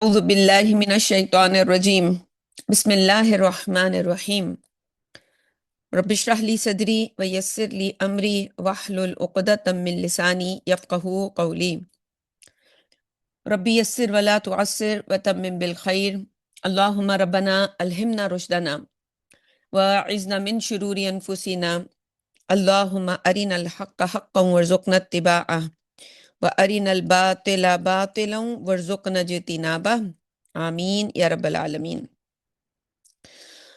أعوذ بالله من الشيطان الرجيم بسم الله الرحمن الرحيم رب اشرح لي صدري ويسر لي أمري واحلل عقدة من لساني يفقهوا قولي ربي يسر ولا تعسر وتمم بالخير اللهم ربنا ألهمنا رشدنا وأعذنا من شرور أنفسنا اللهم أرنا الحق حقا وارزقنا اتباعه وأرنا الباطل باطلا وارزقنا اجتنابه آمين يا رب العالمين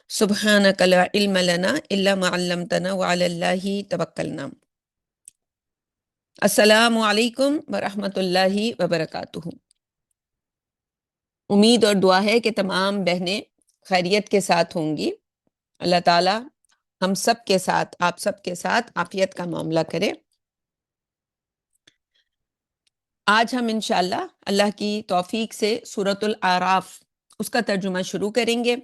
سبحانك لا علم لنا إلا ما علمتنا وعلى الله توکلنا۔ السلام علیکم ورحمۃ اللہ وبرکاتہ۔ امید اور دعا ہے کہ تمام بہنیں خیریت کے ساتھ ہوں گی۔ اللہ تعالی ہم سب کے ساتھ، آپ سب کے ساتھ عافیت کا معاملہ کرے۔ آج ہم انشاءاللہ اللہ کی توفیق سے سورۃ الاعراف اس کا ترجمہ شروع کریں گے،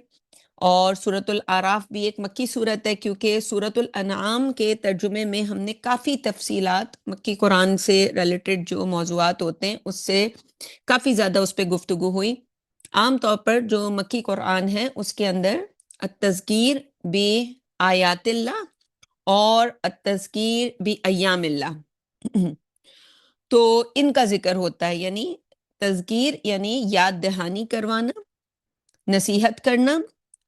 اور سورۃ الاعراف بھی ایک مکی صورت ہے، کیونکہ سورۃ الانعام کے ترجمے میں ہم نے کافی تفصیلات مکی قرآن سے ریلیٹڈ جو موضوعات ہوتے ہیں اس سے کافی زیادہ اس پہ گفتگو ہوئی۔ عام طور پر جو مکی قرآن ہے اس کے اندر التذکیر بی آیات اللہ اور التذکیر بی ایام اللہ تو ان کا ذکر ہوتا ہے، یعنی تذکیر یعنی یاد دہانی کروانا، نصیحت کرنا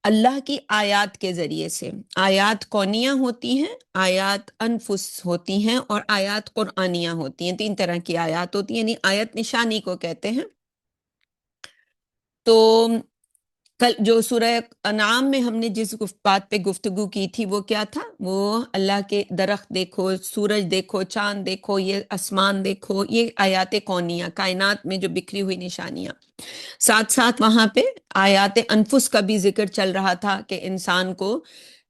اللہ کی آیات کے ذریعے سے۔ آیات کونیہ ہوتی ہیں، آیات انفس ہوتی ہیں، اور آیات قرآنیہ ہوتی ہیں۔ تین طرح کی آیات ہوتی ہیں، یعنی آیت نشانی کو کہتے ہیں۔ تو کل جو سورہ انعام میں ہم نے جس بات پہ گفتگو کی تھی وہ کیا تھا؟ وہ اللہ کے درخت دیکھو، سورج دیکھو، چاند دیکھو، یہ آسمان دیکھو، یہ آیات کونیہ، کائنات میں جو بکھری ہوئی نشانیاں۔ ساتھ ساتھ وہاں پہ آیات انفس کا بھی ذکر چل رہا تھا کہ انسان کو،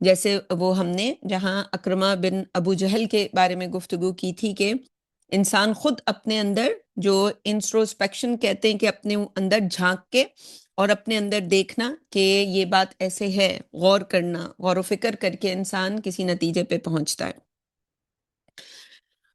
جیسے وہ ہم نے جہاں اکرمہ بن ابو جہل کے بارے میں گفتگو کی تھی کہ انسان خود اپنے اندر جو انٹروسپیکشن کہتے ہیں کہ اپنے اندر جھانک کے اور اپنے اندر دیکھنا کہ یہ بات ایسے ہے، غور کرنا، غور و فکر کر کے انسان کسی نتیجے پہ پہنچتا ہے۔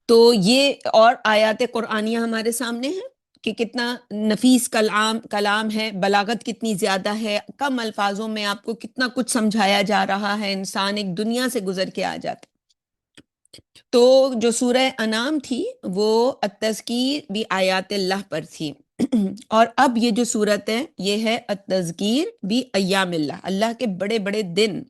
تو یہ اور آیات قرآنیہ ہمارے سامنے ہیں کہ کتنا نفیس کلام ہے، بلاغت کتنی زیادہ ہے، کم الفاظوں میں آپ کو کتنا کچھ سمجھایا جا رہا ہے، انسان ایک دنیا سے گزر کے آ جاتا ہے۔ تو جو سورہ انعام تھی وہ التذکیر بھی آیات اللہ پر تھی، اور اب یہ جو سورت ہے یہ ہے التذکیر بھی ایام اللہ، اللہ کے بڑے بڑے دن،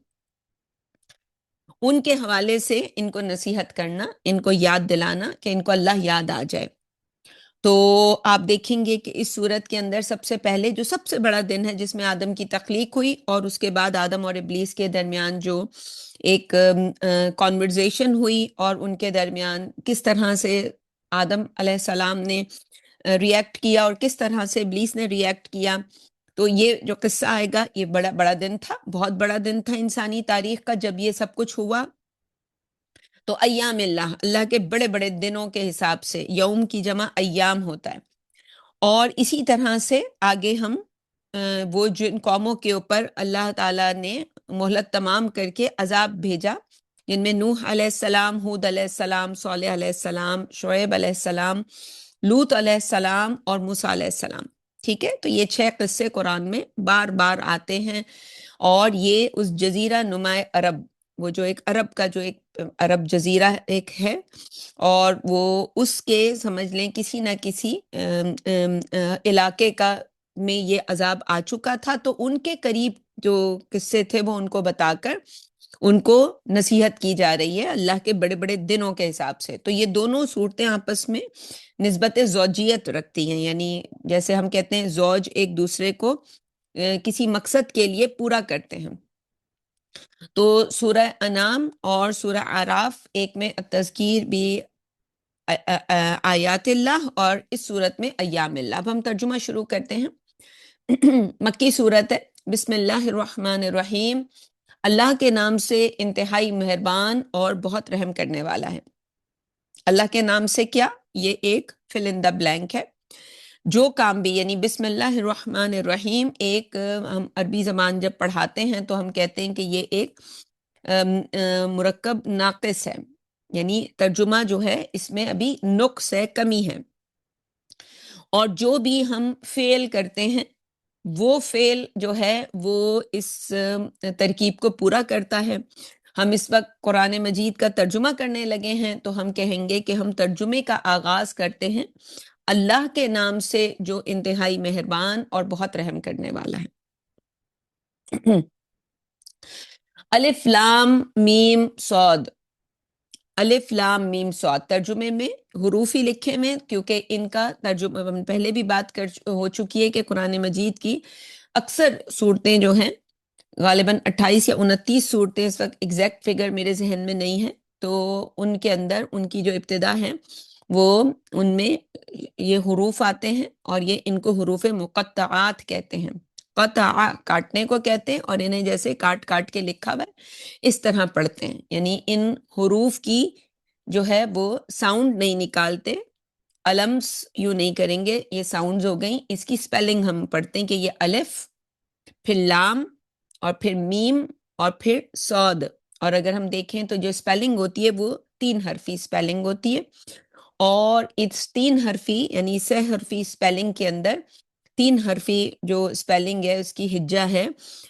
ان کے حوالے سے ان کو نصیحت کرنا، ان کو یاد دلانا کہ ان کو اللہ یاد آ جائے۔ تو آپ دیکھیں گے کہ اس صورت کے اندر سب سے پہلے جو سب سے بڑا دن ہے جس میں آدم کی تخلیق ہوئی، اور اس کے بعد آدم اور ابلیس کے درمیان جو ایک کانورزیشن ہوئی، اور ان کے درمیان کس طرح سے آدم علیہ السلام نے ریئیکٹ کیا اور کس طرح سے ابلیس نے ریئیکٹ کیا۔ تو یہ جو قصہ آئے گا یہ بڑا بڑا دن تھا، بہت بڑا دن تھا انسانی تاریخ کا جب یہ سب کچھ ہوا۔ تو ایام اللہ، اللہ کے بڑے بڑے دنوں کے حساب سے، یوم کی جمع ایام ہوتا ہے۔ اور اسی طرح سے آگے ہم وہ جن قوموں کے اوپر اللہ تعالیٰ نے مہلت تمام کر کے عذاب بھیجا، جن میں نوح علیہ السلام، ہود علیہ السلام، صالح علیہ السلام، شعیب علیہ السلام، لوط علیہ السلام اور موسیٰ علیہ السلام۔ ٹھیک ہے، تو یہ 6 قصے قرآن میں بار بار آتے ہیں، اور یہ اس جزیرہ نما عرب، وہ جو ایک عرب کا جو ایک عرب جزیرہ ایک ہے، اور وہ اس کے سمجھ لیں کسی نہ کسی علاقے کا میں یہ عذاب آ چکا تھا، تو ان کے قریب جو قصے تھے وہ ان کو بتا کر ان کو نصیحت کی جا رہی ہے اللہ کے بڑے بڑے دنوں کے حساب سے۔ تو یہ دونوں صورتیں آپس میں نسبت زوجیت رکھتی ہیں، یعنی جیسے ہم کہتے ہیں زوج ایک دوسرے کو کسی مقصد کے لیے پورا کرتے ہیں۔ تو سورہ انعام اور سورہ اعراف، ایک میں تذکیر بھی آیات اللہ، اور اس صورت میں ایام اللہ۔ اب ہم ترجمہ شروع کرتے ہیں۔ مکی صورت ہے۔ بسم اللہ الرحمن الرحیم، اللہ کے نام سے انتہائی مہربان اور بہت رحم کرنے والا ہے۔ اللہ کے نام سے کیا؟ یہ ایک فل ان دا بلینک ہے۔ جو کام بھی، یعنی بسم اللہ الرحمن الرحیم، ایک ہم عربی زبان جب پڑھاتے ہیں تو ہم کہتے ہیں کہ یہ ایک مرکب ناقص ہے، یعنی ترجمہ جو ہے اس میں ابھی نقص ہے، کمی ہے۔ اور جو بھی ہم فعل کرتے ہیں وہ فعل جو ہے وہ اس ترکیب کو پورا کرتا ہے. ہم اس وقت قرآن مجید کا ترجمہ کرنے لگے ہیں تو ہم کہیں گے کہ ہم ترجمے کا آغاز کرتے ہیں اللہ کے نام سے جو انتہائی مہربان اور بہت رحم کرنے والا ہے. الف لام میم صاد. الف لام میم صاد ترجمے میں حروف ہی لکھے ہوئے، کیونکہ ان کا ترجمہ پہلے بھی بات ہو چکی ہے کہ قرآن مجید کی اکثر صورتیں جو ہیں، غالباً 28 یا 29 صورتیں، اس وقت ایگزیکٹ فگر میرے ذہن میں نہیں ہے، تو ان کے اندر ان کی جو ابتدا ہے وہ ان میں یہ حروف آتے ہیں، اور یہ ان کو حروف مقطعات کہتے ہیں. قطع کاٹنے کو کہتے ہیں، اور انہیں جیسے کاٹ کاٹ کے لکھا ہوا ہے اس طرح پڑھتے ہیں. یعنی ان حروف کی جو ہے وہ ساؤنڈ نہیں نکالتے، المس یوں نہیں کریں گے، یہ ساؤنڈز ہو گئیں. اس کی سپیلنگ ہم پڑھتے ہیں کہ یہ الف، پھر لام، اور پھر میم، اور پھر صاد. اور اگر ہم دیکھیں تو جو سپیلنگ ہوتی ہے وہ 3 حرفی سپیلنگ ہوتی ہے، اور اس 3 حرفی یعنی 6 حرفی سپیلنگ کے اندر 3 حرفی جو سپیلنگ ہے اس کی ہجا ہے،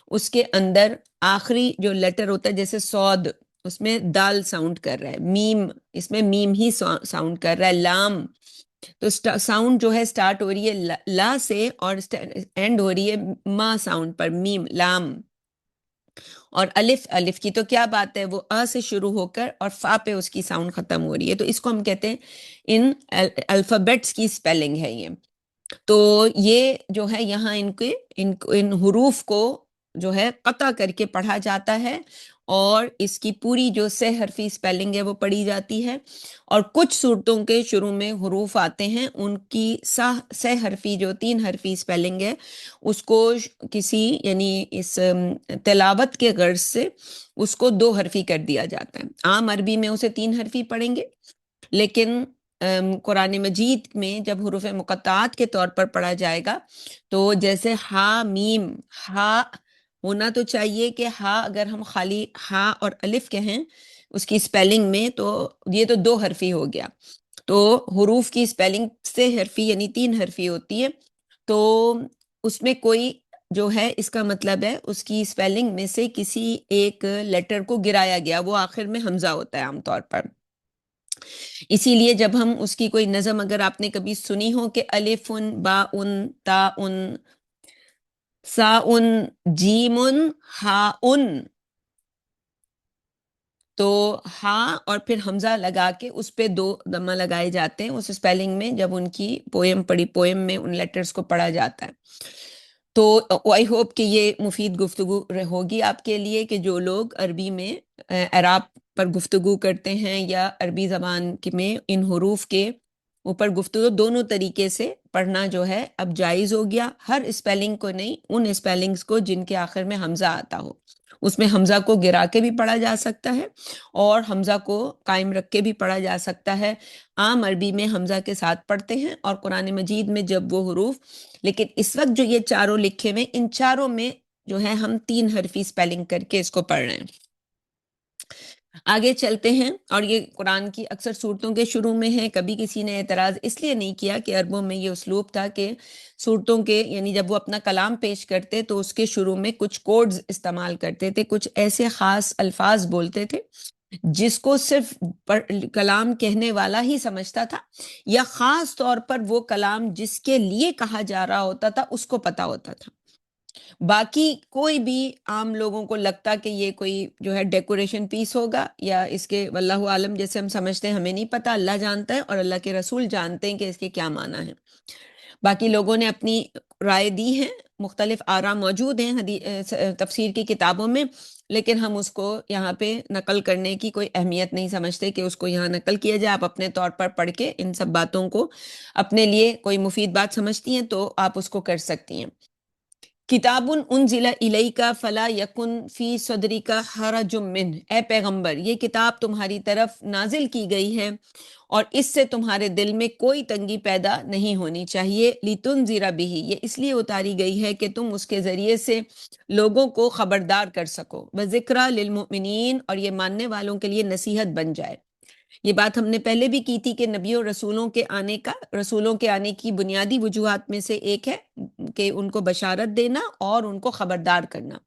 اس کے اندر آخری جو لیٹر ہوتا ہے، جیسے صاد اس میں دال ساؤنڈ کر رہا ہے، میم اس میں میم ہی ساؤنڈ کر رہا ہے، لام تو ساؤنڈ جو ہے سٹارٹ ہو رہی ہے لا سے اور اینڈ ہو رہی ہے ما ساؤنڈ پر، میم لام. اور الف، الف کی تو کیا بات ہے، وہ سے شروع ہو کر اور فا پہ اس کی ساؤنڈ ختم ہو رہی ہے، تو اس کو ہم کہتے ہیں ان الفابیٹس کی سپیلنگ ہے یہ. تو یہ جو ہے یہاں ان حروف کو جو ہے قطع کر کے پڑھا جاتا ہے، اور اس کی پوری جو 6 حرفی سپیلنگ ہے وہ پڑھی جاتی ہے. اور کچھ صورتوں کے شروع میں حروف آتے ہیں، ان کی 6 حرفی جو 3 حرفی سپیلنگ ہے اس کو کسی یعنی اس تلاوت کے غرض سے اس کو 2 حرفی کر دیا جاتا ہے. عام عربی میں اسے 3 حرفی پڑھیں گے، لیکن قرآن مجید میں جب حروف مقطعات کے طور پر پڑھا جائے گا تو جیسے ہا میم، ہا ہونا تو چاہیے کہ ہا اگر ہم خالی ہا اور الف کہیں اس کی سپیلنگ میں تو یہ تو 2 حرفی ہو گیا. تو حروف کی سپیلنگ 6 حرفی یعنی 3 حرفی ہوتی ہے، تو اس میں کوئی جو ہے اس کا مطلب ہے اس کی سپیلنگ میں سے کسی ایک لیٹر کو گرایا گیا، وہ آخر میں حمزہ ہوتا ہے عام طور پر. اسی لیے جب ہم اس کی کوئی نظم اگر آپ نے کبھی سنی ہو کہ الف با ان تا ان سا ان جیم ہا ان، تو ہاں اور پھر حمزہ لگا کے اس پہ 2 دمہ لگائے جاتے ہیں اس سپیلنگ میں جب ان کی پویم میں ان لیٹرز کو پڑھا جاتا ہے. تو آئی ہوپ کہ یہ مفید گفتگو ہوگی آپ کے لیے کہ جو لوگ عربی میں اعراب پر گفتگو کرتے ہیں یا عربی زبان میں ان حروف کے اوپر گفتگو دونوں طریقے سے پڑھنا جو ہے اب جائز ہو گیا. ہر اسپیلنگ کو نہیں، ان اسپیلنگز کو جن کے آخر میں حمزہ آتا ہو، اس میں حمزہ کو گرا کے بھی پڑھا جا سکتا ہے اور حمزہ کو قائم رکھ کے بھی پڑھا جا سکتا ہے. عام عربی میں حمزہ کے ساتھ پڑھتے ہیں، اور قرآن مجید میں جب وہ حروف، لیکن اس وقت جو یہ چاروں لکھے ہوئے ان چاروں میں جو ہے ہم 3 حرفی سپیلنگ کر کے اس کو پڑھ رہے ہیں. آگے چلتے ہیں، اور یہ قرآن کی اکثر صورتوں کے شروع میں ہے. کبھی کسی نے اعتراض اس لیے نہیں کیا کہ عربوں میں یہ اسلوب تھا کہ صورتوں کے یعنی جب وہ اپنا کلام پیش کرتے تو اس کے شروع میں کچھ کوڈز استعمال کرتے تھے، کچھ ایسے خاص الفاظ بولتے تھے جس کو صرف کلام کہنے والا ہی سمجھتا تھا، یا خاص طور پر وہ کلام جس کے لیے کہا جا رہا ہوتا تھا اس کو پتا ہوتا تھا. باقی کوئی بھی عام لوگوں کو لگتا کہ یہ کوئی جو ہے ڈیکوریشن پیس ہوگا یا اس کے واللہ عالم جیسے ہم سمجھتے ہیں، ہمیں نہیں پتا، اللہ جانتا ہے اور اللہ کے رسول جانتے ہیں کہ اس کے کیا معنی ہے. باقی لوگوں نے اپنی رائے دی ہیں، مختلف آراء موجود ہیں تفسیر کی کتابوں میں، لیکن ہم اس کو یہاں پہ نقل کرنے کی کوئی اہمیت نہیں سمجھتے کہ اس کو یہاں نقل کیا جائے. آپ اپنے طور پر پڑھ کے ان سب باتوں کو اپنے لیے کوئی مفید بات سمجھتی ہیں تو آپ اس کو کر سکتی ہیں. کتاب انزل الیک فلا یکن فی صدرک حرج منہ، اے پیغمبر یہ کتاب تمہاری طرف نازل کی گئی ہے اور اس سے تمہارے دل میں کوئی تنگی پیدا نہیں ہونی چاہیے. لتنذر بہ، یہ اس لیے اتاری گئی ہے کہ تم اس کے ذریعے سے لوگوں کو خبردار کر سکو. وذکریٰ للمؤمنین، اور یہ ماننے والوں کے لیے نصیحت بن جائے. یہ بات ہم نے پہلے بھی کی تھی کہ نبیوں رسولوں کے آنے کی بنیادی وجوہات میں سے ایک ہے کہ ان کو بشارت دینا اور ان کو خبردار کرنا۔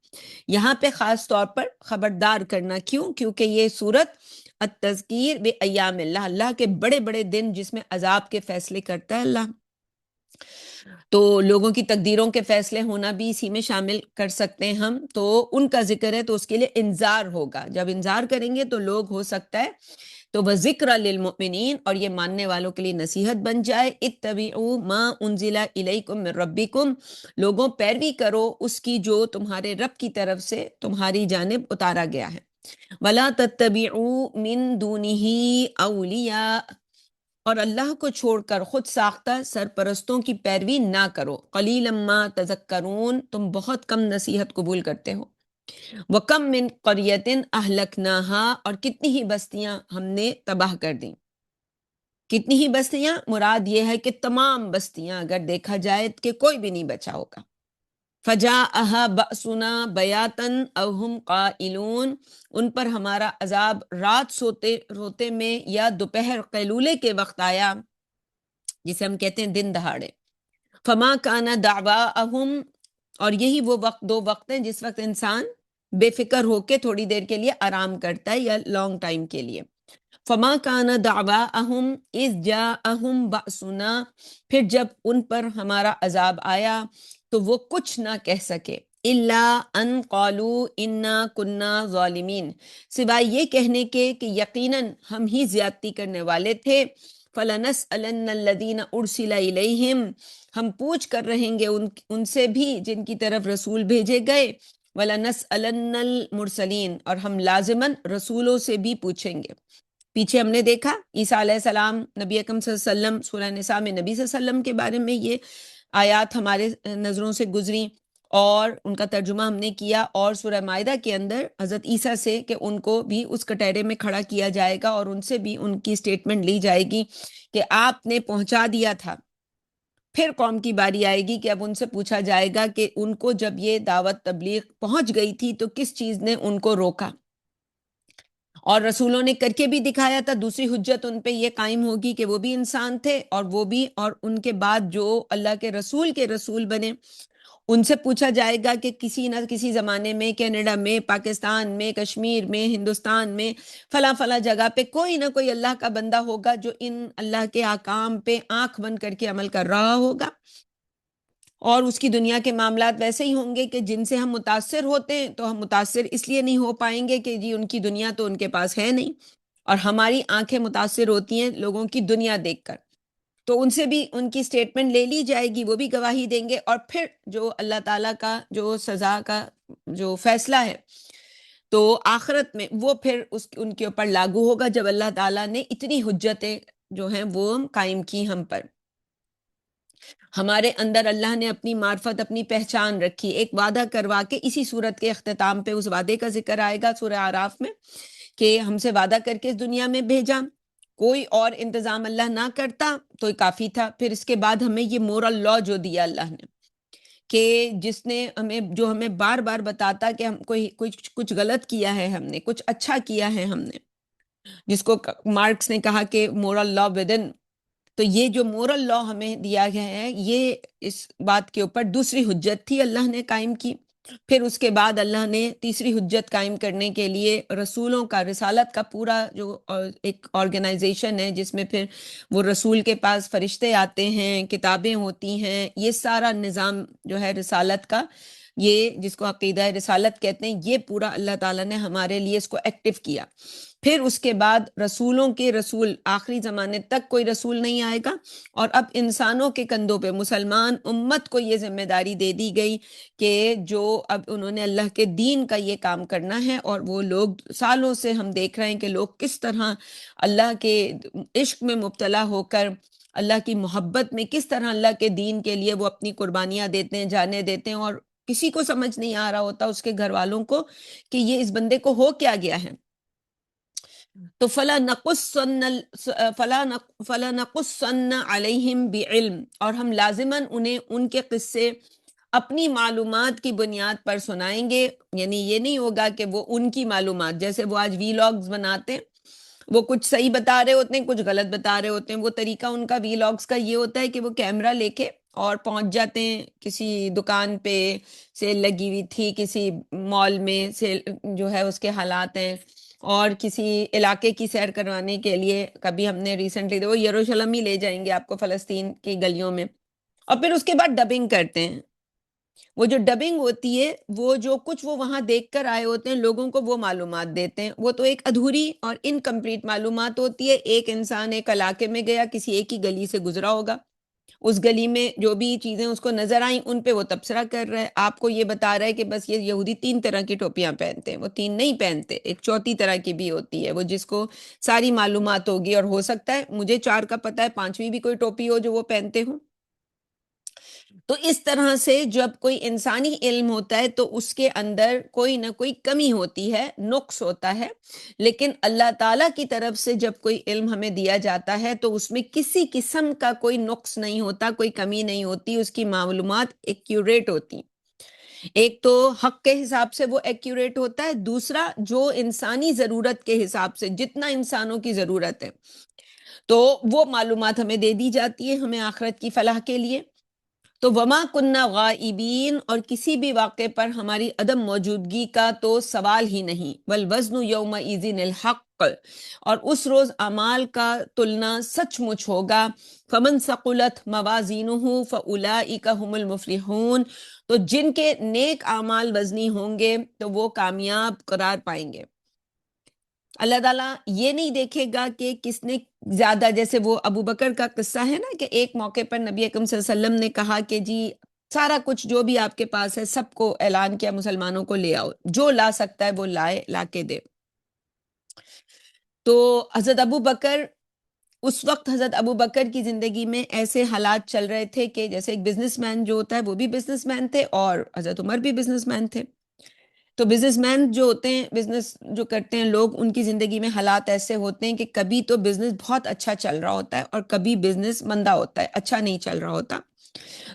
یہاں پہ خاص طور پر خبردار کرنا، کیوں؟ کیونکہ یہ صورت التذکیر بایام اللہ، اللہ کے بڑے بڑے دن جس میں عذاب کے فیصلے کرتا ہے اللہ، تو لوگوں کی تقدیروں کے فیصلے ہونا بھی اسی میں شامل کر سکتے ہیں ہم، تو ان کا ذکر ہے، تو اس کے لیے انذار ہوگا، جب انذار کریں گے تو لوگ ہو سکتا ہے تو وَذِكْرَ لِلْمُؤْمِنِينَ، اور یہ ماننے والوں کے لیے نصیحت بن جائے۔ اتبعوا ما انزل الیکم من ربکم، لوگوں پیروی کرو اس کی جو تمہارے رب کی طرف سے تمہاری جانب اتارا گیا ہے۔ وَلَا تَتَّبِعُوا مِن دُونِهِ أَوْلِيَاءَ، اور اللہ کو چھوڑ کر خود ساختہ سرپرستوں کی پیروی نہ کرو۔ قَلِيلًا مَا تَذَكَّرُونَ، تم بہت کم نصیحت قبول کرتے ہو۔ وَكَم مِّن قَرْيَةٍ أَهْلَكْنَاهَا، اور کتنی ہی بستیاں ہم نے تباہ کر دیں۔ کتنی ہی بستیاں، مراد یہ ہے کہ تمام بستیاں، اگر دیکھا جائے کہ کوئی بھی نہیں بچا ہوگا۔ فَجَاءَهَا بَأْسُنَا بَيَاتًا أَوْ هُمْ قَائِلُونَ، ان پر ہمارا عذاب رات سوتے روتے میں یا دوپہر قیلولے کے وقت آیا، جسے ہم کہتے ہیں دن دہاڑے۔ فما کان دعواہم، اور یہی وہ دو وقت ہیں جس وقت انسان بے فکر ہو کے تھوڑی دیر کے لیے آرام کرتا ہے یا لانگ ٹائم کے لیے۔ فما کان دعواہم اذ جاءہم بأسنا، پھر جب ان پر ہمارا عذاب آیا تو وہ کچھ نہ کہہ سکے، الا ان قالوا انا کنا ظالمین، سوائے یہ کہنے کے کہ یقیناً ہم ہی زیادتی کرنے والے تھے۔ فَلَنَسْأَلَنَّ الَّذِينَ أُرْسِلَ إِلَيْهِمْ، ہم پوچھ کر رہیں گے ان سے بھی جن کی طرف رسول بھیجے گئے۔ وَلَنَسْأَلَنَّ الْمُرْسَلِينَ، اور ہم لازماً رسولوں سے بھی پوچھیں گے۔ پیچھے ہم نے دیکھا عیسیٰ علیہ السلام، نبی اکرم صلی اللہ علیہ وسلم، سورہ نساء میں نبی صلی اللہ علیہ وسلم کے بارے میں یہ آیات ہمارے نظروں سے گزری اور ان کا ترجمہ ہم نے کیا، اور سورہ مائدہ کے اندر حضرت عیسیٰ سے کہ ان کو بھی اس کٹہرے میں کھڑا کیا جائے گا اور ان سے بھی ان کی سٹیٹمنٹ لی جائے گی کہ آپ نے پہنچا دیا تھا۔ پھر قوم کی باری آئے گی کہ اب ان سے پوچھا جائے گا کہ ان کو جب یہ دعوت تبلیغ پہنچ گئی تھی تو کس چیز نے ان کو روکا، اور رسولوں نے کر کے بھی دکھایا تھا۔ دوسری حجت ان پہ یہ قائم ہوگی کہ وہ بھی انسان تھے، اور وہ بھی، اور ان کے بعد جو اللہ کے رسول بنے ان سے پوچھا جائے گا کہ کسی نہ کسی زمانے میں کینیڈا میں، پاکستان میں، کشمیر میں، ہندوستان میں، فلاں فلاں جگہ پہ کوئی نہ کوئی اللہ کا بندہ ہوگا جو ان اللہ کے احکام پہ آنکھ بند کر کے عمل کر رہا ہوگا، اور اس کی دنیا کے معاملات ویسے ہی ہوں گے کہ جن سے ہم متاثر ہوتے ہیں تو ہم متاثر اس لیے نہیں ہو پائیں گے کہ جی ان کی دنیا تو ان کے پاس ہے نہیں، اور ہماری آنکھیں متاثر ہوتی ہیں لوگوں کی دنیا دیکھ کر، تو ان سے بھی ان کی سٹیٹمنٹ لے لی جائے گی، وہ بھی گواہی دیں گے، اور پھر جو اللہ تعالیٰ کا جو سزا کا جو فیصلہ ہے تو آخرت میں وہ پھر ان کے اوپر لاگو ہوگا، جب اللہ تعالیٰ نے اتنی حجتیں جو ہیں وہ قائم کی ہم پر۔ ہمارے اندر اللہ نے اپنی معرفت، اپنی پہچان رکھی، ایک وعدہ کروا کے، اسی صورت کے اختتام پہ اس وعدے کا ذکر آئے گا سورہ اعراف میں، کہ ہم سے وعدہ کر کے اس دنیا میں بھیجا، کوئی اور انتظام اللہ نہ کرتا تو کافی تھا۔ پھر اس کے بعد ہمیں یہ مورل لا جو دیا اللہ نے، کہ جس نے ہمیں بار بار بتاتا کہ ہم کچھ غلط کیا ہے، ہم نے کچھ اچھا کیا ہے، ہم نے، جس کو مارکس نے کہا کہ مورل لا ودن، تو یہ جو مورل لا ہمیں دیا گیا ہے، یہ اس بات کے اوپر دوسری حجت تھی اللہ نے قائم کی۔ پھر اس کے بعد اللہ نے تیسری حجت قائم کرنے کے لیے رسولوں کا، رسالت کا پورا جو ایک آرگنائزیشن ہے، جس میں پھر وہ رسول کے پاس فرشتے آتے ہیں، کتابیں ہوتی ہیں، یہ سارا نظام جو ہے رسالت کا، یہ جس کو عقیدہ رسالت کہتے ہیں، یہ پورا اللہ تعالیٰ نے ہمارے لیے اس کو ایکٹیو کیا۔ پھر اس کے بعد رسولوں کے رسول، آخری زمانے تک کوئی رسول نہیں آئے گا، اور اب انسانوں کے کندھوں پہ، مسلمان امت کو یہ ذمہ داری دے دی گئی کہ جو اب انہوں نے اللہ کے دین کا یہ کام کرنا ہے، اور وہ لوگ سالوں سے ہم دیکھ رہے ہیں کہ لوگ کس طرح اللہ کے عشق میں مبتلا ہو کر، اللہ کی محبت میں کس طرح اللہ کے دین کے لیے وہ اپنی قربانیاں دیتے ہیں، جانیں دیتے ہیں، اور کسی کو سمجھ نہیں آ رہا ہوتا اس کے گھر والوں کو کہ یہ اس بندے کو ہو کیا گیا ہے۔ تو فلا نقصن علیہم بعلم، اور ہم لازماً انہیں ان کے قصے اپنی معلومات کی بنیاد پر سنائیں گے، یعنی یہ نہیں ہوگا کہ وہ ان کی معلومات، جیسے وہ آج وی لاگز بناتے ہیں وہ کچھ صحیح بتا رہے ہوتے ہیں، کچھ غلط بتا رہے ہوتے ہیں. وہ طریقہ ان کا وی لاگس کا یہ ہوتا ہے کہ وہ کیمرہ لے کے اور پہنچ جاتے ہیں کسی دکان پہ، سیل لگی ہوئی تھی کسی مال میں، سیل جو ہے اس کے حالات ہیں، اور کسی علاقے کی سیر کروانے کے لیے. کبھی ہم نے ریسنٹلی وہ یروشلم ہی لے جائیں گے آپ کو، فلسطین کی گلیوں میں، اور پھر اس کے بعد ڈبنگ کرتے ہیں. وہ جو ڈبنگ ہوتی ہے، وہ جو کچھ وہ وہاں دیکھ کر آئے ہوتے ہیں لوگوں کو وہ معلومات دیتے ہیں. وہ تو ایک ادھوری اور انکمپلیٹ معلومات ہوتی ہے. ایک انسان ایک علاقے میں گیا، کسی ایک ہی گلی سے گزرا ہوگا، اس گلی میں جو بھی چیزیں اس کو نظر آئیں ان پہ وہ تبصرہ کر رہا ہے، آپ کو یہ بتا رہا ہے کہ بس یہ یہودی 3 طرح کی ٹوپیاں پہنتے ہیں. وہ 3 نہیں پہنتے، ایک چوتھی طرح کی بھی ہوتی ہے، وہ جس کو ساری معلومات ہوگی. اور ہو سکتا ہے مجھے 4 کا پتہ ہے، 5ویں بھی کوئی ٹوپی ہو جو وہ پہنتے ہوں. تو اس طرح سے جب کوئی انسانی علم ہوتا ہے تو اس کے اندر کوئی نہ کوئی کمی ہوتی ہے، نقص ہوتا ہے. لیکن اللہ تعالیٰ کی طرف سے جب کوئی علم ہمیں دیا جاتا ہے تو اس میں کسی قسم کا کوئی نقص نہیں ہوتا، کوئی کمی نہیں ہوتی، اس کی معلومات ایکیوریٹ ہوتی. ایک تو حق کے حساب سے وہ ایکیوریٹ ہوتا ہے، دوسرا جو انسانی ضرورت کے حساب سے جتنا انسانوں کی ضرورت ہے تو وہ معلومات ہمیں دے دی جاتی ہے، ہمیں آخرت کی فلاح کے لیے. تو وما کننا غائبین، اور کسی بھی واقعے پر ہماری عدم موجودگی کا تو سوال ہی نہیں. والوزن یومئذ الحق، اور اس روز اعمال کا تلنا سچ مچ ہوگا. فمن ثقلت موازینہ فاولئک هم المفلحون، تو جن کے نیک اعمال وزنی ہوں گے تو وہ کامیاب قرار پائیں گے. اللہ تعالیٰ یہ نہیں دیکھے گا کہ کس نے زیادہ، جیسے وہ ابو بکر کا قصہ ہے نا، کہ ایک موقع پر نبی اکرم صلی اللہ علیہ وسلم نے کہا کہ جی سارا کچھ جو بھی آپ کے پاس ہے سب کو اعلان کیا، مسلمانوں کو لے آؤ، جو لا سکتا ہے وہ لائے، لا کے دے. تو حضرت ابو بکر، اس وقت حضرت ابو بکر کی زندگی میں ایسے حالات چل رہے تھے کہ جیسے ایک بزنس مین جو ہوتا ہے وہ بھی بزنس مین تھے، اور حضرت عمر بھی بزنس مین تھے. تو بزنس مین جو ہوتے ہیں، بزنس جو کرتے ہیں لوگ، ان کی زندگی میں حالات ایسے ہوتے ہیں کہ کبھی تو بزنس بہت اچھا چل رہا ہوتا ہے اور کبھی بزنس مندہ ہوتا ہے، اچھا نہیں چل رہا ہوتا.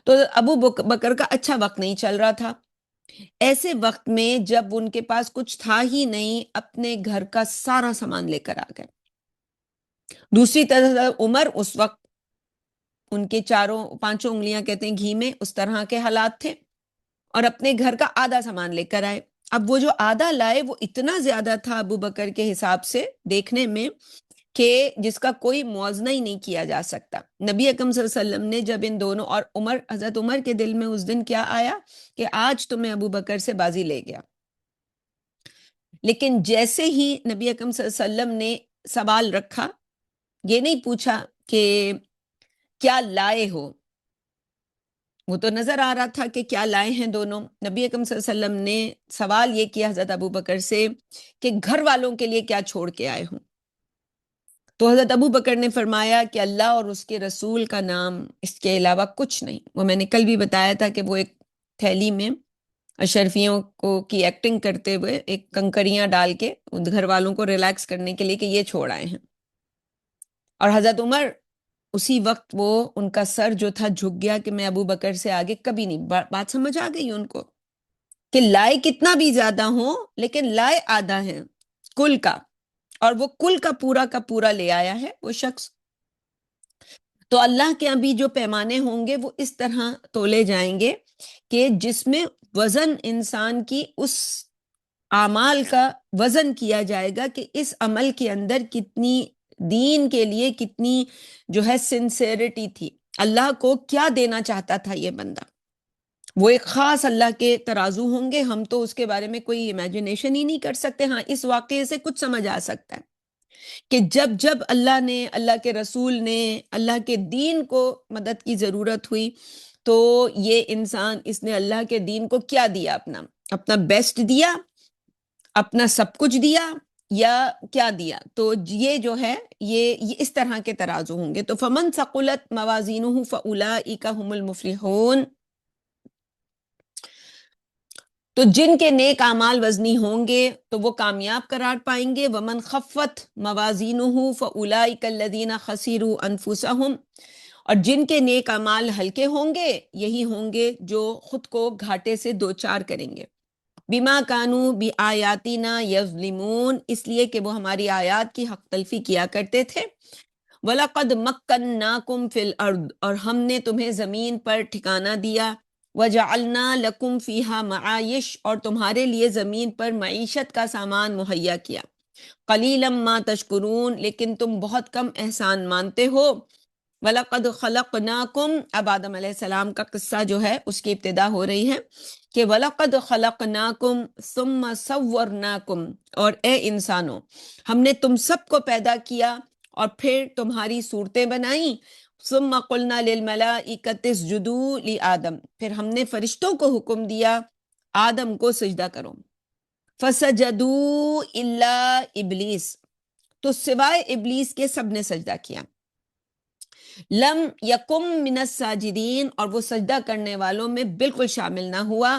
تو ابو بکر کا اچھا وقت نہیں چل رہا تھا. ایسے وقت میں جب ان کے پاس کچھ تھا ہی نہیں، اپنے گھر کا سارا سامان لے کر آ گئے. دوسری طرف عمر، اس وقت ان کے 4-5 انگلیاں کہتے ہیں گھی میں، اس طرح کے حالات تھے، اور اپنے گھر کا آدھا سامان لے کر آئے. اب وہ جو آدھا لائے وہ اتنا زیادہ تھا ابو بکر کے حساب سے دیکھنے میں کہ جس کا کوئی موازنہ ہی نہیں کیا جا سکتا. نبی اکرم صلی اللہ علیہ وسلم نے جب ان دونوں، اور حضرت عمر کے دل میں اس دن کیا آیا کہ آج تو میں ابو بکر سے بازی لے گیا. لیکن جیسے ہی نبی اکرم صلی اللہ علیہ وسلم نے سوال رکھا، یہ نہیں پوچھا کہ کیا لائے ہو، وہ تو نظر آ رہا تھا کہ کیا لائے ہیں دونوں. نبی اکرم صلی اللہ علیہ وسلم نے سوال یہ کیا حضرت ابو بکر سے کہ گھر والوں کے لیے کیا چھوڑ کے آئے ہوں. تو حضرت ابو بکر نے فرمایا کہ اللہ اور اس کے رسول کا نام، اس کے علاوہ کچھ نہیں. وہ میں نے کل بھی بتایا تھا کہ وہ ایک تھیلی میں اشرفیوں کو کی ایکٹنگ کرتے ہوئے ایک کنکریاں ڈال کے گھر والوں کو ریلیکس کرنے کے لیے کہ یہ چھوڑ آئے ہیں. اور حضرت عمر اسی وقت وہ ان کا سر جو تھا جھک گیا کہ میں ابو بکر سے آگے کبھی نہیں. بات سمجھ آ گئی ان کو کہ لائے کتنا بھی زیادہ ہوں لیکن لائے آدھا ہے کل کا، اور وہ کل کا پورا لے آیا ہے وہ شخص. تو اللہ کے ابھی جو پیمانے ہوں گے وہ اس طرح تولے جائیں گے کہ جس میں وزن انسان کی اس اعمال کا وزن کیا جائے گا کہ اس عمل کے اندر کتنی دین کے لیے کتنی جو ہے سنسیریٹی تھی، اللہ کو کیا دینا چاہتا تھا یہ بندہ. وہ ایک خاص اللہ کے ترازو ہوں گے، ہم تو اس کے بارے میں کوئی امیجنیشن ہی نہیں کر سکتے. ہاں اس واقعے سے کچھ سمجھ آ سکتا ہے کہ جب جب اللہ نے، اللہ کے رسول نے، اللہ کے دین کو مدد کی ضرورت ہوئی تو یہ انسان، اس نے اللہ کے دین کو کیا دیا، اپنا بیسٹ دیا، اپنا سب کچھ دیا، یا کیا دیا. تو یہ جو ہے یہ اس طرح کے ترازو ہوں گے. تو فمن ثقلت موازینہ فاولئک هم المفلحون، تو جن کے نیک اعمال وزنی ہوں گے تو وہ کامیاب قرار پائیں گے. ومن خفت موازینہ فاولئک الذین خسروا انفسهم، اور جن کے نیک اعمال ہلکے ہوں گے یہی ہوں گے جو خود کو گھاٹے سے دوچار کریں گے. بما کانو بی آیاتنا یظلمون، اس لیے کہ وہ ہماری آیات کی حق تلفی کیا کرتے تھے۔ وَلَقَدْ مَكَّنَّاكُمْ فِي الْأَرْضِ، اور ہم نے تمہیں زمین پر ٹھکانہ دیا۔ وَجَعَلْنَا لَكُمْ فِيهَا مَعَائِشَ، اور تمہارے لیے زمین پر معیشت کا سامان مہیا کیا۔ قَلِيلًا مَا تَشْكُرُونَ، لیکن تم بہت کم احسان مانتے ہو۔ وَلَقَدْ خَلَقْنَاكُمْ، اب آدم علیہ السلام کا قصہ جو ہے اس کی ابتدا ہو رہی ہے کہ وَلَقَدْ خَلَقْنَاكُمْ ثُمَّ صَوَّرْنَاكُمْ، اور اے انسانوں ہم نے تم سب کو پیدا کیا اور پھر تمہاری صورتیں بنائیں۔ ثُمَّ قُلْنَا لِلْمَلَائِكَةِ اسْجُدُوا لِآدَمَ، پھر ہم نے فرشتوں کو حکم دیا آدم کو سجدہ کرو۔ فَسَجَدُوا إِلَّا إِبْلِيسَ، تو سوائے ابلیس کے سب نے سجدہ کیا۔ لم یکم من الساجدین، اور وہ سجدہ کرنے والوں میں بالکل شامل نہ ہوا۔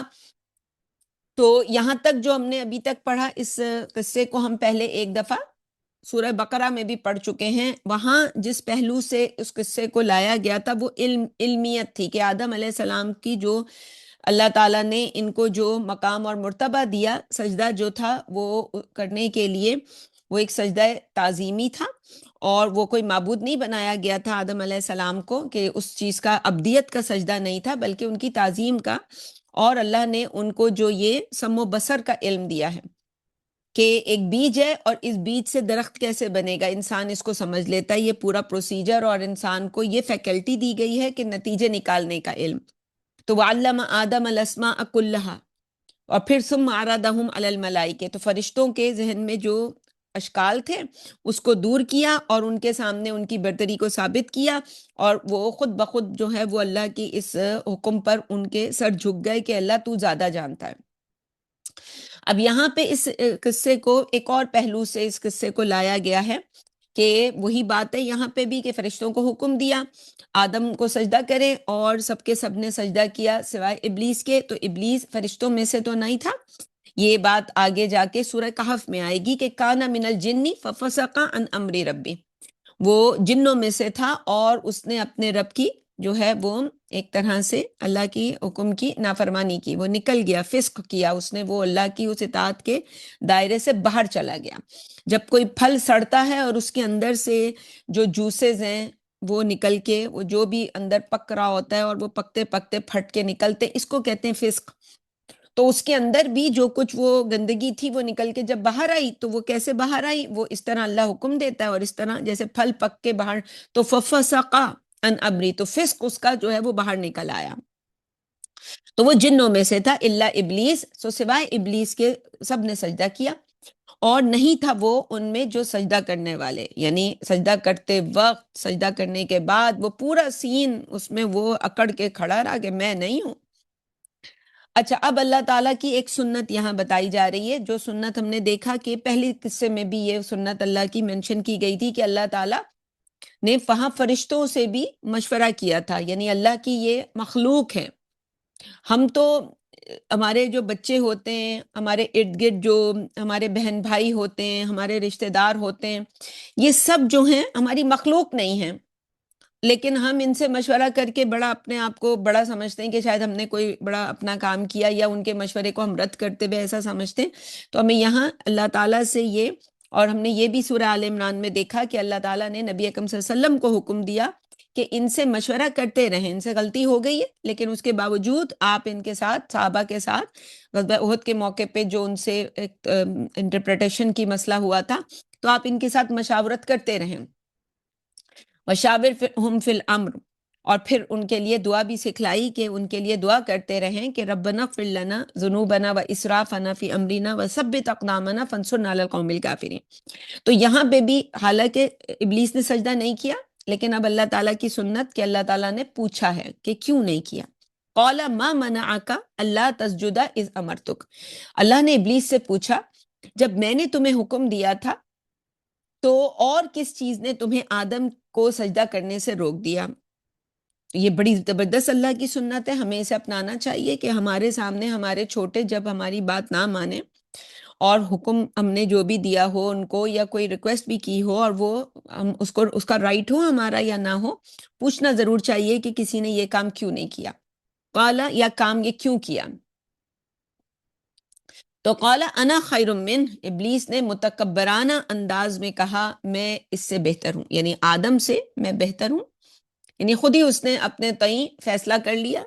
تو یہاں تک جو ہم نے ابھی تک پڑھا، اس قصے کو ہم پہلے ایک دفعہ سورہ بقرہ میں بھی پڑھ چکے ہیں۔ وہاں جس پہلو سے اس قصے کو لایا گیا تھا وہ علمیت تھی، کہ آدم علیہ السلام کی جو اللہ تعالیٰ نے ان کو جو مقام اور مرتبہ دیا، سجدہ جو تھا وہ کرنے کے لیے، وہ ایک سجدہ تعظیمی تھا، اور وہ کوئی معبود نہیں بنایا گیا تھا آدم علیہ السلام کو، کہ اس چیز کا ابدیت کا سجدہ نہیں تھا، بلکہ ان کی تعظیم کا۔ اور اللہ نے ان کو جو یہ سم و بصر کا علم دیا ہے کہ ایک بیج ہے اور اس بیج سے درخت کیسے بنے گا، انسان اس کو سمجھ لیتا ہے، یہ پورا پروسیجر، اور انسان کو یہ فیکلٹی دی گئی ہے کہ نتیجے نکالنے کا علم۔ تو وَعَلَّمَ آدَمَ الْأَسْمَاءَ كُلَّهَا، اور پھر ثُمَّ عَرَضَهُمْ عَلَى الْمَلَائِكَةِ، تو فرشتوں کے ذہن میں جو اشکال تھے اس کو دور کیا اور ان کے سامنے ان کی برتری کو ثابت کیا، اور وہ خود بخود جو ہے وہ اللہ کی اس حکم پر ان کے سر جھک گئے کہ اللہ تو زیادہ جانتا ہے۔ اب یہاں پہ اس قصے کو ایک اور پہلو سے اس قصے کو لایا گیا ہے، کہ وہی بات ہے یہاں پہ بھی کہ فرشتوں کو حکم دیا آدم کو سجدہ کرے، اور سب کے سب نے سجدہ کیا سوائے ابلیس کے۔ تو ابلیس فرشتوں میں سے تو نہیں تھا، یہ بات آگے جا کے سورہ کہف میں آئے گی کہ کانا من الجن ففسق عن امر ربی، وہ جنوں میں سے تھا اور اس نے اپنے رب کی جو ہے وہ ایک طرح سے اللہ کی حکم کی نافرمانی کی، وہ نکل گیا، فسق کیا اس نے، وہ اللہ کی اس اطاعت کے دائرے سے باہر چلا گیا۔ جب کوئی پھل سڑتا ہے اور اس کے اندر سے جو جوسز ہیں وہ نکل کے، وہ جو بھی اندر پک رہا ہوتا ہے اور وہ پکتے پکتے پھٹ کے نکلتے، اس کو کہتے ہیں فسق۔ تو اس کے اندر بھی جو کچھ وہ گندگی تھی وہ نکل کے جب باہر آئی، تو وہ کیسے باہر آئی؟ وہ اس طرح اللہ حکم دیتا ہے، اور اس طرح جیسے پھل پک کے باہر، تو ففسق عن امری، تو فسق اس کا جو ہے وہ باہر نکل آیا۔ تو وہ جنوں میں سے تھا الا ابلیس، سو سوائے ابلیس کے سب نے سجدہ کیا، اور نہیں تھا وہ ان میں جو سجدہ کرنے والے، یعنی سجدہ کرتے وقت، سجدہ کرنے کے بعد وہ پورا سین اس میں وہ اکڑ کے کھڑا رہا کہ میں نہیں ہوں۔ اچھا، اب اللہ تعالیٰ کی ایک سنت یہاں بتائی جا رہی ہے، جو سنت ہم نے دیکھا کہ پہلی قصے میں بھی یہ سنت اللہ کی منشن کی گئی تھی، کہ اللہ تعالیٰ نے وہاں فرشتوں سے بھی مشورہ کیا تھا، یعنی اللہ کی یہ مخلوق ہے۔ ہم تو ہمارے جو بچے ہوتے ہیں، ہمارے ارد گرد جو ہمارے بہن بھائی ہوتے ہیں، ہمارے رشتہ دار ہوتے ہیں، یہ سب جو ہیں ہماری مخلوق نہیں ہیں، لیکن ہم ان سے مشورہ کر کے بڑا اپنے آپ کو بڑا سمجھتے ہیں کہ شاید ہم نے کوئی بڑا اپنا کام کیا، یا ان کے مشورے کو ہم رد کرتے ہوئے ایسا سمجھتے ہیں۔ تو ہمیں یہاں اللہ تعالیٰ سے یہ، اور ہم نے یہ بھی سورہ آل عمران میں دیکھا کہ اللہ تعالیٰ نے نبی اکرم صلی اللہ علیہ وسلم کو حکم دیا کہ ان سے مشورہ کرتے رہیں، ان سے غلطی ہو گئی ہے لیکن اس کے باوجود آپ ان کے ساتھ، صحابہ کے ساتھ غزوہ احد کے موقع پہ جو ان سے انٹرپریٹیشن کی مسئلہ ہوا تھا، تو آپ ان کے ساتھ مشاورت کرتے رہیں۔ وشاورہم فی الامر، اور پھر ان کے لیے دعا بھی سکھلائی کہ ان کے لیے دعا کرتے رہیں کہ ربنا اغفر لنا ذنوبنا واسرافنا فی امرنا وثبت اقدامنا فانصرنا علی القوم الکافرین۔ تو یہاں پہ بھی حالانکہ ابلیس نے سجدہ نہیں کیا، لیکن اب اللہ تعالیٰ کی سنت کہ اللہ تعالیٰ نے پوچھا ہے کہ کیوں نہیں کیا۔ قال ما منعک الا تسجد اذ امرتک، اللہ نے ابلیس سے پوچھا جب میں نے تمہیں حکم دیا تھا تو اور کس چیز نے تمہیں آدم کو سجدہ کرنے سے روک دیا؟ یہ بڑی زبردست اللہ کی سنت ہے، ہمیں اسے اپنانا چاہیے کہ ہمارے سامنے ہمارے چھوٹے جب ہماری بات نہ مانیں، اور حکم ہم نے جو بھی دیا ہو ان کو، یا کوئی ریکویسٹ بھی کی ہو، اور وہ ہم اس کو، اس کا رائٹ ہو ہمارا یا نہ ہو، پوچھنا ضرور چاہیے کہ کسی نے یہ کام کیوں نہیں کیا، قالا، یا کام یہ کیوں کیا۔ تو قال انا خیر من، ابلیس نے متکبرانہ انداز میں کہا میں اس سے بہتر ہوں، یعنی آدم سے میں بہتر ہوں، یعنی خود ہی اس نے اپنے تئیں فیصلہ کر لیا،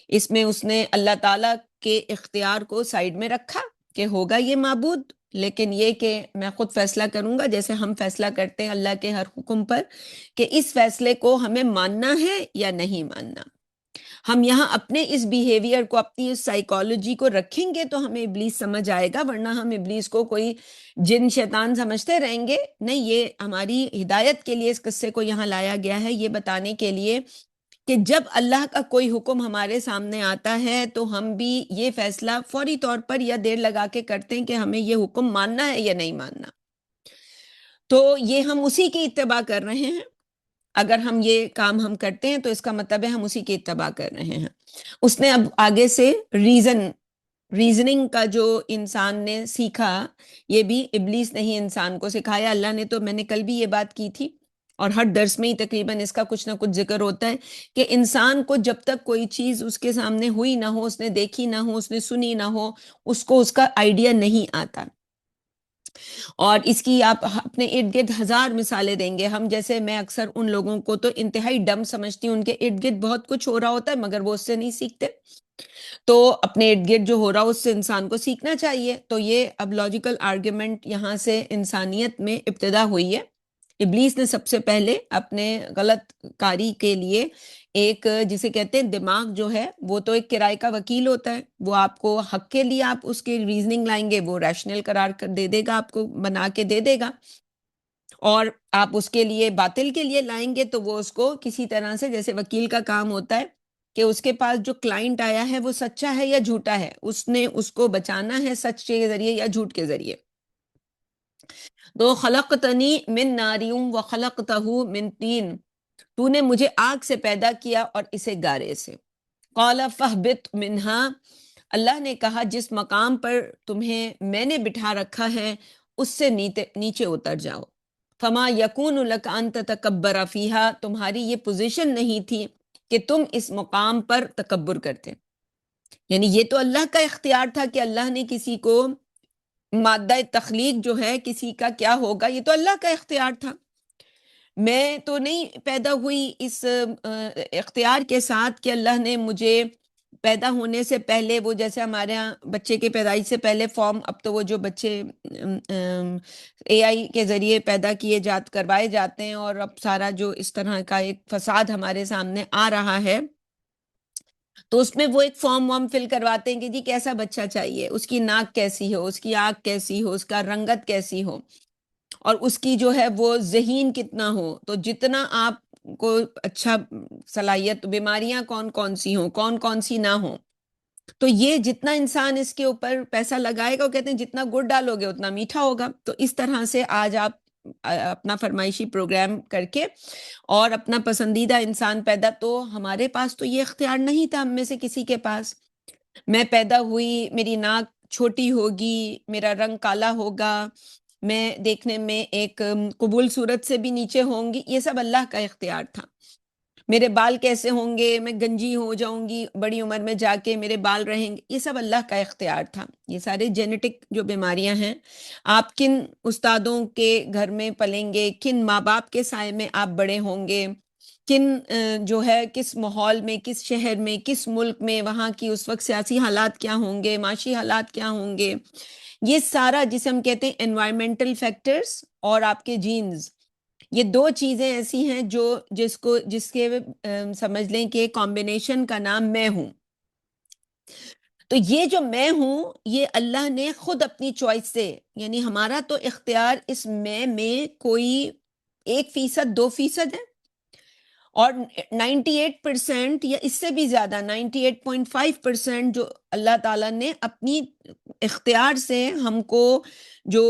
اس میں اس نے اللہ تعالیٰ کے اختیار کو سائیڈ میں رکھا کہ ہوگا یہ معبود، لیکن یہ کہ میں خود فیصلہ کروں گا، جیسے ہم فیصلہ کرتے ہیں اللہ کے ہر حکم پر کہ اس فیصلے کو ہمیں ماننا ہے یا نہیں ماننا۔ ہم یہاں اپنے اس بیہیویئر کو، اپنی اس سائیکالوجی کو رکھیں گے تو ہمیں ابلیس سمجھ آئے گا، ورنہ ہم ابلیس کو کوئی جن شیطان سمجھتے رہیں گے نہیں۔ یہ ہماری ہدایت کے لیے اس قصے کو یہاں لایا گیا ہے، یہ بتانے کے لیے کہ جب اللہ کا کوئی حکم ہمارے سامنے آتا ہے تو ہم بھی یہ فیصلہ فوری طور پر یا دیر لگا کے کرتے ہیں کہ ہمیں یہ حکم ماننا ہے یا نہیں ماننا۔ تو یہ ہم اسی کی اتباع کر رہے ہیں، اگر ہم یہ کام ہم کرتے ہیں تو اس کا مطلب ہے ہم اسی کی اتباع کر رہے ہیں۔ اس نے اب آگے سے ریزننگ کا جو انسان نے سیکھا، یہ بھی ابلیس نے ہی انسان کو سکھایا۔ اللہ نے تو، میں نے کل بھی یہ بات کی تھی اور ہر درس میں ہی تقریباً اس کا کچھ نہ کچھ ذکر ہوتا ہے کہ انسان کو جب تک کوئی چیز اس کے سامنے ہوئی نہ ہو، اس نے دیکھی نہ ہو، اس نے سنی نہ ہو، اس کو اس کا آئیڈیا نہیں آتا۔ اور اس کی آپ اپنے ارد گرد ہزار مثالیں دیں گے۔ ہم جیسے، میں اکثر ان لوگوں کو تو انتہائی ڈم سمجھتی ہوں، ان کے ارد گرد بہت کچھ ہو رہا ہوتا ہے مگر وہ اس سے نہیں سیکھتے۔ تو اپنے ارد گرد جو ہو رہا اس سے انسان کو سیکھنا چاہیے۔ تو یہ اب لاجیکل آرگیومنٹ یہاں سے انسانیت میں ابتدا ہوئی ہے۔ ابلیس نے سب سے پہلے اپنے غلط کاری کے لیے ایک، جسے کہتے ہیں دماغ جو ہے وہ تو ایک کرائے کا وکیل ہوتا ہے، وہ آپ کو حق کے لیے آپ اس کی ریزننگ لائیں گے، وہ ریشنل قرار کر دے دے گا، آپ کو بنا کے دے دے گا، اور آپ اس کے لیے باطل کے لیے لائیں گے تو وہ اس کو کسی طرح سے، جیسے وکیل کا کام ہوتا ہے کہ اس کے پاس جو کلائنٹ آیا ہے وہ سچا ہے یا جھوٹا ہے، اس نے اس کو بچانا ہے سچ کے ذریعے یا جھوٹ کے ذریعے۔ تو خلقتنی من ناریم و خلقتہ من طین، تو نے مجھے آگ سے پیدا کیا اور اسے گارے سے۔ قال فاہبط منہا، اللہ نے کہا جس مقام پر تمہیں میں نے بٹھا رکھا ہے اس سے نیچے اتر جاؤ۔ فما یکون لک ان تتکبر فیہا، تمہاری یہ پوزیشن نہیں تھی کہ تم اس مقام پر تکبر کرتے، یعنی یہ تو اللہ کا اختیار تھا کہ اللہ نے کسی کو، مادہ تخلیق جو ہے کسی کا کیا ہوگا یہ تو اللہ کا اختیار تھا۔ میں تو نہیں پیدا ہوئی اس اختیار کے ساتھ کہ اللہ نے مجھے پیدا ہونے سے پہلے، وہ جیسے ہمارے ہاں بچے کے پیدائش سے پہلے فارم، اب تو وہ جو بچے اے آئی کے ذریعے پیدا کیے کروائے جاتے ہیں، اور اب سارا جو اس طرح کا ایک فساد ہمارے سامنے آ رہا ہے، تو اس میں وہ ایک فارم فل کرواتے ہیں کہ جی کیسا بچہ چاہیے، اس کی ناک کیسی ہو، اس کی آنکھ کیسی ہو، اس کا رنگت کیسی ہو، اور اس کی جو ہے وہ ذہین کتنا ہو۔ تو جتنا آپ کو اچھا صلاحیت، بیماریاں کون کون سی ہوں، کون کون سی نہ ہوں، تو یہ جتنا انسان اس کے اوپر پیسہ لگائے گا، وہ کہتے ہیں جتنا گڑ ڈالو گے اتنا میٹھا ہوگا۔ تو اس طرح سے آج آپ اپنا فرمائشی پروگرام کر کے اور اپنا پسندیدہ انسان پیدا، تو ہمارے پاس تو یہ اختیار نہیں تھا، ہم میں سے کسی کے پاس۔ میں پیدا ہوئی، میری ناک چھوٹی ہوگی، میرا رنگ کالا ہوگا، میں دیکھنے میں ایک قبول صورت سے بھی نیچے ہوں گی، یہ سب اللہ کا اختیار تھا۔ میرے بال کیسے ہوں گے، میں گنجی ہو جاؤں گی بڑی عمر میں جا کے، میرے بال رہیں گے، یہ سب اللہ کا اختیار تھا۔ یہ سارے جینیٹک جو بیماریاں ہیں، آپ کن استادوں کے گھر میں پلیں گے، کن ماں باپ کے سائے میں آپ بڑے ہوں گے، کن جو ہے کس ماحول میں، کس شہر میں، کس ملک میں، وہاں کی اس وقت سیاسی حالات کیا ہوں گے، معاشی حالات کیا ہوں گے، یہ سارا جسے ہم کہتے ہیں انوائرمنٹل فیکٹرز اور آپ کے جینز، یہ دو چیزیں ایسی ہیں جو جس کے سمجھ لیں کہ کمبینیشن کا نام میں ہوں۔ تو یہ جو میں ہوں، یہ اللہ نے خود اپنی چوائس سے، یعنی ہمارا تو اختیار اس میں کوئی 1%، 2% ہے، اور 98% یا اس سے بھی زیادہ 98.5% جو اللہ تعالیٰ نے اپنی اختیار سے ہم کو جو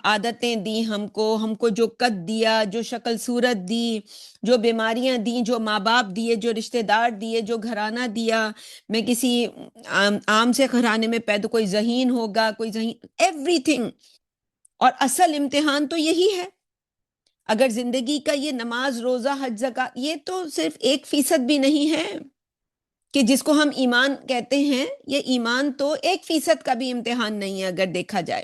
عادتیں دی، ہم کو جو قد دیا، جو شکل صورت دی، جو بیماریاں دی، جو ماں باپ دیے، جو رشتہ دار دیے، جو گھرانہ دیا، میں کسی عام سے گھرانے میں پیدا، کوئی ذہین ہوگا، کوئی ذہین، ایوری تھنگ۔ اور اصل امتحان تو یہی ہے۔ اگر زندگی کا یہ نماز، روزہ، حج، زکوٰۃ، یہ تو صرف 1% بھی نہیں ہے۔ کہ جس کو ہم ایمان کہتے ہیں، یہ ایمان تو 1% کا بھی امتحان نہیں ہے اگر دیکھا جائے.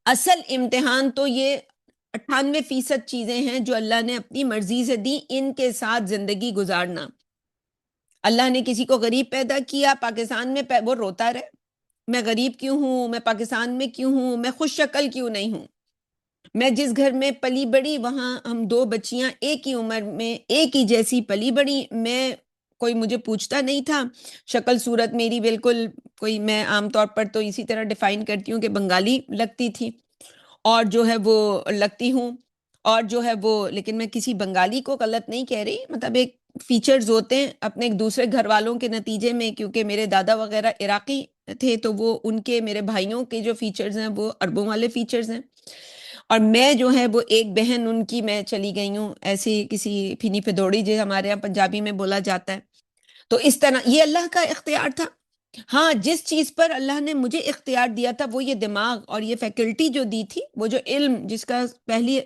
اصل امتحان تو یہ 98% چیزیں ہیں جو اللہ نے اپنی مرضی سے دی، ان کے ساتھ زندگی گزارنا. اللہ نے کسی کو غریب پیدا کیا، پاکستان میں وہ روتا رہے میں غریب کیوں ہوں، میں پاکستان میں کیوں ہوں، میں خوش شکل کیوں نہیں ہوں. میں جس گھر میں پلی بڑی، وہاں ہم 2 بچیاں ایک ہی عمر میں ایک ہی جیسی پلی بڑی، کوئی مجھے پوچھتا نہیں تھا. شکل صورت میری بالکل کوئی، میں عام طور پر تو اسی طرح ڈیفائن کرتی ہوں کہ بنگالی لگتی تھی، اور جو ہے وہ لگتی ہوں، اور جو ہے وہ، لیکن میں کسی بنگالی کو غلط نہیں کہہ رہی، مطلب ایک فیچرز ہوتے ہیں اپنے ایک دوسرے گھر والوں کے نتیجے میں، کیونکہ میرے دادا وغیرہ عراقی تھے تو وہ ان کے، میرے بھائیوں کے جو فیچرز ہیں وہ عربوں والے فیچرز ہیں، اور میں جو ہے وہ ایک بہن ان کی میں چلی گئی ہوں ایسی کسی پھینی پھدوڑی جو ہمارے یہاں پنجابی میں بولا جاتا ہے. تو اس طرح یہ اللہ کا اختیار تھا. ہاں، جس چیز پر اللہ نے مجھے اختیار دیا تھا وہ یہ دماغ اور یہ فیکلٹی جو دی تھی، وہ جو علم جس کا پہلی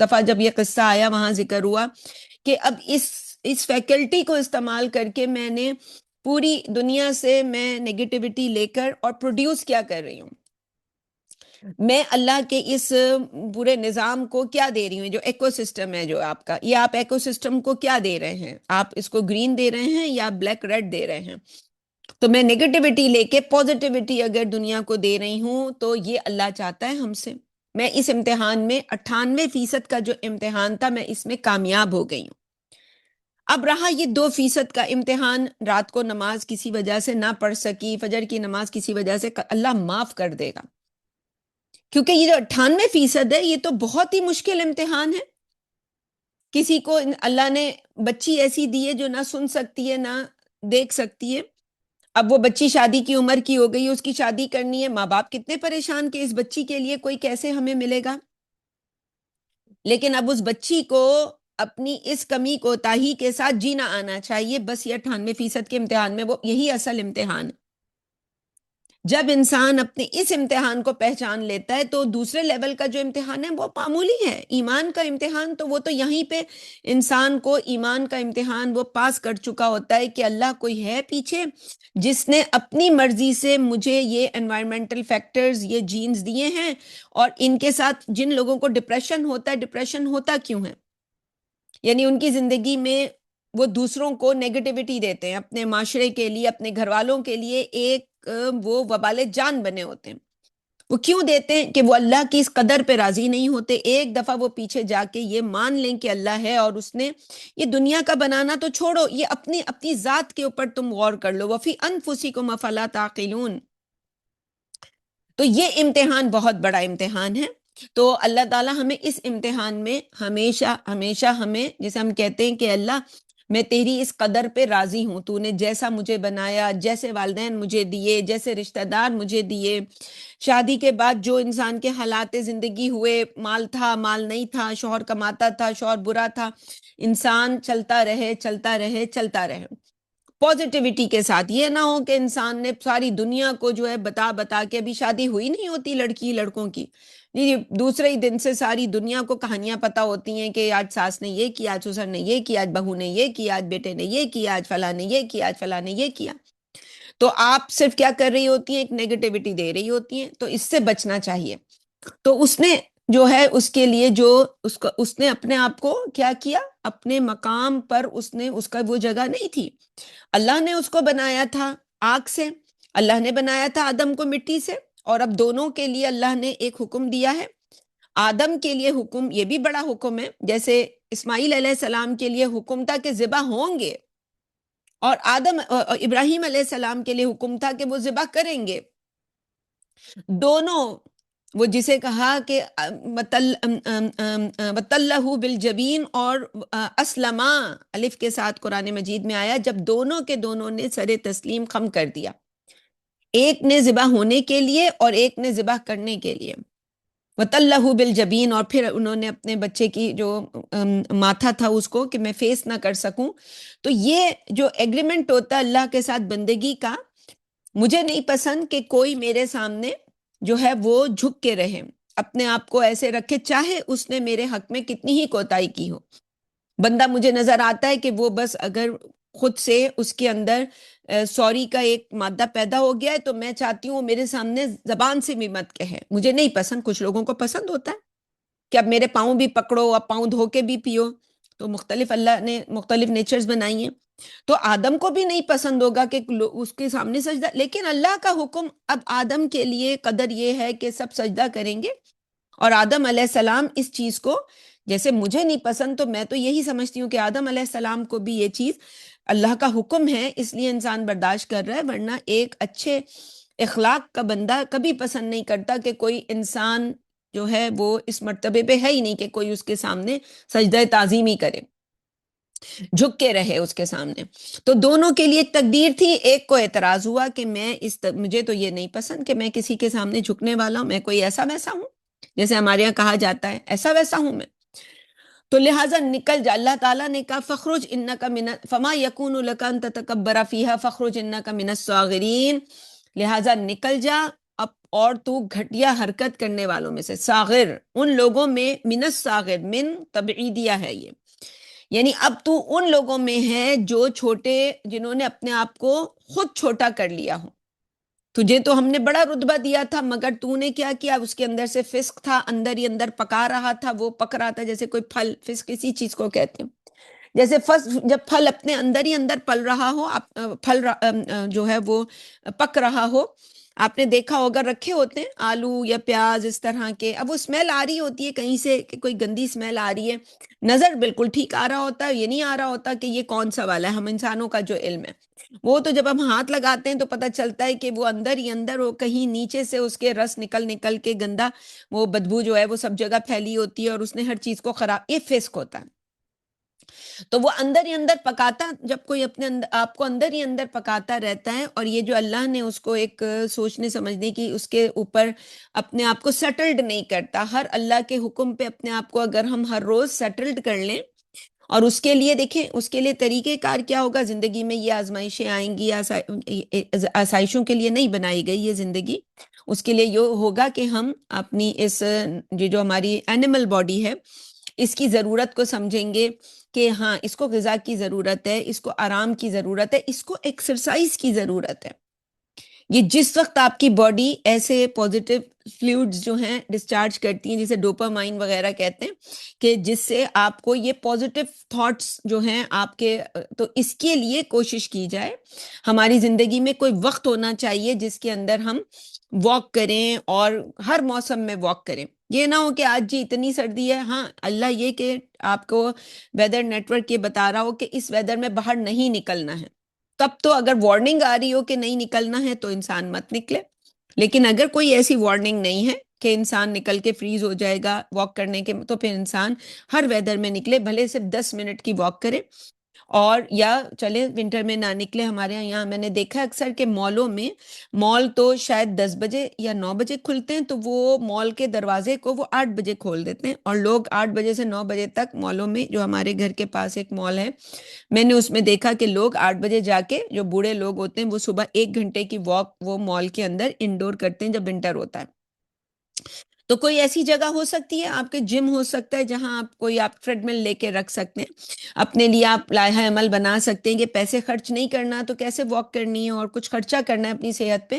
دفعہ جب یہ قصہ آیا وہاں ذکر ہوا کہ اب اس فیکلٹی کو استعمال کر کے میں نے پوری دنیا سے میں نیگیٹیوٹی لے کر اور پروڈیوس کیا کر رہی ہوں. میں اللہ کے اس پورے نظام کو کیا دے رہی ہوں، جو ایکو سسٹم ہے جو آپ کا، یہ آپ ایکو سسٹم کو کیا دے رہے ہیں؟ آپ اس کو گرین دے رہے ہیں یا بلیک ریڈ دے رہے ہیں؟ تو میں نیگیٹیوٹی لے کے پوزیٹیوٹی اگر دنیا کو دے رہی ہوں تو یہ اللہ چاہتا ہے ہم سے. میں اس امتحان میں 98% کا جو امتحان تھا میں اس میں کامیاب ہو گئی ہوں. اب رہا یہ 2% کا امتحان، رات کو نماز کسی وجہ سے نہ پڑھ سکی، فجر کی نماز کسی وجہ سے، اللہ معاف کر دے گا، کیونکہ یہ جو 98% ہے یہ تو بہت ہی مشکل امتحان ہے. کسی کو اللہ نے بچی ایسی دی ہے جو نہ سن سکتی ہے نہ دیکھ سکتی ہے. اب وہ بچی شادی کی عمر کی ہو گئی، اس کی شادی کرنی ہے، ماں باپ کتنے پریشان کہ اس بچی کے لیے کوئی کیسے ہمیں ملے گا. لیکن اب اس بچی کو اپنی اس کمی کوتاہی کے ساتھ جینا آنا چاہیے. بس یہ 98% کے امتحان میں وہ یہی اصل امتحان. جب انسان اپنے اس امتحان کو پہچان لیتا ہے تو دوسرے لیول کا جو امتحان ہے وہ معمولی ہے. ایمان کا امتحان تو وہ تو یہیں پہ انسان کو ایمان کا امتحان وہ پاس کر چکا ہوتا ہے کہ اللہ کوئی ہے پیچھے جس نے اپنی مرضی سے مجھے یہ انوائرمنٹل فیکٹرز، یہ جینز دیے ہیں، اور ان کے ساتھ جن لوگوں کو ڈپریشن ہوتا ہے، ڈپریشن ہوتا کیوں ہے؟ یعنی ان کی زندگی میں وہ دوسروں کو نیگیٹیوٹی دیتے ہیں، اپنے معاشرے کے لیے، اپنے گھر والوں کے لیے ایک وہ وبال جان بنے ہوتے ہیں. وہ کیوں دیتے ہیں؟ کہ وہ اللہ کی اس قدر پہ راضی نہیں ہوتے. ایک دفعہ وہ پیچھے جا کے یہ مان لیں کہ اللہ ہے اور اس نے یہ دنیا کا بنانا تو چھوڑو، یہ اپنی ذات کے اوپر تم غور کر لو. وفی انفسکم افلا تعقلون. تو یہ امتحان بہت بڑا امتحان ہے. تو اللہ تعالیٰ ہمیں اس امتحان میں ہمیشہ ہمیشہ ہمیں، جیسے ہم کہتے ہیں کہ اللہ میں تیری اس قدر پہ راضی ہوں، تو نے جیسا مجھے بنایا، جیسے والدین مجھے دیے، جیسے رشتہ دار مجھے دیے، شادی کے بعد جو انسان کے حالات زندگی ہوئے، مال تھا مال نہیں تھا، شوہر کماتا تھا شوہر برا تھا، انسان چلتا رہے چلتا رہے چلتا رہے پازیٹیوٹی کے ساتھ. یہ نہ ہو کہ انسان نے ساری دنیا کو جو ہے بتا بتا کے، ابھی شادی ہوئی نہیں ہوتی لڑکی لڑکوں کی، جی دوسرے ہی دن سے ساری دنیا کو کہانیاں پتہ ہوتی ہیں کہ آج ساس نے یہ کیا، آج سسر نے یہ کیا، آج بہو نے یہ کیا، آج بیٹے نے یہ کیا، آج فلاں نے یہ کیا، آج فلاں نے یہ کیا. تو آپ صرف کیا کر رہی ہوتی ہیں؟ ایک نیگیٹیوٹی دے رہی ہوتی ہیں. تو اس سے بچنا چاہیے. تو اس نے جو ہے اس کے لیے جو اس نے اپنے آپ کو کیا کیا، اپنے مقام پر اس کا وہ جگہ نہیں تھی. اللہ نے اس کو بنایا تھا آگ سے، اللہ نے بنایا تھا آدم کو مٹی سے، اور اب دونوں کے لیے اللہ نے ایک حکم دیا ہے. آدم کے لیے حکم، یہ بھی بڑا حکم ہے، جیسے اسماعیل علیہ السلام کے لیے حکم تھا کہ ذبح ہوں گے، اور ابراہیم علیہ السلام کے لیے حکم تھا کہ وہ ذبح کریں گے. دونوں، وہ جسے کہا کہ وَتَلَّهُ بِالْجَبِينِ اور اسلما الف کے ساتھ قرآن مجید میں آیا، جب دونوں کے دونوں نے سر تسلیم خم کر دیا، ایک نے ذبح ہونے کے لیے اور ایک نے ذبح کرنے کے لیے. وَتَلَّهُ بِالْجَبِينِ، اور پھر انہوں نے اپنے بچے کی جو ماتھا تھا اس کو کہ میں فیس نہ کر سکوں. تو یہ جو ایگریمنٹ ہوتا ہے اللہ کے ساتھ بندگی کا، مجھے نہیں پسند کہ کوئی میرے سامنے جو ہے وہ جھک کے رہے، اپنے آپ کو ایسے رکھے، چاہے اس نے میرے حق میں کتنی ہی کوتاہی کی ہو. بندہ مجھے نظر آتا ہے کہ وہ بس اگر خود سے اس کے اندر سوری کا ایک مادہ پیدا ہو گیا ہے، تو میں چاہتی ہوں میرے سامنے زبان سے بھی مت کہے، مجھے نہیں پسند، کچھ لوگوں کو پسند ہوتا ہے کہ اب میرے پاؤں بھی پکڑو، اب پاؤں دھو کے بھی پیو، تو مختلف اللہ نے مختلف نیچرز بنائی ہیں، تو آدم کو بھی نہیں پسند ہوگا کہ اس کے سامنے سجدہ، لیکن اللہ کا حکم اب آدم کے لیے قدر یہ ہے کہ سب سجدہ کریں گے، اور آدم علیہ السلام اس چیز کو، جیسے مجھے نہیں پسند تو میں تو یہی سمجھتی ہوں کہ آدم علیہ السلام کو بھی یہ چیز اللہ کا حکم ہے، اس لیے انسان برداشت کر رہا ہے، ورنہ ایک اچھے اخلاق کا بندہ کبھی پسند نہیں کرتا کہ کوئی انسان جو ہے وہ اس مرتبے پہ ہے ہی نہیں کہ کوئی اس کے سامنے سجدہ تعظیمی کرے، جھک کے رہے اس کے سامنے۔ تو دونوں کے لیے ایک تقدیر تھی، ایک کو اعتراض ہوا کہ مجھے تو یہ نہیں پسند کہ میں کسی کے سامنے جھکنے والا ہوں، میں کوئی ایسا ویسا ہوں، جیسے ہمارے یہاں کہا جاتا ہے ایسا ویسا ہوں میں، تو لہٰذا نکل جا۔ اللہ تعالیٰ نے کہا فخرج انک من فما یکون لک ان تتکبر فیہا فخرج انک من الصاغرین، لہٰذا نکل جا اب، اور تو گھٹیا حرکت کرنے والوں میں سے، صاغر ان لوگوں میں، من الصاغر من تبعیدیہ ہے یہ، یعنی اب تو ان لوگوں میں ہے جو چھوٹے، جنہوں نے اپنے آپ کو خود چھوٹا کر لیا ہو، تجھے تو ہم نے بڑا رتبہ دیا تھا مگر تو نے کیا کیا، اس کے اندر سے فسق تھا، اندر ہی اندر پکا رہا تھا، وہ پک رہا تھا، جیسے کوئی پھل، فسق اسی چیز کو کہتے ہیں، جیسے جب پھل اپنے اندر ہی اندر پل رہا ہو، جو ہے وہ پک رہا ہو، آپ نے دیکھا ہوگا رکھے ہوتے ہیں آلو یا پیاز اس طرح کے، اب وہ اسمیل آ رہی ہوتی ہے کہیں سے کہ کوئی گندی اسمیل آ رہی ہے، نظر بالکل ٹھیک آ رہا ہوتا ہے، یہ نہیں آ رہا ہوتا کہ یہ کون سا والا ہے، ہم انسانوں کا جو علم ہے وہ تو جب ہم ہاتھ لگاتے ہیں تو پتہ چلتا ہے کہ وہ اندر ہی اندر، وہ کہیں نیچے سے اس کے رس نکل نکل کے گندا، وہ بدبو جو ہے وہ سب جگہ پھیلی ہوتی ہے، اور اس نے ہر چیز کو خراب، یہ فسق ہوتا ہے، تو وہ اندر ہی اندر پکاتا، جب کوئی اپنے آپ کو اندر ہی اندر پکاتا رہتا ہے، اور یہ جو اللہ نے اس کو ایک سوچنے سمجھنے کی اس کے اوپر اپنے آپ کو سیٹلڈ نہیں کرتا، ہر اللہ کے حکم پہ اپنے آپ کو اگر ہم ہر روز سیٹلڈ کر لیں، اور اس کے لیے دیکھیں اس کے لیے طریقہ کار کیا ہوگا، زندگی میں یہ آزمائشیں آئیں گی، آسائشوں کے لیے نہیں بنائی گئی یہ زندگی، اس کے لیے یہ ہوگا کہ ہم اپنی اس یہ جو ہماری اینیمل باڈی ہے اس کی ضرورت کو سمجھیں گے کہ ہاں اس کو غذا کی ضرورت ہے، اس کو آرام کی ضرورت ہے، اس کو ایکسرسائز کی ضرورت ہے، یہ جس وقت آپ کی باڈی ایسے پوزیٹیو فلوئڈز جو ہیں ڈسچارج کرتی ہیں، جسے ڈوپامائن وغیرہ کہتے ہیں، کہ جس سے آپ کو یہ پوزیٹیو تھاٹس جو ہیں آپ کے، تو اس کے لیے کوشش کی جائے، ہماری زندگی میں کوئی وقت ہونا چاہیے جس کے اندر ہم واک کریں، اور ہر موسم میں واک کریں، یہ نہ ہو کہ آج جی اتنی سردی ہے، ہاں اللہ یہ کہ آپ کو ویدر نیٹ ورک یہ بتا رہا ہو کہ اس ویدر میں باہر نہیں نکلنا ہے، تب تو اگر وارننگ آ رہی ہو کہ نہیں نکلنا ہے تو انسان مت نکلے، لیکن اگر کوئی ایسی وارننگ نہیں ہے کہ انسان نکل کے فریز ہو جائے گا واک کرنے کے، تو پھر انسان ہر ویدر میں نکلے، بھلے صرف 10 منٹ کی واک کرے، اور یا چلے ونٹر میں نہ نکلے۔ ہمارے یہاں میں نے دیکھا اکثر کہ مالوں میں، مال تو شاید 10 بجے یا 9 بجے کھلتے ہیں، تو وہ مال کے دروازے کو وہ 8 بجے کھول دیتے ہیں، اور لوگ 8 بجے سے 9 بجے تک مالوں میں، جو ہمارے گھر کے پاس ایک مال ہے، میں نے اس میں دیکھا کہ لوگ 8 بجے جا کے، جو بوڑھے لوگ ہوتے ہیں وہ صبح 1 گھنٹے کی واک وہ مال کے اندر انڈور کرتے ہیں جب ونٹر ہوتا ہے۔ تو کوئی ایسی جگہ ہو سکتی ہے، آپ کے جم ہو سکتا ہے جہاں آپ ٹریڈ مل لے کے رکھ سکتے ہیں، اپنے لیے آپ لائحہ عمل بنا سکتے ہیں کہ پیسے خرچ نہیں کرنا تو کیسے واک کرنی ہے، اور کچھ خرچہ کرنا ہے اپنی صحت پہ،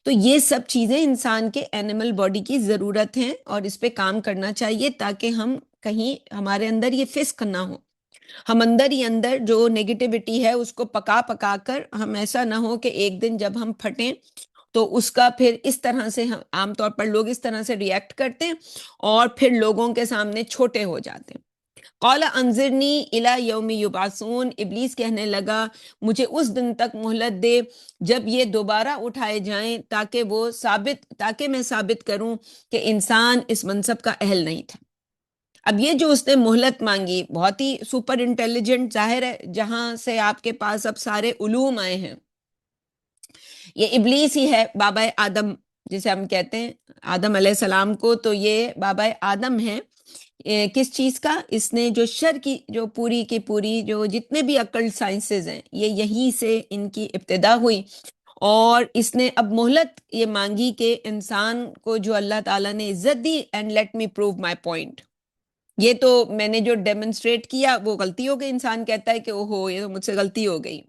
تو یہ سب چیزیں انسان کے اینیمل باڈی کی ضرورت ہیں، اور اس پہ کام کرنا چاہیے تاکہ ہم کہیں ہمارے اندر یہ فسق نہ ہو، ہم اندر ہی اندر جو نیگیٹیوٹی ہے اس کو پکا پکا کر، ہم ایسا نہ ہو کہ ایک دن جب ہم پھٹیں تو اس کا پھر اس طرح سے، عام طور پر لوگ اس طرح سے ریئیکٹ کرتے ہیں اور پھر لوگوں کے سامنے چھوٹے ہو جاتے ہیں۔ قال انظرنی الی یوم یبعثون، ابلیس کہنے لگا مجھے اس دن تک مہلت دے جب یہ دوبارہ اٹھائے جائیں، تاکہ میں ثابت کروں کہ انسان اس منصب کا اہل نہیں تھا۔ اب یہ جو اس نے مہلت مانگی، بہت ہی سپر انٹیلیجنٹ، ظاہر ہے جہاں سے آپ کے پاس اب سارے علوم آئے ہیں، یہ ابلیس ہی ہے، بابا آدم جسے ہم کہتے ہیں، آدم علیہ السلام کو، تو یہ بابا آدم ہے، کس چیز کا؟ اس نے جو شر کی جو پوری کی پوری جو جتنے بھی عقل سائنسز ہیں، یہ یہیں سے ان کی ابتدا ہوئی، اور اس نے اب مہلت یہ مانگی کہ انسان کو جو اللہ تعالیٰ نے عزت دی، and let me prove my point, یہ تو میں نے جو ڈیمونسٹریٹ کیا وہ غلطی ہو گئی، انسان کہتا ہے کہ اوہو یہ تو مجھ سے غلطی ہو گئی،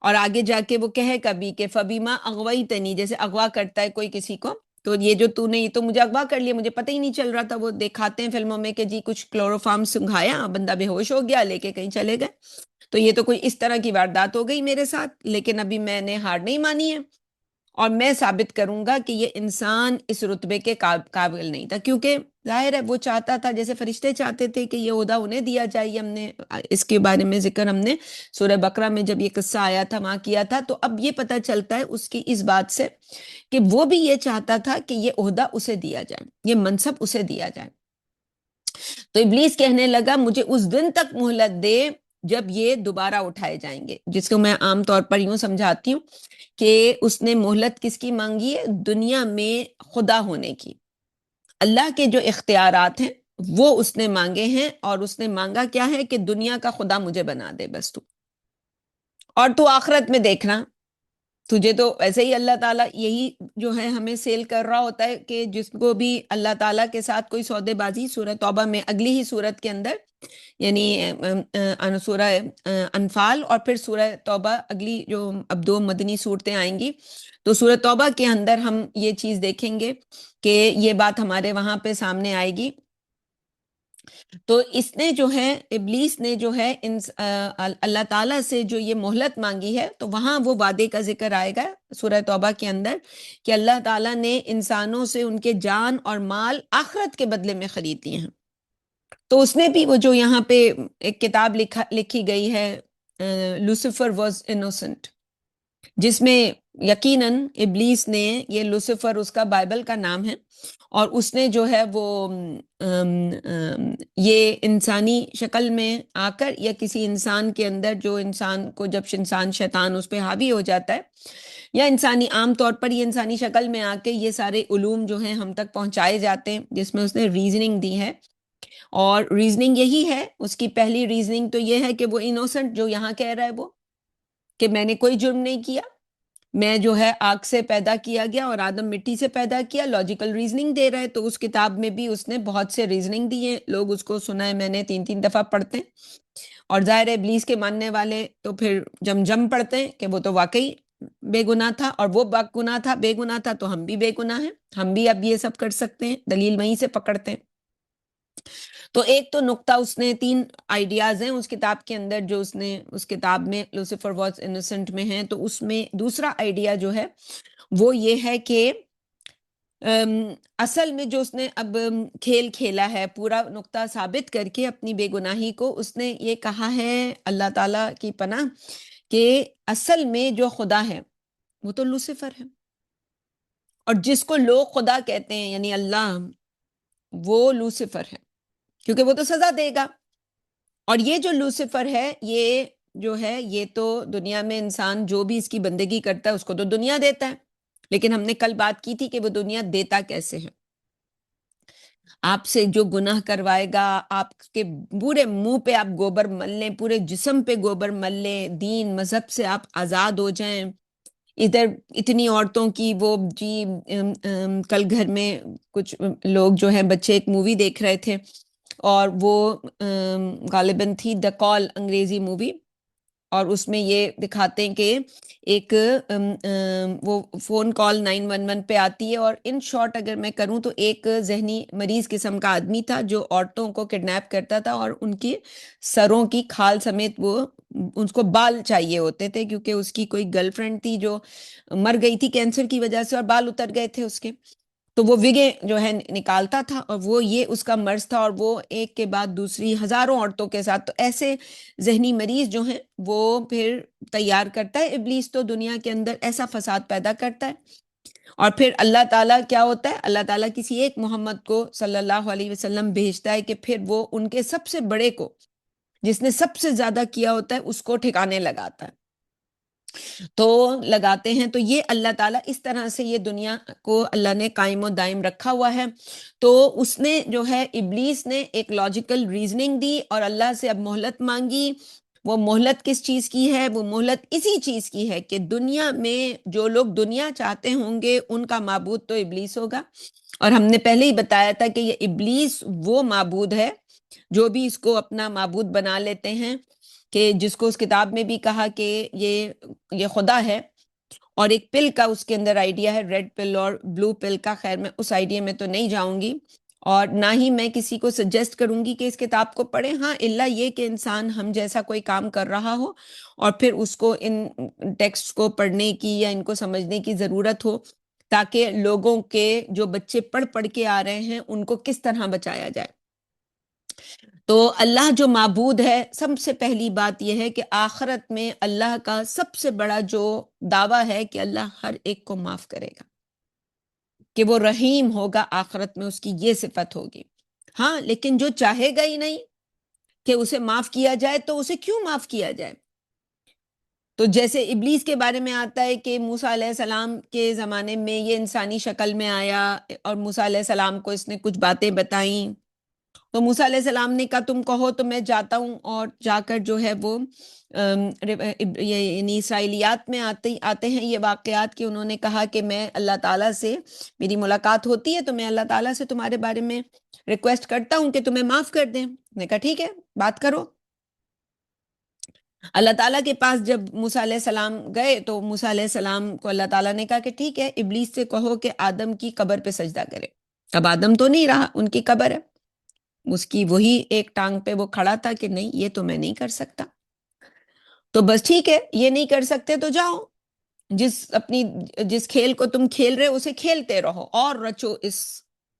اور آگے جا کے وہ کہے کبھی کہ فبیما اغویتنی، جیسے اغوا کرتا ہے کوئی کسی کو، تو یہ جو تو نے یہ تو مجھے اغوا کر لیا، مجھے پتہ ہی نہیں چل رہا تھا۔ وہ دکھاتے ہیں فلموں میں کہ جی کچھ کلوروفارم سنگھایا، بندہ بے ہوش ہو گیا، لے کے کہیں چلے گئے، تو یہ تو کوئی اس طرح کی واردات ہو گئی میرے ساتھ، لیکن ابھی میں نے ہار نہیں مانی ہے، اور میں ثابت کروں گا کہ یہ انسان اس رتبے کے قابل نہیں تھا، کیونکہ ظاہر ہے وہ چاہتا تھا، جیسے فرشتے چاہتے تھے کہ یہ عہدہ انہیں دیا جائے۔ ہم نے اس کے بارے میں ذکر ہم نے سورہ بقرہ میں جب یہ قصہ آیا تھا وہاں کیا تھا، تو اب یہ پتہ چلتا ہے اس کی اس بات سے کہ وہ بھی یہ چاہتا تھا کہ یہ عہدہ اسے دیا جائے، یہ منصب اسے دیا جائے۔ تو ابلیس کہنے لگا مجھے اس دن تک مہلت دے جب یہ دوبارہ اٹھائے جائیں گے، جس کو میں عام طور پر یوں سمجھاتی ہوں کہ اس نے مہلت کس کی مانگی ہے؟ دنیا میں خدا ہونے کی۔ اللہ کے جو اختیارات ہیں وہ اس نے مانگے ہیں، اور اس نے مانگا کیا ہے کہ دنیا کا خدا مجھے بنا دے بس تو، اور تو آخرت میں دیکھنا، تجھے تو ایسے ہی اللہ تعالیٰ یہی جو ہے ہمیں سیل کر رہا ہوتا ہے کہ جس کو بھی اللہ تعالیٰ کے ساتھ کوئی سودے بازی، سورہ توبہ میں اگلی ہی سورت کے اندر، یعنی سورہ انفال اور پھر سورہ توبہ اگلی جو اب دو مدنی صورتیں آئیں گی، تو سورہ توبہ کے اندر ہم یہ چیز دیکھیں گے کہ یہ بات ہمارے وہاں پہ سامنے آئے گی۔ تو اس نے جو ہے ابلیس نے جو ہے اللہ تعالیٰ سے جو یہ مہلت مانگی ہے، تو وہاں وہ وعدے کا ذکر آئے گا سورہ توبہ کے اندر کہ اللہ تعالیٰ نے انسانوں سے ان کے جان اور مال آخرت کے بدلے میں خرید لیے ہیں۔ تو اس نے بھی وہ جو یہاں پہ ایک کتاب لکھی گئی ہے لوسیفر واز انوسنٹ، جس میں یقیناً ابلیس نے، یہ لوسیفر اس کا بائبل کا نام ہے، اور اس نے جو ہے وہ یہ انسانی شکل میں آ کر یا کسی انسان کے اندر، جو انسان کو جب انسان شیطان اس پہ حاوی ہو جاتا ہے، یا انسانی عام طور پر یہ انسانی شکل میں آ کے یہ سارے علوم جو ہیں ہم تک پہنچائے جاتے ہیں، جس میں اس نے ریزننگ دی ہے، اور ریزننگ یہی ہے، اس کی پہلی ریزننگ تو یہ ہے کہ وہ انوسنٹ جو یہاں کہہ رہا ہے وہ کہ میں نے کوئی جرم نہیں کیا، میں جو ہے آگ سے پیدا کیا گیا اور آدم مٹی سے پیدا کیا، لاجیکل ریزننگ دے رہا ہے۔ تو اس کتاب میں بھی اس نے بہت سے ریزننگ دی ہیں، لوگ اس کو سنا ہے میں نے 3 دفعہ پڑھتے ہیں، اور ظاہر ہے ابلیس کے ماننے والے تو پھر جم پڑھتے ہیں کہ وہ تو واقعی بے گناہ تھا، اور وہ گناہ تھا، بے گناہ تھا، تو ہم بھی بے گناہ ہیں، ہم بھی اب یہ سب کر سکتے ہیں، دلیل وہیں سے پکڑتے ہیں۔ تو ایک تو نقطہ اس نے 3 آئیڈیاز ہیں اس کتاب کے اندر جو اس نے اس کتاب میں لوسیفر واز انوسنٹ میں ہیں، تو اس میں دوسرا آئیڈیا جو ہے وہ یہ ہے کہ اصل میں جو اس نے اب کھیل کھیلا ہے، پورا نقطہ ثابت کر کے اپنی بے گناہی کو، اس نے یہ کہا ہے اللہ تعالیٰ کی پناہ کہ اصل میں جو خدا ہے وہ تو لوسیفر ہے، اور جس کو لوگ خدا کہتے ہیں یعنی اللہ، وہ لوسیفر ہے، کیونکہ وہ تو سزا دے گا۔ اور یہ جو لوسیفر ہے، یہ جو ہے یہ تو دنیا میں انسان جو بھی اس کی بندگی کرتا ہے اس کو تو دنیا دیتا ہے، لیکن ہم نے کل بات کی تھی کہ وہ دنیا دیتا کیسے ہے۔ آپ سے جو گناہ کروائے گا، آپ کے پورے منہ پہ آپ گوبر مل لیں، پورے جسم پہ گوبر مل لیں، دین مذہب سے آپ آزاد ہو جائیں، ادھر اتنی عورتوں کی وہ جی کل گھر میں کچھ لوگ جو ہیں بچے ایک مووی دیکھ رہے تھے، اور وہ غالباً تھی دا کال، انگریزی مووی، اور اس میں یہ دکھاتے ہیں کہ ایک وہ فون کال 911 پہ آتی ہے، اور ان شارٹ اگر میں کروں تو ایک ذہنی مریض قسم کا آدمی تھا جو عورتوں کو کڈنیپ کرتا تھا، اور ان کی سروں کی کھال سمیت وہ اس کو بال چاہیے ہوتے تھے، کیونکہ اس کی کوئی گرل فرینڈ تھی جو مر گئی تھی کینسر کی وجہ سے، اور بال اتر گئے تھے اس کے، تو وہ وگیں جو ہے نکالتا تھا، اور وہ یہ اس کا مرض تھا، اور وہ ایک کے بعد دوسری ہزاروں عورتوں کے ساتھ، تو ایسے ذہنی مریض جو ہیں وہ پھر تیار کرتا ہے ابلیس، تو دنیا کے اندر ایسا فساد پیدا کرتا ہے، اور پھر اللہ تعالیٰ کیا ہوتا ہے، اللہ تعالیٰ کسی ایک محمد کو صلی اللہ علیہ وسلم بھیجتا ہے کہ پھر وہ ان کے سب سے بڑے کو، جس نے سب سے زیادہ کیا ہوتا ہے، اس کو ٹھکانے لگاتا ہے، تو لگاتے ہیں۔ تو یہ اللہ تعالیٰ اس طرح سے یہ دنیا کو اللہ نے قائم و دائم رکھا ہوا ہے۔ تو اس نے جو ہے ابلیس نے ایک لاجیکل ریزننگ دی اور اللہ سے اب مہلت مانگی۔ وہ مہلت کس چیز کی ہے؟ وہ مہلت اسی چیز کی ہے کہ دنیا میں جو لوگ دنیا چاہتے ہوں گے ان کا معبود تو ابلیس ہوگا، اور ہم نے پہلے ہی بتایا تھا کہ یہ ابلیس وہ معبود ہے جو بھی اس کو اپنا معبود بنا لیتے ہیں، کہ جس کو اس کتاب میں بھی کہا کہ یہ خدا ہے، اور ایک پل کا اس کے اندر آئیڈیا ہے، ریڈ پل اور بلو پل کا، خیر میں اس آئیڈیا میں تو نہیں جاؤں گی، اور نہ ہی میں کسی کو سجیسٹ کروں گی کہ اس کتاب کو پڑھیں، ہاں الا یہ کہ انسان ہم جیسا کوئی کام کر رہا ہو اور پھر اس کو ان ٹیکسٹ کو پڑھنے کی یا ان کو سمجھنے کی ضرورت ہو، تاکہ لوگوں کے جو بچے پڑھ پڑھ کے آ رہے ہیں ان کو کس طرح بچایا جائے۔ تو اللہ جو معبود ہے، سب سے پہلی بات یہ ہے کہ آخرت میں اللہ کا سب سے بڑا جو دعویٰ ہے کہ اللہ ہر ایک کو معاف کرے گا، کہ وہ رحیم ہوگا، آخرت میں اس کی یہ صفت ہوگی۔ ہاں لیکن جو چاہے گا ہی نہیں کہ اسے معاف کیا جائے، تو اسے کیوں معاف کیا جائے؟ تو جیسے ابلیس کے بارے میں آتا ہے کہ موسیٰ علیہ السلام کے زمانے میں یہ انسانی شکل میں آیا، اور موسیٰ علیہ السلام کو اس نے کچھ باتیں بتائیں، تو موسیٰ علیہ السلام نے کہا تم کہو تو میں جاتا ہوں، اور جا کر جو ہے وہ یہ یعنی اسرائیلیات میں آتے ہیں یہ واقعات، کہ انہوں نے کہا کہ میں اللہ تعالیٰ سے میری ملاقات ہوتی ہے تو میں اللہ تعالیٰ سے تمہارے بارے میں ریکویسٹ کرتا ہوں کہ تمہیں معاف کر دیں۔ نے کہا ٹھیک ہے، بات کرو۔ اللہ تعالیٰ کے پاس جب موسیٰ علیہ السلام گئے تو موسیٰ علیہ السلام کو اللہ تعالیٰ نے کہا کہ ٹھیک ہے، ابلیس سے کہو کہ آدم کی قبر پہ سجدہ کرے۔ اب آدم تو نہیں رہا، ان کی قبر ہے، اس کی وہی ایک ٹانگ پہ وہ کھڑا تھا کہ نہیں یہ تو میں نہیں کر سکتا۔ تو بس ٹھیک ہے، یہ نہیں کر سکتے تو جاؤ، جس کھیل کو تم کھیل رہے اسے کھیلتے رہو، اور رچو اس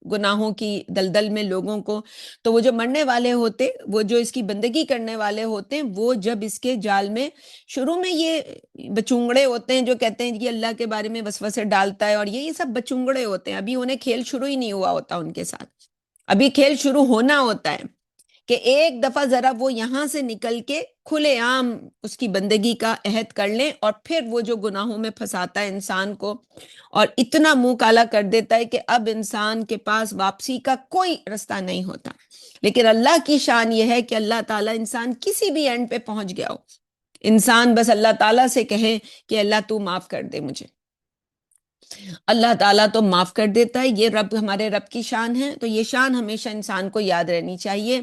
گناہوں کی دلدل میں لوگوں کو۔ تو وہ جو مرنے والے ہوتے، وہ جو اس کی بندگی کرنے والے ہوتے ہیں، وہ جب اس کے جال میں، شروع میں یہ بچونگڑے ہوتے ہیں جو کہتے ہیں کہ اللہ کے بارے میں وسوسے ڈالتا ہے، اور یہ سب بچونگڑے ہوتے ہیں، ابھی انہیں کھیل شروع ہی نہیں ہوا ہوتا ان کے ساتھ، ابھی کھیل شروع ہونا ہوتا ہے، کہ ایک دفعہ ذرا وہ یہاں سے نکل کے کھلے عام اس کی بندگی کا عہد کر لیں، اور پھر وہ جو گناہوں میں پھنساتا ہے انسان کو، اور اتنا منہ کالا کر دیتا ہے کہ اب انسان کے پاس واپسی کا کوئی رستہ نہیں ہوتا۔ لیکن اللہ کی شان یہ ہے کہ اللہ تعالیٰ، انسان کسی بھی اینڈ پہ پہنچ گیا ہو، انسان بس اللہ تعالیٰ سے کہے کہ اللہ تو معاف کر دے مجھے، اللہ تعالیٰ تو معاف کر دیتا ہے۔ یہ رب، ہمارے رب کی شان ہے، تو یہ شان ہمیشہ انسان کو یاد رہنی چاہیے۔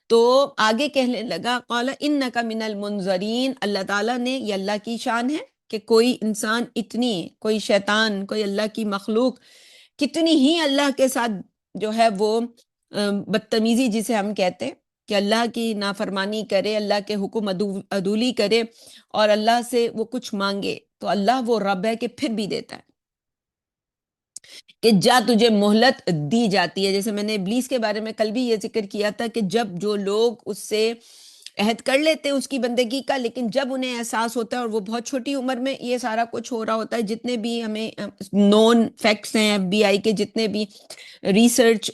تو آگے کہنے لگا قال انک من المنظرین، اللہ تعالیٰ نے، یہ اللہ کی شان ہے کہ کوئی انسان اتنی، کوئی شیطان، کوئی اللہ کی مخلوق کتنی ہی اللہ کے ساتھ جو ہے وہ بدتمیزی جسے ہم کہتے ہیں، کہ اللہ کی نافرمانی کرے، اللہ کے حکم عدولی کرے، اور اللہ سے وہ کچھ مانگے، تو اللہ وہ رب ہے کہ پھر بھی دیتا ہے، کہ جا تجھے مہلت دی جاتی ہے۔ جیسے میں نے ابلیس کے بارے میں کل بھی یہ ذکر کیا تھا کہ جب جو لوگ اس سے عہد کر لیتے ہیں اس کی بندگی کا، لیکن جب انہیں احساس ہوتا ہے، اور وہ بہت چھوٹی عمر میں یہ سارا کچھ ہو رہا ہوتا ہے، جتنے بھی ہمیں نون فیکٹس ہیں FBI کے، جتنے بھی ریسرچ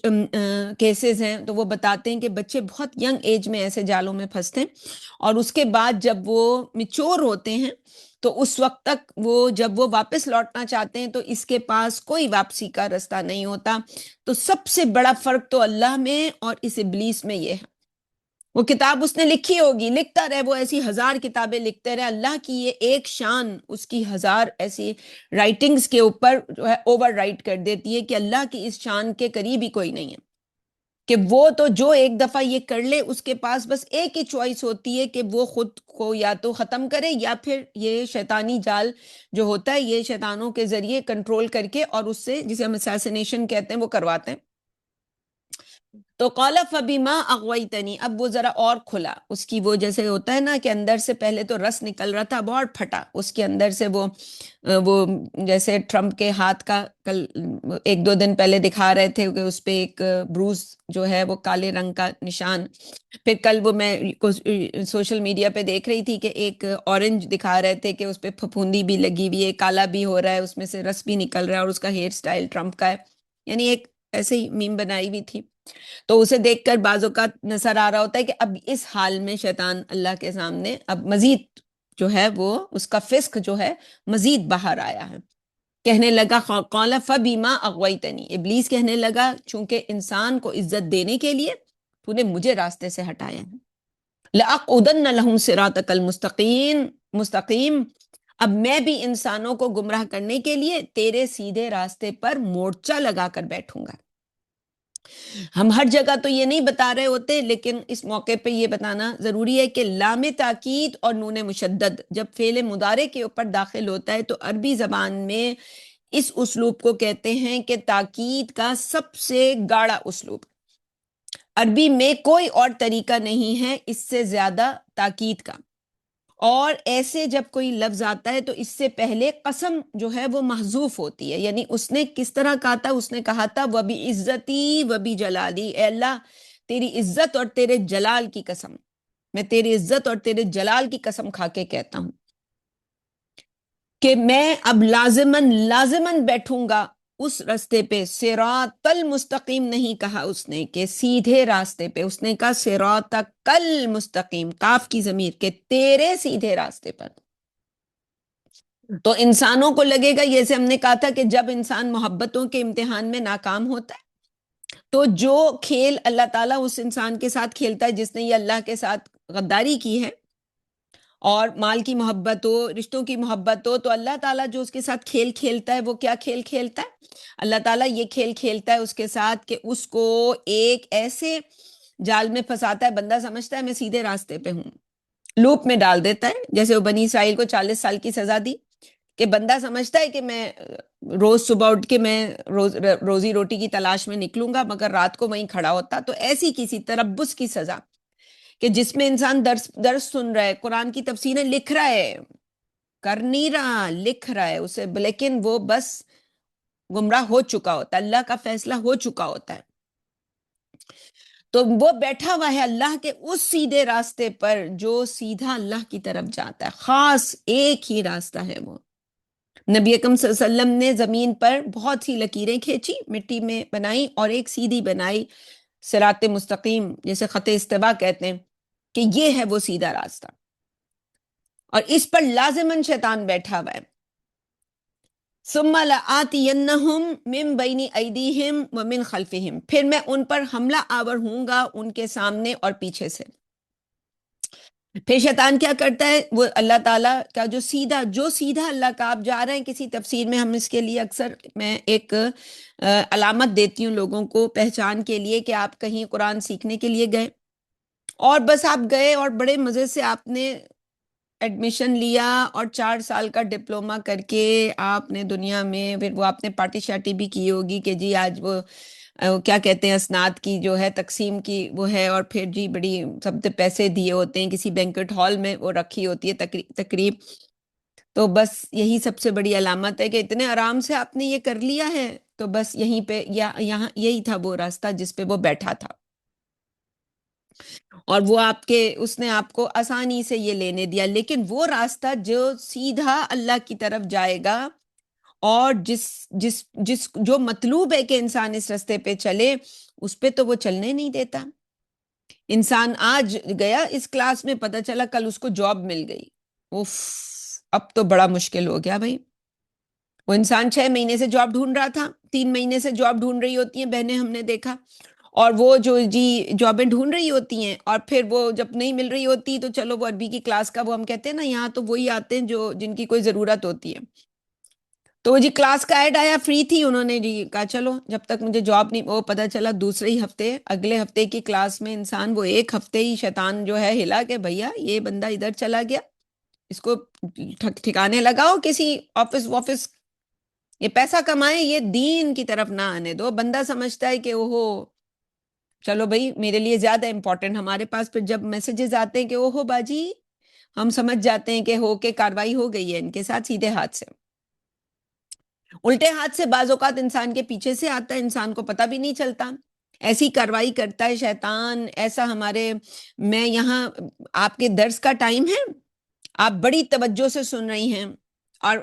کیسز ہیں، تو وہ بتاتے ہیں کہ بچے بہت ینگ ایج میں ایسے جالوں میں پھنستے ہیں، اور اس کے بعد جب وہ میچور ہوتے ہیں تو اس وقت تک وہ جب وہ واپس لوٹنا چاہتے ہیں تو اس کے پاس کوئی واپسی کا رستہ نہیں ہوتا۔ تو سب سے بڑا فرق تو اللہ میں اور اس ابلیس میں یہ ہے۔ وہ کتاب اس نے لکھی ہوگی، لکھتا رہے، وہ ایسی 1000 کتابیں لکھتے رہے، اللہ کی یہ ایک شان اس کی 1000 ایسی رائٹنگز کے اوپر جو ہے اوور رائٹ کر دیتی ہے، کہ اللہ کی اس شان کے قریب ہی کوئی نہیں ہے، کہ وہ تو جو ایک دفعہ یہ کر لے، اس کے پاس بس ایک ہی چوائس ہوتی ہے کہ وہ خود کو یا تو ختم کرے، یا پھر یہ شیطانی جال جو ہوتا ہے، یہ شیطانوں کے ذریعے کنٹرول کر کے، اور اس سے، جسے ہم اسیسینیشن کہتے ہیں، وہ کرواتے ہیں۔ تو قال فبما اغویتنی، اب وہ ذرا اور کھلا اس کی، وہ جیسے ہوتا ہے نا کہ اندر سے پہلے تو رس نکل رہا تھا، بہت پھٹا اس کے اندر سے، وہ جیسے ٹرمپ کے ہاتھ کا کل 1-2 دن پہلے دکھا رہے تھے کہ اس پہ ایک بروز جو ہے وہ کالے رنگ کا نشان، پھر کل وہ میں سوشل میڈیا پہ دیکھ رہی تھی کہ ایک اورنج دکھا رہے تھے کہ اس پہ پھپھوندی بھی لگی ہوئی ہے، کالا بھی ہو رہا ہے، اس میں سے رس بھی نکل رہا ہے، اور اس کا ہیئر سٹائل ٹرمپ کا ہے، یعنی ایک ایسے ہی میم بنائی ہوئی تھی۔ تو اسے دیکھ کر بعض اوقات نظر آ رہا ہوتا ہے کہ اب اس حال میں شیطان اللہ کے سامنے اب مزید جو ہے وہ اس کا فسق جو ہے مزید باہر آیا ہے۔ کہنے لگا قال فبما اغویتنی، ابلیس کہنے لگا چونکہ انسان کو عزت دینے کے لیے تو نے مجھے راستے سے ہٹایا ہے، لأقعدن لهم صراطک مستقیم، اب میں بھی انسانوں کو گمراہ کرنے کے لیے تیرے سیدھے راستے پر مورچہ لگا کر بیٹھوں گا۔ ہم ہر جگہ تو یہ نہیں بتا رہے ہوتے، لیکن اس موقع پہ یہ بتانا ضروری ہے کہ لام تاکید اور نون مشدد جب فعل مضارع کے اوپر داخل ہوتا ہے تو عربی زبان میں اس اسلوب کو کہتے ہیں کہ تاکید کا سب سے گاڑا اسلوب۔ عربی میں کوئی اور طریقہ نہیں ہے اس سے زیادہ تاکید کا، اور ایسے جب کوئی لفظ آتا ہے تو اس سے پہلے قسم جو ہے وہ محذوف ہوتی ہے، یعنی اس نے کس طرح کہا تھا، اس نے کہا تھا وَبِعِزَّتِي وَبِجَلَالِي، اے اللہ تیری عزت اور تیرے جلال کی قسم، میں تیری عزت اور تیرے جلال کی قسم کھا کے کہتا ہوں کہ میں اب لازماً بیٹھوں گا اس راستے پہ۔ صراط المستقیم نہیں کہا اس نے کہ سیدھے راستے پہ، اس نے کہا صراطک المستقیم، کاف کی ضمیر، کہ تیرے سیدھے راستے پر۔ تو انسانوں کو لگے گا، جیسے ہم نے کہا تھا کہ جب انسان محبتوں کے امتحان میں ناکام ہوتا ہے تو جو کھیل اللہ تعالیٰ اس انسان کے ساتھ کھیلتا ہے جس نے یہ اللہ کے ساتھ غداری کی ہے، اور مال کی محبت ہو، رشتوں کی محبت ہو، تو اللہ تعالیٰ جو اس کے ساتھ کھیل کھیلتا ہے وہ کیا کھیل کھیلتا ہے؟ اللہ تعالیٰ یہ کھیل کھیلتا ہے اس کے ساتھ کہ اس کو ایک ایسے جال میں پھنساتا ہے، بندہ سمجھتا ہے میں سیدھے راستے پہ ہوں، لوپ میں ڈال دیتا ہے، جیسے وہ بنی اسرائیل کو 40 سال کی سزا دی کہ بندہ سمجھتا ہے کہ میں روز صبح اٹھ کے میں روزی روٹی کی تلاش میں نکلوں گا، مگر رات کو وہیں کھڑا ہوتا۔ تو ایسی کسی تربص کی سزا کہ جس میں انسان درس سن رہا ہے، قرآن کی تفسیریں لکھ رہا ہے، کر نہیں رہا، لکھ رہا ہے اسے، لیکن وہ بس گمراہ ہو چکا ہوتا ہے، اللہ کا فیصلہ ہو چکا ہوتا ہے۔ تو وہ بیٹھا ہوا ہے اللہ کے اس سیدھے راستے پر جو سیدھا اللہ کی طرف جاتا ہے، خاص ایک ہی راستہ ہے وہ۔ نبی اکرم صلی اللہ علیہ وسلم نے زمین پر بہت سی لکیریں کھینچی، مٹی میں بنائی اور ایک سیدھی بنائی، صراط مستقیم، جیسے خط استوا کہتے ہیں، کہ یہ ہے وہ سیدھا راستہ، اور اس پر لازماً شیطان بیٹھا ہوا ہے۔ ثم لآتینہم من بین ایدیہم ومن خلفہم، پھر میں ان پر حملہ آور ہوں گا ان کے سامنے اور پیچھے سے۔ پھر شیطان کیا کرتا ہے؟ وہ اللہ تعالیٰ کا جو سیدھا اللہ کا، آپ جا رہے ہیں کسی تفسیر میں، ہم اس کے لیے اکثر میں ایک علامت دیتی ہوں لوگوں کو پہچان کے لیے کہ آپ کہیں قرآن سیکھنے کے لیے گئے اور بس آپ گئے اور بڑے مزے سے آپ نے ایڈمیشن لیا اور 4 سال کا ڈپلومہ کر کے آپ نے دنیا میں، پھر وہ آپ نے پارٹی شارٹی بھی کی ہوگی کہ جی آج وہ کیا کہتے ہیں اسناد کی جو ہے تقسیم کی وہ ہے، اور پھر جی بڑی سب پیسے دیے ہوتے ہیں، کسی بینکٹ ہال میں وہ رکھی ہوتی ہے تقریب۔ تو بس یہی سب سے بڑی علامت ہے کہ اتنے آرام سے آپ نے یہ کر لیا ہے، تو بس یہیں پہ یہاں یہی تھا وہ راستہ جس پہ وہ بیٹھا تھا، اور وہ آپ کے اس نے آپ کو آسانی سے یہ لینے دیا۔ لیکن وہ راستہ جو سیدھا اللہ کی طرف جائے گا، اور جس جس جس جو مطلوب ہے کہ انسان اس راستے پہ چلے، اس پہ تو وہ چلنے نہیں دیتا۔ انسان آج گیا اس کلاس میں، پتہ چلا کل اس کو جاب مل گئی، اف، اب تو بڑا مشکل ہو گیا بھائی۔ وہ انسان 6 مہینے سے جاب ڈھونڈ رہا تھا، 3 مہینے سے جاب ڈھونڈ رہی ہوتی ہیں بہنیں، ہم نے دیکھا، اور وہ جو جی جابیں ڈھونڈ رہی ہوتی ہیں، اور پھر وہ جب نہیں مل رہی ہوتی تو چلو وہ عربی کی کلاس کا، وہ ہم کہتے ہیں نا یہاں تو وہی آتے ہیں جو جن کی کوئی ضرورت ہوتی ہے، تو جی کلاس کا ایڈ آیا، فری تھی، انہوں نے جی کہا چلو جب تک مجھے جاب نہیں، وہ پتہ چلا دوسرے ہی ہفتے، اگلے ہفتے کی کلاس میں انسان وہ ایک ہفتے ہی شیطان جو ہے ہلا کہ بھیا یہ بندہ ادھر چلا گیا، اس کو ٹھکانے لگاؤ کسی آفس وافس، یہ پیسہ کمائے، یہ دین کی طرف نہ آنے دو۔ بندہ سمجھتا ہے کہ اوہو چلو بھائی میرے لیے زیادہ امپورٹنٹ، ہمارے پاس پھر جب میسیجز آتے ہیں کہ اوہو باجی، ہم سمجھ جاتے ہیں کہ ہو کے کاروائی ہو گئی ہے ان کے ساتھ، سیدھے ہاتھ سے۔ الٹے ہاتھ سے بعض اوقات انسان کے پیچھے سے آتا ہے، انسان کو پتہ بھی نہیں چلتا، ایسی کاروائی کرتا ہے شیطان ایسا۔ ہمارے میں یہاں آپ کے درس کا ٹائم ہے، آپ بڑی توجہ سے سن رہی ہیں، اور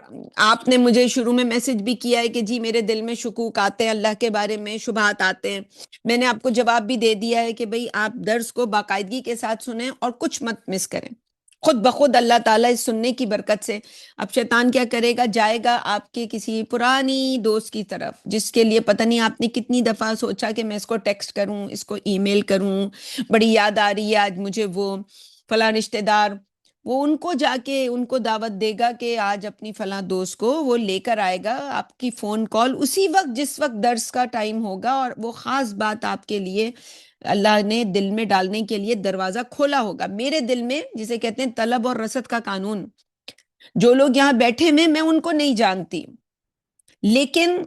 آپ نے مجھے شروع میں میسج بھی کیا ہے کہ جی میرے دل میں شکوک آتے ہیں اللہ کے بارے میں، شبہات آتے ہیں، میں نے آپ کو جواب بھی دے دیا ہے کہ بھئی آپ درس کو باقاعدگی کے ساتھ سنیں اور کچھ مت مس کریں، خود بخود اللہ تعالیٰ اس سننے کی برکت سے۔ اب شیطان کیا کرے گا؟ جائے گا آپ کے کسی پرانی دوست کی طرف جس کے لیے پتہ نہیں آپ نے کتنی دفعہ سوچا کہ میں اس کو ٹیکسٹ کروں، اس کو ای میل کروں، بڑی یاد آ رہی ہے آج مجھے وہ فلاں رشتہ دار، وہ ان کو جا کے ان کو دعوت دے گا کہ آج اپنی فلاں دوست کو وہ لے کر آئے گا، آپ کی فون کال اسی وقت جس وقت درس کا ٹائم ہوگا، اور وہ خاص بات آپ کے لیے اللہ نے دل میں ڈالنے کے لیے دروازہ کھولا ہوگا۔ میرے دل میں، جسے کہتے ہیں طلب اور رسد کا قانون، جو لوگ یہاں بیٹھے میں ان کو نہیں جانتی، لیکن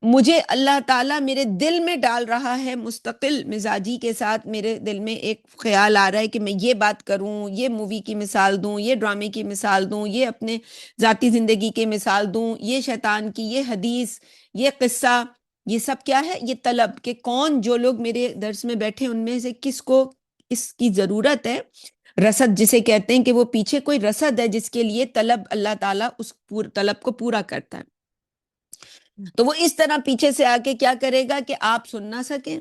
مجھے اللہ تعالیٰ میرے دل میں ڈال رہا ہے، مستقل مزاجی کے ساتھ میرے دل میں ایک خیال آ رہا ہے کہ میں یہ بات کروں، یہ مووی کی مثال دوں، یہ ڈرامے کی مثال دوں، یہ اپنے ذاتی زندگی کی مثال دوں، یہ شیطان کی، یہ حدیث، یہ قصہ، یہ سب کیا ہے؟ یہ طلب، کہ کون جو لوگ میرے درس میں بیٹھے ان میں سے کس کو اس کی ضرورت ہے۔ رسد جسے کہتے ہیں کہ وہ پیچھے کوئی رسد ہے جس کے لیے طلب اللہ تعالیٰ اس طلب کو پورا کرتا ہے۔ تو وہ اس طرح پیچھے سے آ کے کیا کرے گا کہ آپ سن نہ سکیں،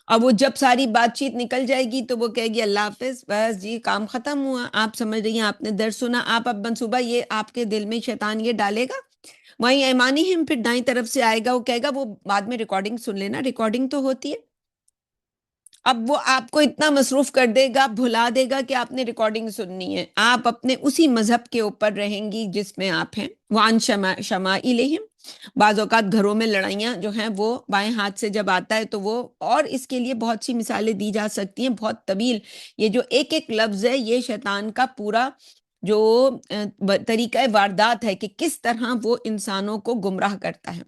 اور وہ جب ساری بات چیت نکل جائے گی تو وہ کہے گی اللہ حافظ، بس جی کام ختم ہوا، آپ سمجھ رہی ہیں آپ نے درس سنا، آپ اب منصوبہ یہ آپ کے دل میں شیطان یہ ڈالے گا، وہیں ایمانی ہم پھر دائیں طرف سے آئے گا، وہ کہے گا وہ بعد میں ریکارڈنگ سن لینا، ریکارڈنگ تو ہوتی ہے۔ اب وہ آپ کو اتنا مصروف کر دے گا، بھلا دے گا کہ آپ نے ریکارڈنگ سننی ہے، آپ اپنے اسی مذہب کے اوپر رہیں گی جس میں آپ ہیں۔ وَعَن شَمَائِلِهِمْ، بعض اوقات گھروں میں لڑائیاں جو ہیں وہ بائیں ہاتھ سے جب آتا ہے تو وہ، اور اس کے لیے بہت سی مثالیں دی جا سکتی ہیں، بہت طویل، یہ جو ایک ایک لفظ ہے یہ شیطان کا پورا جو طریقہ واردات ہے کہ کس طرح وہ انسانوں کو گمراہ کرتا ہے۔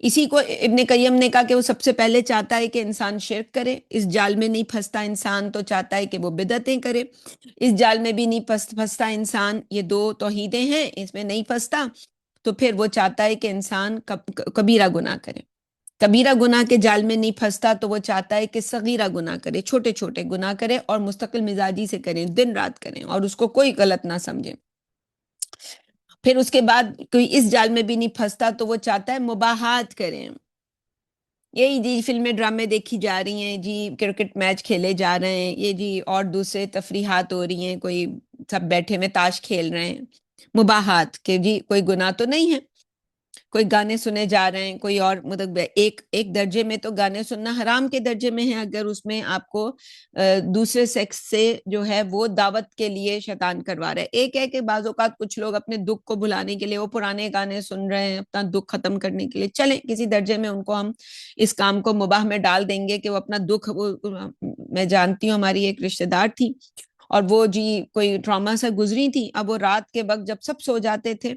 اسی کو ابن قیم نے کہا کہ وہ سب سے پہلے چاہتا ہے کہ انسان شرک کرے، اس جال میں نہیں پھنستا انسان تو چاہتا ہے کہ وہ بدعتیں کرے، اس جال میں بھی نہیں پھنستا انسان، یہ دو توحیدیں ہیں اس میں نہیں پھنستا، تو پھر وہ چاہتا ہے کہ انسان کبیرہ گناہ کرے، کبیرہ گناہ کے جال میں نہیں پھنستا تو وہ چاہتا ہے کہ صغیرہ گناہ کرے، چھوٹے چھوٹے گناہ کرے، اور مستقل مزاجی سے کریں، دن رات کریں، اور اس کو کوئی غلط نہ سمجھیں۔ پھر اس کے بعد کوئی اس جال میں بھی نہیں پھنستا تو وہ چاہتا ہے مباحات کریں، یہی جی فلمیں ڈرامے دیکھی جا رہی ہیں جی، کرکٹ میچ کھیلے جا رہے ہیں، یہ جی اور دوسرے تفریحات ہو رہی ہیں، کوئی سب بیٹھے میں تاش کھیل رہے ہیں، مباحات کہ جی کوئی گناہ تو نہیں ہے، کوئی گانے سنے جا رہے ہیں، کوئی اور مطلب ایک درجے میں تو گانے سننا حرام کے درجے میں ہے، اگر اس میں آپ کو دوسرے سیکس سے جو ہے وہ دعوت کے لیے شیطان کروا رہا ہے۔ ایک ہے کہ بعض اوقات کچھ لوگ اپنے دکھ کو بھلانے کے لیے وہ پرانے گانے سن رہے ہیں اپنا دکھ ختم کرنے کے لیے، چلیں کسی درجے میں ان کو ہم اس کام کو مباح میں ڈال دیں گے کہ وہ اپنا دکھ، میں جانتی ہوں ہماری ایک رشتہ دار تھی اور وہ جی کوئی ٹراما سے گزری تھی، اب وہ رات کے وقت جب سب سو جاتے تھے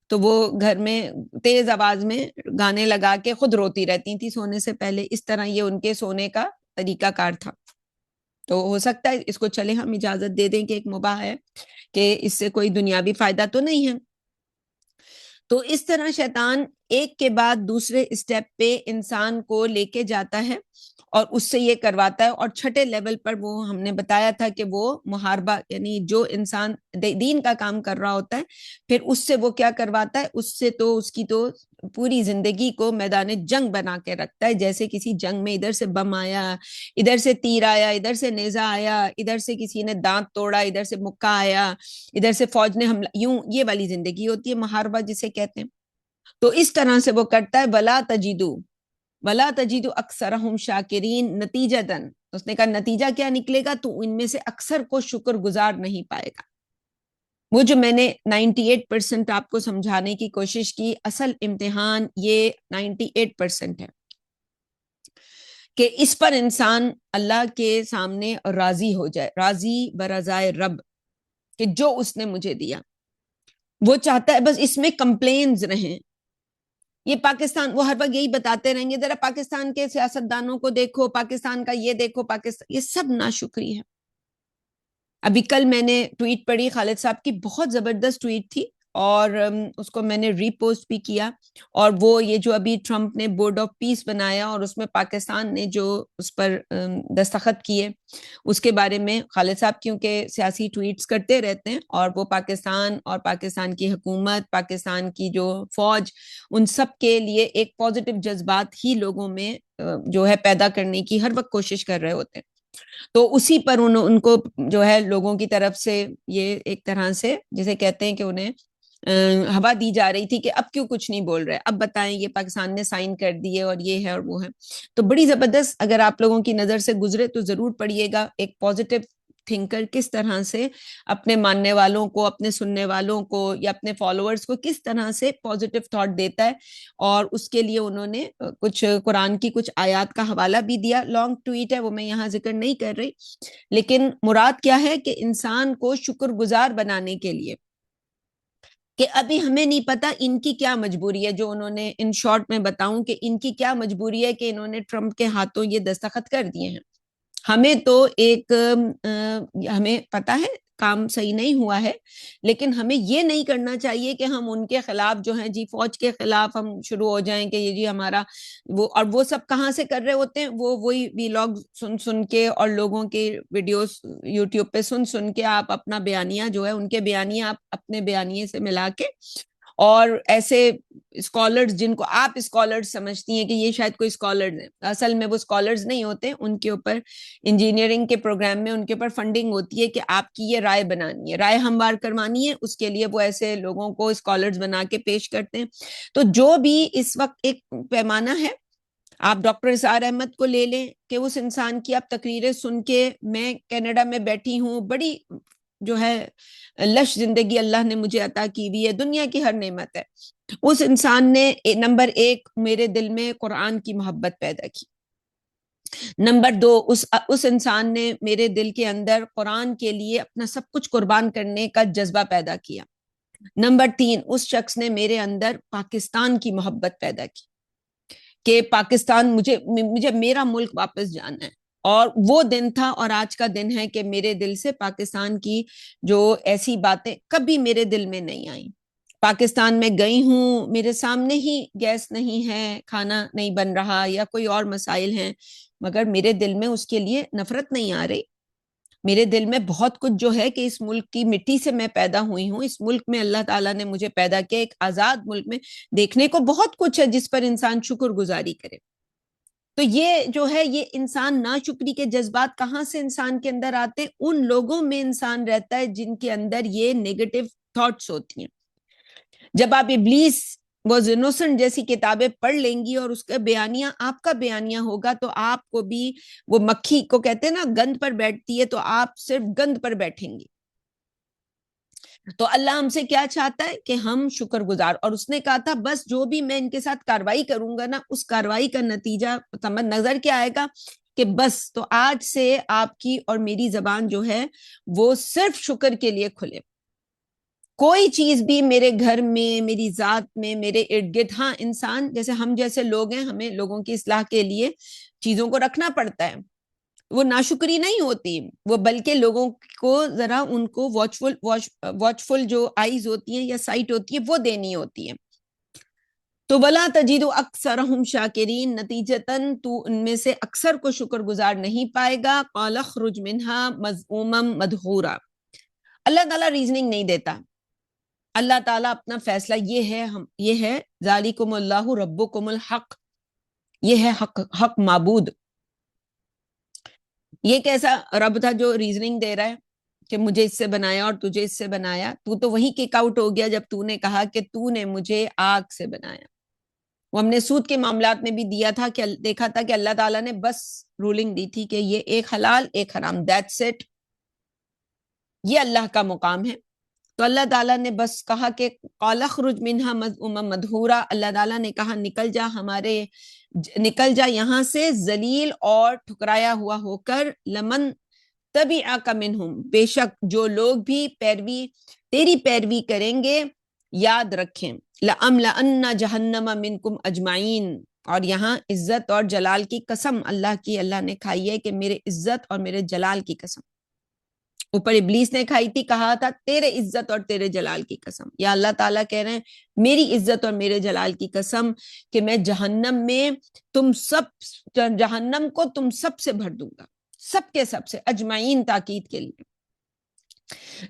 تو وہ گھر میں تیز آواز میں گانے لگا کے خود روتی رہتی تھی سونے سے پہلے، اس طرح یہ ان کے سونے کا طریقہ کار تھا۔ تو ہو سکتا ہے اس کو چلے ہم اجازت دے دیں کہ ایک مباح ہے، کہ اس سے کوئی دنیاوی فائدہ تو نہیں ہے۔ تو اس طرح شیطان ایک کے بعد دوسرے اسٹیپ پہ انسان کو لے کے جاتا ہے اور اس سے یہ کرواتا ہے، اور چھٹے لیول پر وہ ہم نے بتایا تھا کہ وہ محاربہ، یعنی جو انسان دین کا کام کر رہا ہوتا ہے پھر اس سے وہ کیا کرواتا ہے، اس سے تو اس کی تو پوری زندگی کو میدان جنگ بنا کے رکھتا ہے، جیسے کسی جنگ میں ادھر سے بم آیا، ادھر سے تیر آیا، ادھر سے نیزہ آیا، ادھر سے کسی نے دانت توڑا، ادھر سے مکہ آیا، ادھر سے فوج نے حملہ، یوں یہ والی زندگی ہوتی ہے محاربہ جسے کہتے ہیں۔ تو اس طرح سے وہ کرتا ہے، ولا تجدو اکثرہم شاکرین، نتیجتاً اس نے کہا نتیجہ کیا نکلے گا، تو ان میں سے اکثر کو شکر گزار نہیں پائے گا۔ وہ جو میں نے 98% آپ کو سمجھانے کی کوشش کی، اصل امتحان یہ 98% ہے کہ اس پر انسان اللہ کے سامنے راضی ہو جائے، راضی برضائے رب، کہ جو اس نے مجھے دیا، وہ چاہتا ہے بس اس میں کمپلینز رہیں۔ یہ پاکستان، وہ ہر وقت یہی بتاتے رہیں گے ذرا پاکستان کے سیاستدانوں کو دیکھو، پاکستان کا یہ دیکھو، پاکستان، یہ سب ناشکری ہے۔ ابھی کل میں نے ٹویٹ پڑھی خالد صاحب کی، بہت زبردست ٹویٹ تھی، اور اس کو میں نے ری پوسٹ بھی کیا، اور وہ یہ جو ابھی ٹرمپ نے بورڈ آف پیس بنایا اور اس میں پاکستان نے جو اس پر دستخط کیے، اس کے بارے میں خالد صاحب کیونکہ سیاسی ٹویٹس کرتے رہتے ہیں، اور وہ پاکستان اور پاکستان کی حکومت، پاکستان کی جو فوج، ان سب کے لیے ایک پازیٹیو جذبات ہی لوگوں میں جو ہے پیدا کرنے کی ہر وقت کوشش کر رہے ہوتے ہیں۔ تو اسی پر ان کو جو ہے لوگوں کی طرف سے یہ ایک طرح سے جسے کہتے ہیں کہ انہیں ہوا دی جا رہی تھی کہ اب کیوں کچھ نہیں بول رہے، اب بتائیں یہ پاکستان نے سائن کر دیے اور یہ ہے اور وہ ہے۔ تو بڑی زبردست، اگر آپ لوگوں کی نظر سے گزرے تو ضرور پڑھیے گا، ایک پازیٹیو تھنکر کس طرح سے اپنے ماننے والوں کو، اپنے سننے والوں کو یا اپنے فالوورز کو کس طرح سے پازیٹیو تھاٹ دیتا ہے، اور اس کے لیے انہوں نے کچھ قرآن کی کچھ آیات کا حوالہ بھی دیا. لانگ ٹویٹ ہے، وہ میں یہاں ذکر نہیں کر رہی، لیکن مراد کیا ہے کہ انسان کو شکر گزار بنانے کے لیے کہ ابھی ہمیں نہیں پتا ان کی کیا مجبوری ہے. جو انہوں نے ان شارٹ میں بتاؤں کہ ان کی کیا مجبوری ہے کہ انہوں نے ٹرمپ کے ہاتھوں یہ دستخط کر دیے ہیں. ہمیں تو ہمیں پتا ہے کام صحیح نہیں ہوا ہے، لیکن ہمیں یہ نہیں کرنا چاہیے کہ ہم ان کے خلاف جو ہیں جی فوج کے خلاف ہم شروع ہو جائیں کہ یہ جی ہمارا وہ سب کہاں سے کر رہے ہوتے ہیں، وہی ویلاگ سن کے اور لوگوں کے ویڈیوز یوٹیوب پہ سن کے آپ اپنا بیانیہ جو ہے ان کے بیانیہ آپ اپنے بیانیے سے ملا کے، اور ایسے اسکالرز جن کو آپ اسکالرز سمجھتی ہیں کہ یہ شاید کوئی اسکالرز ہیں، اصل میں وہ اسکالرز نہیں ہوتے. ان کے اوپر انجینئرنگ کے پروگرام میں ان کے اوپر فنڈنگ ہوتی ہے کہ آپ کی یہ رائے بنانی ہے، رائے ہموار کروانی ہے، اس کے لیے وہ ایسے لوگوں کو اسکالرز بنا کے پیش کرتے ہیں. تو جو بھی اس وقت ایک پیمانہ ہے، آپ ڈاکٹر اسرار احمد کو لے لیں کہ اس انسان کی آپ تقریریں سن کے، میں کینیڈا میں بیٹھی ہوں، بڑی جو ہے لش زندگی اللہ نے مجھے عطا کی ہوئی ہے، دنیا کی ہر نعمت ہے. اس انسان نے نمبر 1 میرے دل میں قرآن کی محبت پیدا کی. نمبر 2 اس انسان نے میرے دل کے اندر قرآن کے لیے اپنا سب کچھ قربان کرنے کا جذبہ پیدا کیا. نمبر 3 اس شخص نے میرے اندر پاکستان کی محبت پیدا کی کہ پاکستان مجھے میرا ملک واپس جانا ہے. اور وہ دن تھا اور آج کا دن ہے کہ میرے دل سے پاکستان کی جو ایسی باتیں کبھی میرے دل میں نہیں آئیں. پاکستان میں گئی ہوں، میرے سامنے ہی گیس نہیں ہے، کھانا نہیں بن رہا یا کوئی اور مسائل ہیں، مگر میرے دل میں اس کے لیے نفرت نہیں آ رہی. میرے دل میں بہت کچھ جو ہے کہ اس ملک کی مٹی سے میں پیدا ہوئی ہوں، اس ملک میں اللہ تعالیٰ نے مجھے پیدا کیا، ایک آزاد ملک میں دیکھنے کو بہت کچھ ہے جس پر انسان شکر گزاری کرے. تو یہ جو ہے یہ انسان ناشکری کے جذبات کہاں سے انسان کے اندر آتے ہیں؟ ان لوگوں میں انسان رہتا ہے جن کے اندر یہ نیگیٹو تھاٹس ہوتی ہیں. جب آپ ابلیس واز انوسنٹ جیسی کتابیں پڑھ لیں گی اور اس کا بیانیہ آپ کا بیانیہ ہوگا تو آپ کو بھی وہ مکھی کو کہتے ہیں نا گند پر بیٹھتی ہے، تو آپ صرف گند پر بیٹھیں گی. تو اللہ ہم سے کیا چاہتا ہے کہ ہم شکر گزار، اور اس نے کہا تھا بس جو بھی میں ان کے ساتھ کاروائی کروں گا نا، اس کاروائی کا نتیجہ نظر کیا آئے گا کہ بس تو آج سے آپ کی اور میری زبان جو ہے وہ صرف شکر کے لیے کھلے. کوئی چیز بھی میرے گھر میں، میری ذات میں، میرے ارد گرد، ہاں انسان جیسے ہم جیسے لوگ ہیں، ہمیں لوگوں کی اصلاح کے لیے چیزوں کو رکھنا پڑتا ہے، وہ ناشکری نہیں ہوتی، وہ بلکہ لوگوں کو ذرا ان کو واچفل جو آئیز ہوتی ہیں یا سائٹ ہوتی ہے وہ دینی ہوتی ہے. تو وَلَا تَجِدُ أَكْثَرَهُمْ شَاكِرِينَ، نتیجتاً تو ان میں سے اکثر کو شکر گزار نہیں پائے گا. قَالَ اخْرُجْ مِنْهَا مَذْءُومًا مَدْحُورًا. اللہ تعالیٰ ریزننگ نہیں دیتا، اللہ تعالیٰ اپنا فیصلہ یہ ہے ذالکم اللہ ربکم الحق، یہ ہے حق معبود. یہ کیسا رب تھا جو ریزننگ دے رہا ہے کہ مجھے اس سے بنایا اور تجھے اس سے بنایا؟ تو وہی کک آؤٹ ہو گیا جب تو نے کہا کہ تو نے مجھے آگ سے بنایا. وہ ہم نے سود کے معاملات میں بھی دیا تھا کہ دیکھا تھا کہ اللہ تعالیٰ نے بس رولنگ دی تھی کہ یہ ایک حلال ایک حرام، دیٹس اٹ، یہ اللہ کا مقام ہے. تو اللہ تعالیٰ نے بس کہا کہ قَالَ اخْرُجْ مِنْهَا مَذْءُومًا مَدْحُورًا، اللہ تعالیٰ نے کہا نکل جا یہاں سے ذلیل اور ٹھکرایا ہوا ہو کر. لمن تبعک منہم، بے شک جو لوگ بھی تیری پیروی کریں گے، یاد رکھیں لَأَمْلَأَنَّ جَهَنَّمَ مِنْكُمْ أَجْمَعِينَ. اور یہاں عزت اور جلال کی قسم اللہ نے کھائی ہے کہ میرے عزت اور میرے جلال کی قسم. اوپر ابلیس نے کھائی تھی، کہا تھا تیرے عزت اور تیرے جلال کی قسم. یا اللہ تعالیٰ کہہ رہے ہیں میری عزت اور میرے جلال کی قسم کہ میں جہنم کو تم سب سے بھر دوں گا، سب کے سب سے، اجمعین تاکید کے لیے.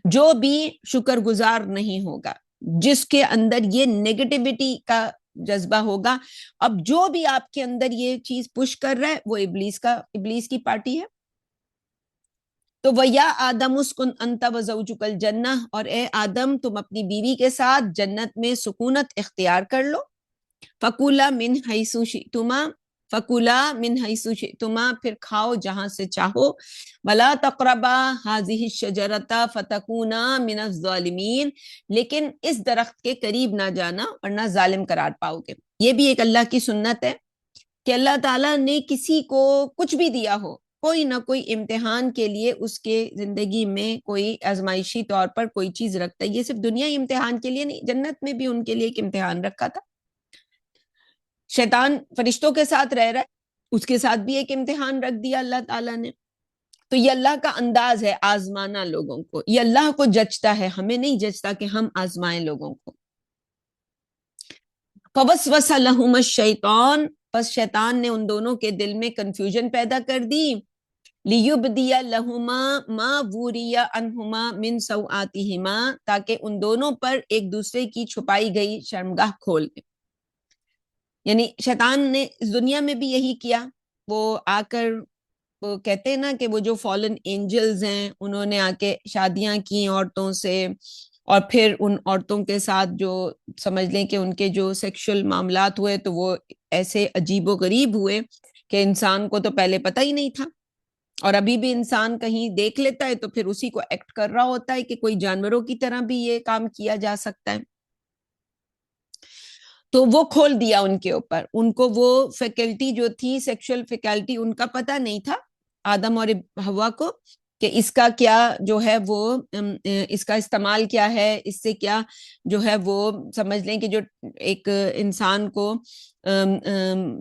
جو بھی شکر گزار نہیں ہوگا، جس کے اندر یہ نیگیٹیوٹی کا جذبہ ہوگا، اب جو بھی آپ کے اندر یہ چیز پش کر رہا ہے وہ ابلیس کی پارٹی ہے. تو وَيَا آدَمُ اسْكُنْ أَنْتَ وَزَوْجُكَ الْجَنَّةَ، اور اے آدم تم اپنی بیوی کے ساتھ جنت میں سکونت اختیار کر لو. فَكُولَا مِنْ حَيْثُ شِئْتُمَا، فکلا من حیث شئتما، پھر کھاؤ جہاں سے چاہو، ولا تقربا هذه الشجرۃ فتکونا من الظالمین، لیکن اس درخت کے قریب نہ جانا ورنہ ظالم قرار پاؤ گے۔ یہ بھی ایک اللہ کی سنت ہے کہ اللہ تعالیٰ نے کسی کو کچھ بھی دیا ہو، کوئی نہ کوئی امتحان کے لیے اس کے زندگی میں کوئی آزمائشی طور پر کوئی چیز رکھتا ہے۔ یہ صرف دنیا امتحان کے لیے نہیں، جنت میں بھی ان کے لیے ایک امتحان رکھا تھا۔ شیطان فرشتوں کے ساتھ رہ رہا ہے، اس کے ساتھ بھی ایک امتحان رکھ دیا اللہ تعالیٰ نے۔ تو یہ اللہ کا انداز ہے آزمانا لوگوں کو، یہ اللہ کو جچتا ہے، ہمیں نہیں جچتا کہ ہم آزمائیں لوگوں کو۔ فوسوس لہم الشیطان، پس شیطان نے ان دونوں کے دل میں کنفیوژن پیدا کر دی، لیبدی لہما ما وری عنہما من سوآتہما، تاکہ ان دونوں پر ایک دوسرے کی چھپائی گئی شرمگاہ کھول دے۔ یعنی شیطان نے اس دنیا میں بھی یہی کیا، وہ آ کر وہ کہتے ہیں نا کہ وہ جو فالن اینجلز ہیں انہوں نے آ کے شادیاں کی عورتوں سے، اور پھر ان عورتوں کے ساتھ جو سمجھ لیں کہ ان کے جو سیکشل معاملات ہوئے تو وہ ایسے عجیب و غریب ہوئے کہ انسان کو تو پہلے پتہ ہی نہیں تھا، اور ابھی بھی انسان کہیں دیکھ لیتا ہے تو پھر اسی کو ایکٹ کر رہا ہوتا ہے کہ کوئی جانوروں کی طرح بھی یہ کام کیا جا سکتا ہے۔ تو وہ کھول دیا ان کے اوپر، ان کو وہ فیکلٹی جو تھی سیکشل فیکلٹی ان کا پتہ نہیں تھا آدم اور حوا کو، کہ اس کا کیا جو ہے وہ اس کا استعمال کیا ہے، اس سے کیا جو ہے وہ سمجھ لیں کہ جو ایک انسان کو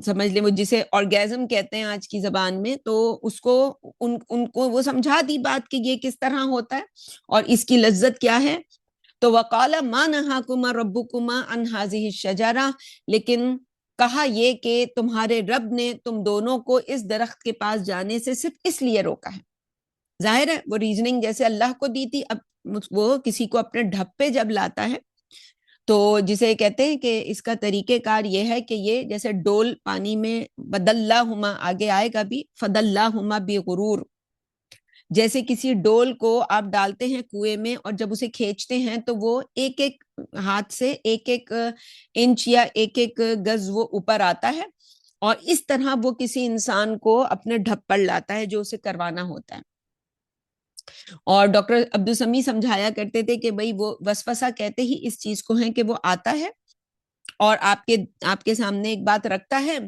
سمجھ لیں وہ جسے orgasm کہتے ہیں آج کی زبان میں، تو اس کو ان کو وہ سمجھا دی بات کہ یہ کس طرح ہوتا ہے اور اس کی لذت کیا ہے۔ تو وقال ما نہاکما ربکما عن هذه الشجرہ، لیکن کہا یہ کہ تمہارے رب نے تم دونوں کو اس درخت کے پاس جانے سے صرف اس لیے روکا ہے۔ ظاہر ہے وہ ریزننگ جیسے اللہ کو دی تھی، اب وہ کسی کو اپنے ڈھپ پہ جب لاتا ہے تو جسے کہتے ہیں کہ اس کا طریقہ کار یہ ہے کہ یہ جیسے ڈول پانی میں بدلہما، آگے آئے گا بھی فدلہما بغرور، جیسے کسی ڈول کو آپ ڈالتے ہیں کنویں میں اور جب اسے کھینچتے ہیں تو وہ ایک ایک ہاتھ سے ایک ایک انچ یا ایک ایک گز وہ اوپر آتا ہے، اور اس طرح وہ کسی انسان کو اپنے ڈھپ پر لاتا ہے جو اسے کروانا ہوتا ہے۔ اور ڈاکٹر عبدالسمیع سمجھایا کرتے تھے کہ بھئی وہ وسوسہ کہتے ہی اس چیز کو ہیں کہ وہ آتا ہے اور آپ کے سامنے ایک بات رکھتا ہے،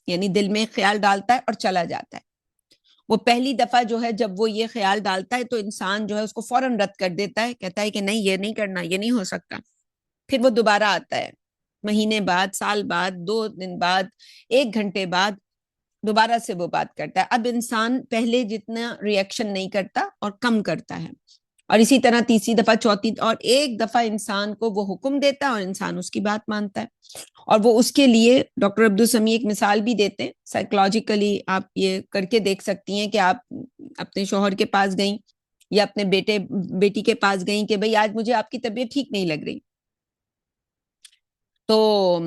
یعنی دل میں خیال ڈالتا ہے اور چلا جاتا ہے۔ وہ پہلی دفعہ جو ہے جب وہ یہ خیال ڈالتا ہے تو انسان جو ہے اس کو فوراً رد کر دیتا ہے، کہتا ہے کہ نہیں یہ نہیں کرنا، یہ نہیں ہو سکتا۔ پھر وہ دوبارہ آتا ہے، مہینے بعد، سال بعد، 2 دن بعد، 1 گھنٹے بعد دوبارہ سے وہ بات کرتا ہے۔ اب انسان پہلے جتنا ری ایکشن نہیں کرتا اور کم کرتا ہے، اور اسی طرح تیسری دفعہ، چوتھی، اور ایک دفعہ انسان کو وہ حکم دیتا ہے اور انسان اس کی بات مانتا ہے۔ اور وہ اس کے لیے ڈاکٹر عبدالسمیع ایک مثال بھی دیتے ہیں سائیکولوجیکلی، آپ یہ کر کے دیکھ سکتی ہیں کہ آپ اپنے شوہر کے پاس گئیں یا اپنے بیٹی کے پاس گئیں کہ بھئی آج مجھے آپ کی طبیعت ٹھیک نہیں لگ رہی، تو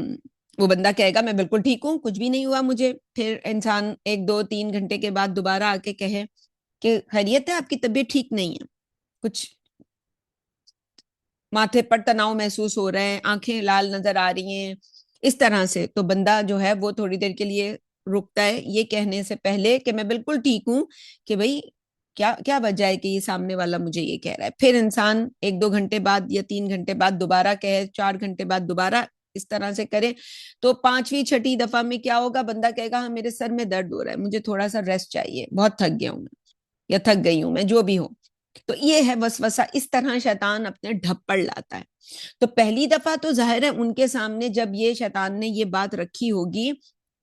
وہ بندہ کہے گا میں بالکل ٹھیک ہوں، کچھ بھی نہیں ہوا مجھے۔ پھر انسان 1 2 3 گھنٹے کے بعد دوبارہ آ کے کہے کہ خیریت ہے، آپ کی طبیعت ٹھیک نہیں ہے، کچھ ماتھے پر تناؤ محسوس ہو رہا ہے، آنکھیں لال نظر آ رہی ہیں، اس طرح سے، تو بندہ جو ہے وہ تھوڑی دیر کے لیے رکتا ہے یہ کہنے سے پہلے کہ میں بالکل ٹھیک ہوں، کہ بھئی کیا وجہ ہے کہ یہ سامنے والا مجھے یہ کہہ رہا ہے۔ پھر انسان 1 2 گھنٹے بعد یا 3 گھنٹے بعد دوبارہ کہے، 4 گھنٹے بعد دوبارہ اس طرح سے کرے، تو 5ویں 6ٹھی دفعہ میں کیا ہوگا، بندہ کہے گا ہاں میرے سر میں درد ہو رہا ہے، مجھے تھوڑا سا ریسٹ چاہیے، بہت تھک گیا ہوں میں یا تھک گئی ہوں میں، جو بھی ہو۔ تو یہ ہے وسوسہ، اس طرح شیطان اپنے ڈھپ پر لاتا ہے۔ تو پہلی دفعہ تو ظاہر ہے ان کے سامنے جب یہ شیطان نے یہ بات رکھی ہوگی،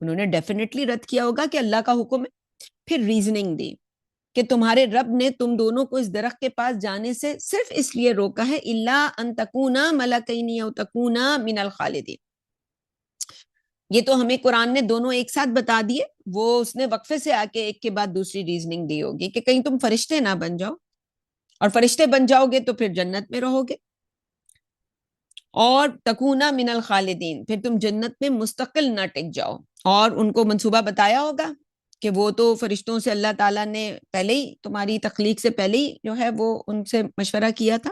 انہوں نے ڈیفینیٹلی رد کیا ہوگا کہ اللہ کا حکم ہے۔ پھر ریزننگ دی کہ تمہارے رب نے تم دونوں کو اس درخت کے پاس جانے سے صرف اس لیے روکا ہے الا ان تکونا ملکین او تکونا من الخالدین۔ یہ تو ہمیں قرآن نے دونوں ایک ساتھ بتا دیے، وہ اس نے وقفے سے آ کے ایک کے بعد دوسری ریزننگ دی ہوگی کہ کہیں تم فرشتے نہ بن جاؤ، اور فرشتے بن جاؤ گے تو پھر جنت میں رہو گے، اور تکونا من الخالدین، پھر تم جنت میں مستقل نہ ٹک جاؤ۔ اور ان کو منصوبہ بتایا ہوگا کہ وہ تو فرشتوں سے اللہ تعالیٰ نے پہلے ہی، تمہاری تخلیق سے پہلے ہی جو ہے وہ ان سے مشورہ کیا تھا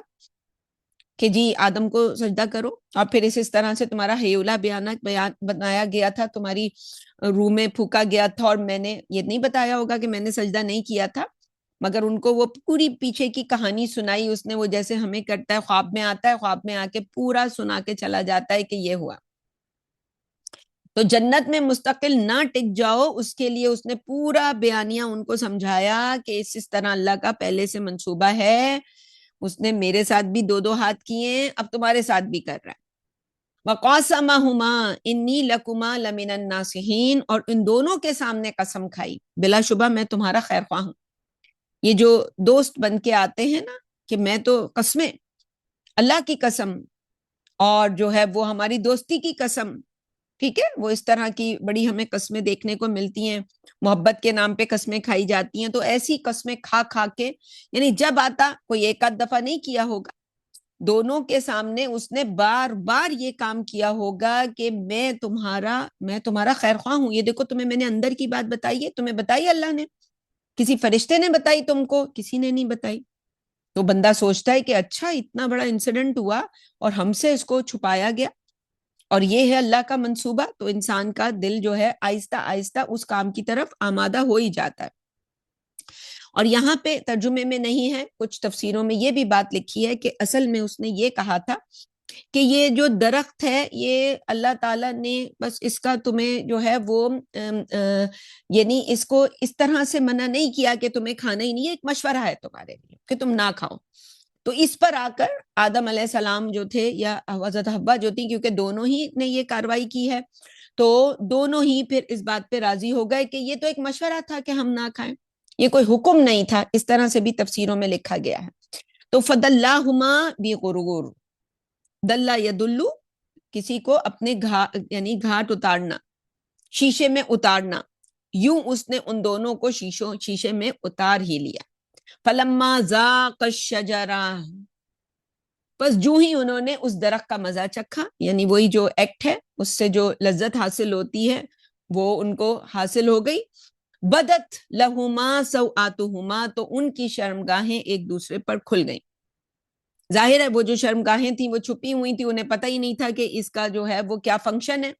کہ جی آدم کو سجدہ کرو، اور پھر اس طرح سے تمہارا ہیولہ بیان بنایا گیا تھا، تمہاری روح میں پھونکا گیا تھا، اور میں نے یہ نہیں بتایا ہوگا کہ میں نے سجدہ نہیں کیا تھا، مگر ان کو وہ پوری پیچھے کی کہانی سنائی اس نے، وہ جیسے ہمیں کرتا ہے، خواب میں آتا ہے، خواب میں آ کے پورا سنا کے چلا جاتا ہے کہ یہ ہوا۔ تو جنت میں مستقل نہ ٹک جاؤ، اس کے لیے اس نے پورا بیانیہ ان کو سمجھایا کہ اس طرح اللہ کا پہلے سے منصوبہ ہے، اس نے میرے ساتھ بھی دو دو ہاتھ کیے، اب تمہارے ساتھ بھی کر رہا ہے۔ وَقَاسَمَهُمَا إِنِّي لَكُمَا لَمِنَ النَّاصِحِينَ، اور ان دونوں کے سامنے قسم کھائی، بلا شبہ میں تمہارا خیر خواہ ہوں۔ یہ جو دوست بن کے آتے ہیں نا کہ میں تو قسمیں، اللہ کی قسم، اور جو ہے وہ ہماری دوستی کی قسم، ٹھیک ہے، وہ اس طرح کی بڑی ہمیں قسمیں دیکھنے کو ملتی ہیں، محبت کے نام پہ قسمیں کھائی جاتی ہیں، تو ایسی قسمیں کھا کھا کے، یعنی جب آتا کوئی ایک آدھ دفعہ نہیں کیا ہوگا، دونوں کے سامنے اس نے بار بار یہ کام کیا ہوگا کہ میں تمہارا خیر خواہ ہوں۔ یہ دیکھو تمہیں میں نے اندر کی بات بتائی ہے، تمہیں بتائی اللہ نے، کسی فرشتے نے بتائی تم کو، کسی نے نہیں بتائی۔ تو بندہ سوچتا ہے کہ اچھا اتنا بڑا انسیڈنٹ ہوا اور ہم سے اس کو چھپایا گیا، اور یہ ہے اللہ کا منصوبہ، تو انسان کا دل جو ہے آہستہ آہستہ اس کام کی طرف آمادہ ہو ہی جاتا ہے۔ اور یہاں پہ ترجمے میں نہیں ہے، کچھ تفسیروں میں یہ بھی بات لکھی ہے کہ اصل میں اس نے یہ کہا تھا کہ یہ جو درخت ہے یہ اللہ تعالیٰ نے بس اس کا تمہیں جو ہے وہ یعنی اس کو اس طرح سے منع نہیں کیا کہ تمہیں کھانا ہی نہیں ہے، ایک مشورہ ہے تمہارے لیے کہ تم نہ کھاؤ۔ تو اس پر آ کر آدم علیہ السلام جو تھے یا حضرت حوا جو تھی، کیونکہ دونوں ہی نے یہ کاروائی کی ہے، تو دونوں ہی پھر اس بات پہ راضی ہو گئے کہ یہ تو ایک مشورہ تھا کہ ہم نہ کھائیں، یہ کوئی حکم نہیں تھا، اس طرح سے بھی تفسیروں میں لکھا گیا ہے۔ تو فَدَلَّاهُمَا بِغُرُورٍ، دلہ یدلو، کسی کو اپنے یعنی گھاٹ اتارنا، شیشے میں اتارنا، یوں اس نے ان دونوں کو شیشے میں اتار ہی لیا۔ فَلَمَّا ذَاقَ الشَّجَرَةَ، بس جو ہی انہوں نے اس درخت کا مزہ چکھا، یعنی وہی جو ایکٹ ہے اس سے جو لذت حاصل ہوتی ہے وہ ان کو حاصل ہو گئی، بدت لہما سوآتہما، تو ان کی شرمگاہیں ایک دوسرے پر کھل گئیں۔ ظاہر ہے وہ جو شرمگاہیں تھیں وہ چھپی ہوئی تھی، انہیں پتہ ہی نہیں تھا کہ اس کا جو ہے وہ کیا فنکشن ہے،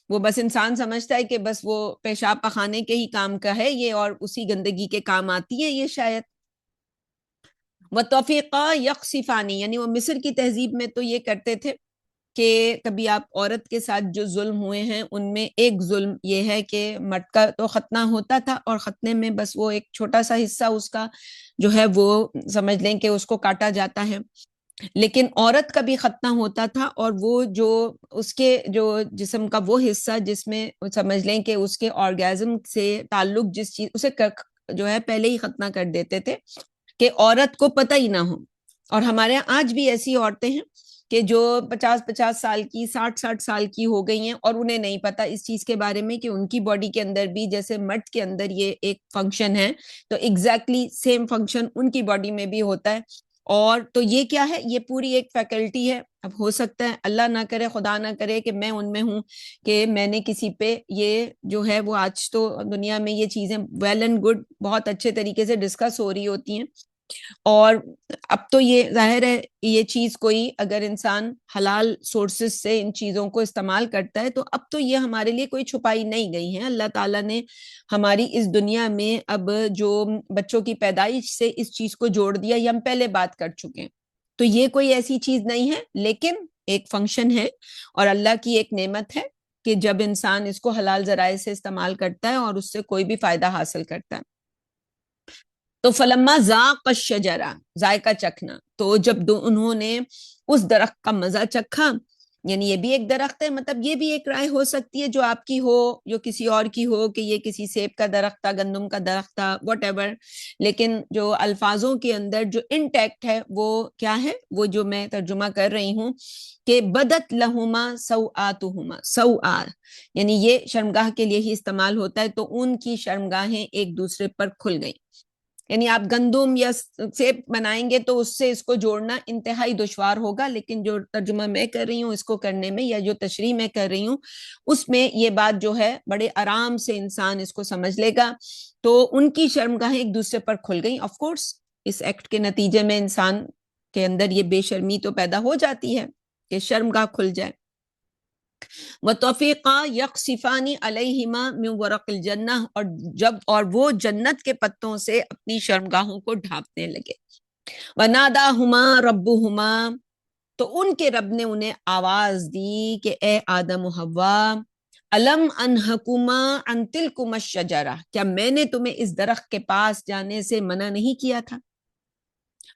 وہ بس انسان سمجھتا ہے کہ بس وہ پیشاب پخانے کے ہی کام کا ہے یہ، اور اسی گندگی کے کام آتی ہے یہ شاید۔ وَطَفِقَا يَخْصِفَانِ، یعنی وہ مصر کی تہذیب میں تو یہ کرتے تھے کہ کبھی آپ عورت کے ساتھ جو ظلم ہوئے ہیں ان میں ایک ظلم یہ ہے کہ مرد کا تو ختنہ ہوتا تھا، اور ختنے میں بس وہ ایک چھوٹا سا حصہ اس کا جو ہے وہ سمجھ لیں کہ اس کو کاٹا جاتا ہے، لیکن عورت کا بھی ختنہ ہوتا تھا، اور وہ جو اس کے جو جسم کا وہ حصہ جس میں سمجھ لیں کہ اس کے آرگیزم سے تعلق جس چیز اسے جو ہے پہلے ہی ختنہ کر دیتے تھے کہ عورت کو پتہ ہی نہ ہو۔ اور ہمارے یہاں آج بھی ایسی عورتیں ہیں کہ جو 50-50 سال کی، 60-60 سال کی ہو گئی ہیں، اور انہیں نہیں پتا اس چیز کے بارے میں کہ ان کی باڈی کے اندر بھی جیسے مرد کے اندر یہ ایک فنکشن ہے، تو ایگزیکٹلی سیم فنکشن ان کی باڈی میں بھی ہوتا ہے۔ اور تو یہ کیا ہے، یہ پوری ایک فیکلٹی ہے۔ اب ہو سکتا ہے اللہ نہ کرے، خدا نہ کرے کہ میں ان میں ہوں کہ میں نے کسی پہ یہ جو ہے وہ، آج تو دنیا میں یہ چیزیں ویل اینڈ گڈ بہت اچھے طریقے سے ڈسکس ہو رہی ہوتی ہیں، اور اب تو یہ ظاہر ہے یہ چیز کوئی اگر انسان حلال سورسز سے ان چیزوں کو استعمال کرتا ہے تو اب تو یہ ہمارے لیے کوئی چھپائی نہیں گئی ہے۔ اللہ تعالیٰ نے ہماری اس دنیا میں اب جو بچوں کی پیدائش سے اس چیز کو جوڑ دیا، یہ ہم پہلے بات کر چکے ہیں، تو یہ کوئی ایسی چیز نہیں ہے، لیکن ایک فنکشن ہے اور اللہ کی ایک نعمت ہے کہ جب انسان اس کو حلال ذرائع سے استعمال کرتا ہے اور اس سے کوئی بھی فائدہ حاصل کرتا ہے۔ تو فلما ذاق الشجرہ، ذائقہ چکھنا، تو جب انہوں نے اس درخت کا مزہ چکھا، یعنی یہ بھی ایک درخت ہے، مطلب یہ بھی ایک رائے ہو سکتی ہے جو آپ کی ہو، جو کسی اور کی ہو کہ یہ کسی سیب کا درخت تھا، گندم کا درخت تھا، واٹ ایور، لیکن جو الفاظوں کے اندر جو انٹیکٹ ہے وہ کیا ہے، وہ جو میں ترجمہ کر رہی ہوں کہ بدت لہما سوآتہما، سوآ یعنی یہ شرمگاہ کے لیے ہی استعمال ہوتا ہے، تو ان کی شرمگاہیں ایک دوسرے پر کھل گئیں۔ یعنی آپ گندم یا سیب بنائیں گے تو اس سے اس کو جوڑنا انتہائی دشوار ہوگا، لیکن جو ترجمہ میں کر رہی ہوں اس کو کرنے میں، یا جو تشریح میں کر رہی ہوں اس میں یہ بات جو ہے بڑے آرام سے انسان اس کو سمجھ لے گا۔ تو ان کی شرمگاہیں ایک دوسرے پر کھل گئیں، آف کورس اس ایکٹ کے نتیجے میں انسان کے اندر یہ بے شرمی تو پیدا ہو جاتی ہے کہ شرمگاہ کھل جائے. وَطَفِقَا يَقْصِفَانِ عَلَيْهِمَا مِنْ وَرَقِ الْجَنَّةِ اور وہ جنت کے پتوں سے اپنی شرمگاہوں کو ڈھانپنے لگے. وَنَادَاهُمَا رَبُّهُمَا تو ان کے رب نے انہیں آواز دی کہ اے آدم و حوا الم انہکما عن تلکما الشجرہ کیا میں نے تمہیں اس درخت کے پاس جانے سے منع نہیں کیا تھا.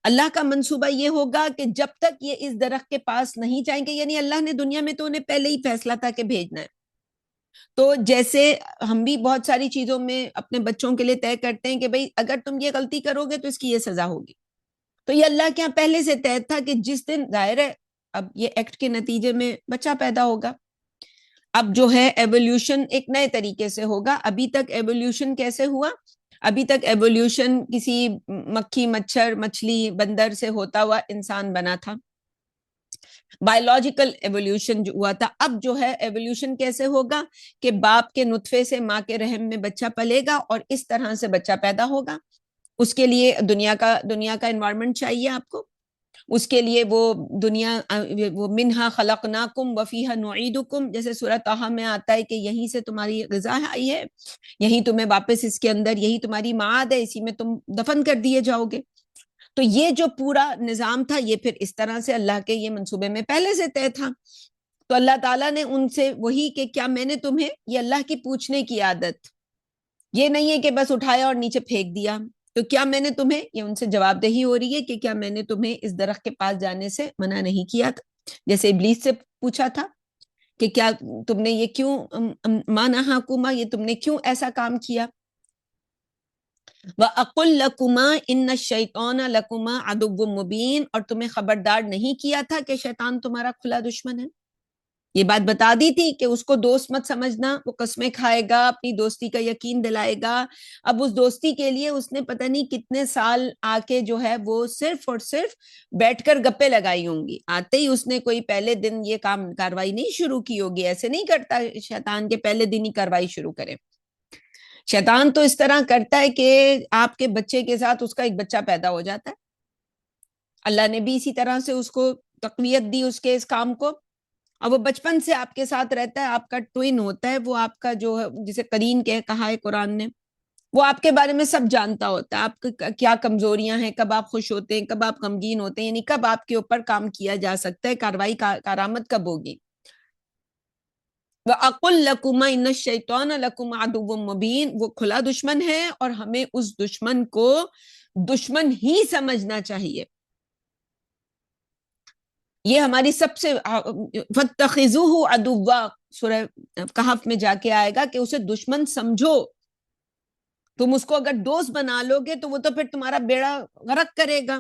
اللہ کا منصوبہ یہ ہوگا کہ جب تک یہ اس درخت کے پاس نہیں جائیں گے، یعنی اللہ نے دنیا میں تو انہیں پہلے ہی فیصلہ تھا کہ بھیجنا ہے. تو جیسے ہم بھی بہت ساری چیزوں میں اپنے بچوں کے لیے طے کرتے ہیں کہ بھئی اگر تم یہ غلطی کرو گے تو اس کی یہ سزا ہوگی، تو یہ اللہ کے یہاں پہلے سے طے تھا کہ جس دن ظاہر ہے اب یہ ایکٹ کے نتیجے میں بچہ پیدا ہوگا. اب جو ہے ایولیوشن ایک نئے طریقے سے ہوگا. ابھی تک ایولیوشن کیسے ہوا؟ ابھی تک ایولیوشن کسی مکھی، مچھر، مچھلی، بندر سے ہوتا ہوا انسان بنا تھا، بایولوجیکل ایولیوشن جو ہوا تھا. اب جو ہے ایولیوشن کیسے ہوگا کہ باپ کے نطفے سے ماں کے رحم میں بچہ پلے گا اور اس طرح سے بچہ پیدا ہوگا. اس کے لیے دنیا کا انوائرمنٹ چاہیے آپ کو. اس کے لیے وہ دنیا، وہ منہا خلقناکم وفیہا نعیدکم، جیسے سورہ طٰہٰ میں آتا ہے کہ یہیں سے تمہاری غذا آئی ہے، یہیں تمہیں واپس اس کے اندر، یہی تمہاری معاد ہے، اسی میں تم دفن کر دیے جاؤ گے. تو یہ جو پورا نظام تھا یہ پھر اس طرح سے اللہ کے یہ منصوبے میں پہلے سے طے تھا. تو اللہ تعالیٰ نے ان سے وہی کہ کیا میں نے تمہیں، یہ اللہ کی پوچھنے کی عادت، یہ نہیں ہے کہ بس اٹھایا اور نیچے پھینک دیا، تو کیا میں نے تمہیں، یہ ان سے جواب دہی ہو رہی ہے کہ کیا میں نے تمہیں اس درخت کے پاس جانے سے منع نہیں کیا تھا، جیسے ابلیس سے پوچھا تھا کہ کیا تم نے یہ کیوں ما نہاکما، یہ تم نے کیوں ایسا کام کیا. وَأَقُلْ لَكُمَا إِنَّ الشَّيْطَانَ لَكُمَا عَدُوٌّ مُّبِينٌ اور تمہیں خبردار نہیں کیا تھا کہ شیطان تمہارا کھلا دشمن ہے. یہ بات بتا دی تھی کہ اس کو دوست مت سمجھنا، وہ قسمیں کھائے گا، اپنی دوستی کا یقین دلائے گا. اب اس دوستی کے لیے اس نے پتہ نہیں کتنے سال آ کے جو ہے وہ صرف اور صرف بیٹھ کر گپے لگائی ہوں گی. آتے ہی اس نے کوئی پہلے دن یہ کاروائی نہیں شروع کی ہوگی. ایسے نہیں کرتا شیطان کے پہلے دن ہی کاروائی شروع کرے. شیطان تو اس طرح کرتا ہے کہ آپ کے بچے کے ساتھ اس کا ایک بچہ پیدا ہو جاتا ہے. اللہ نے بھی اسی طرح سے اس کو تقویت دی اس کے اس کام کو، اور وہ بچپن سے آپ کے ساتھ رہتا ہے، آپ کا ٹوئن ہوتا ہے، وہ آپ کا جو ہے جسے قرین کہا ہے قرآن نے، وہ آپ کے بارے میں سب جانتا ہوتا ہے، آپ کی کیا کمزوریاں ہیں، کب آپ خوش ہوتے ہیں، کب آپ غمگین ہوتے ہیں، یعنی کب آپ کے اوپر کام کیا جا سکتا ہے، کاروائی کارآمد کب ہوگی. وَأَقُلْ لَكُمَا إِنَّ الشَّيْطَانَ لَكُمْ عَدُوٌّ مُّبِينٌ وہ کھلا دشمن ہے اور ہمیں اس دشمن کو دشمن ہی سمجھنا چاہیے. یہ ہماری سب سے فَاتَّخِذُوهُ عَدُوًّا سورہ کہف میں جا کے آئے گا کہ اسے دشمن سمجھو. تم اس کو اگر دوست بنا لو گے تو وہ تو پھر تمہارا بیڑا غرق کرے گا.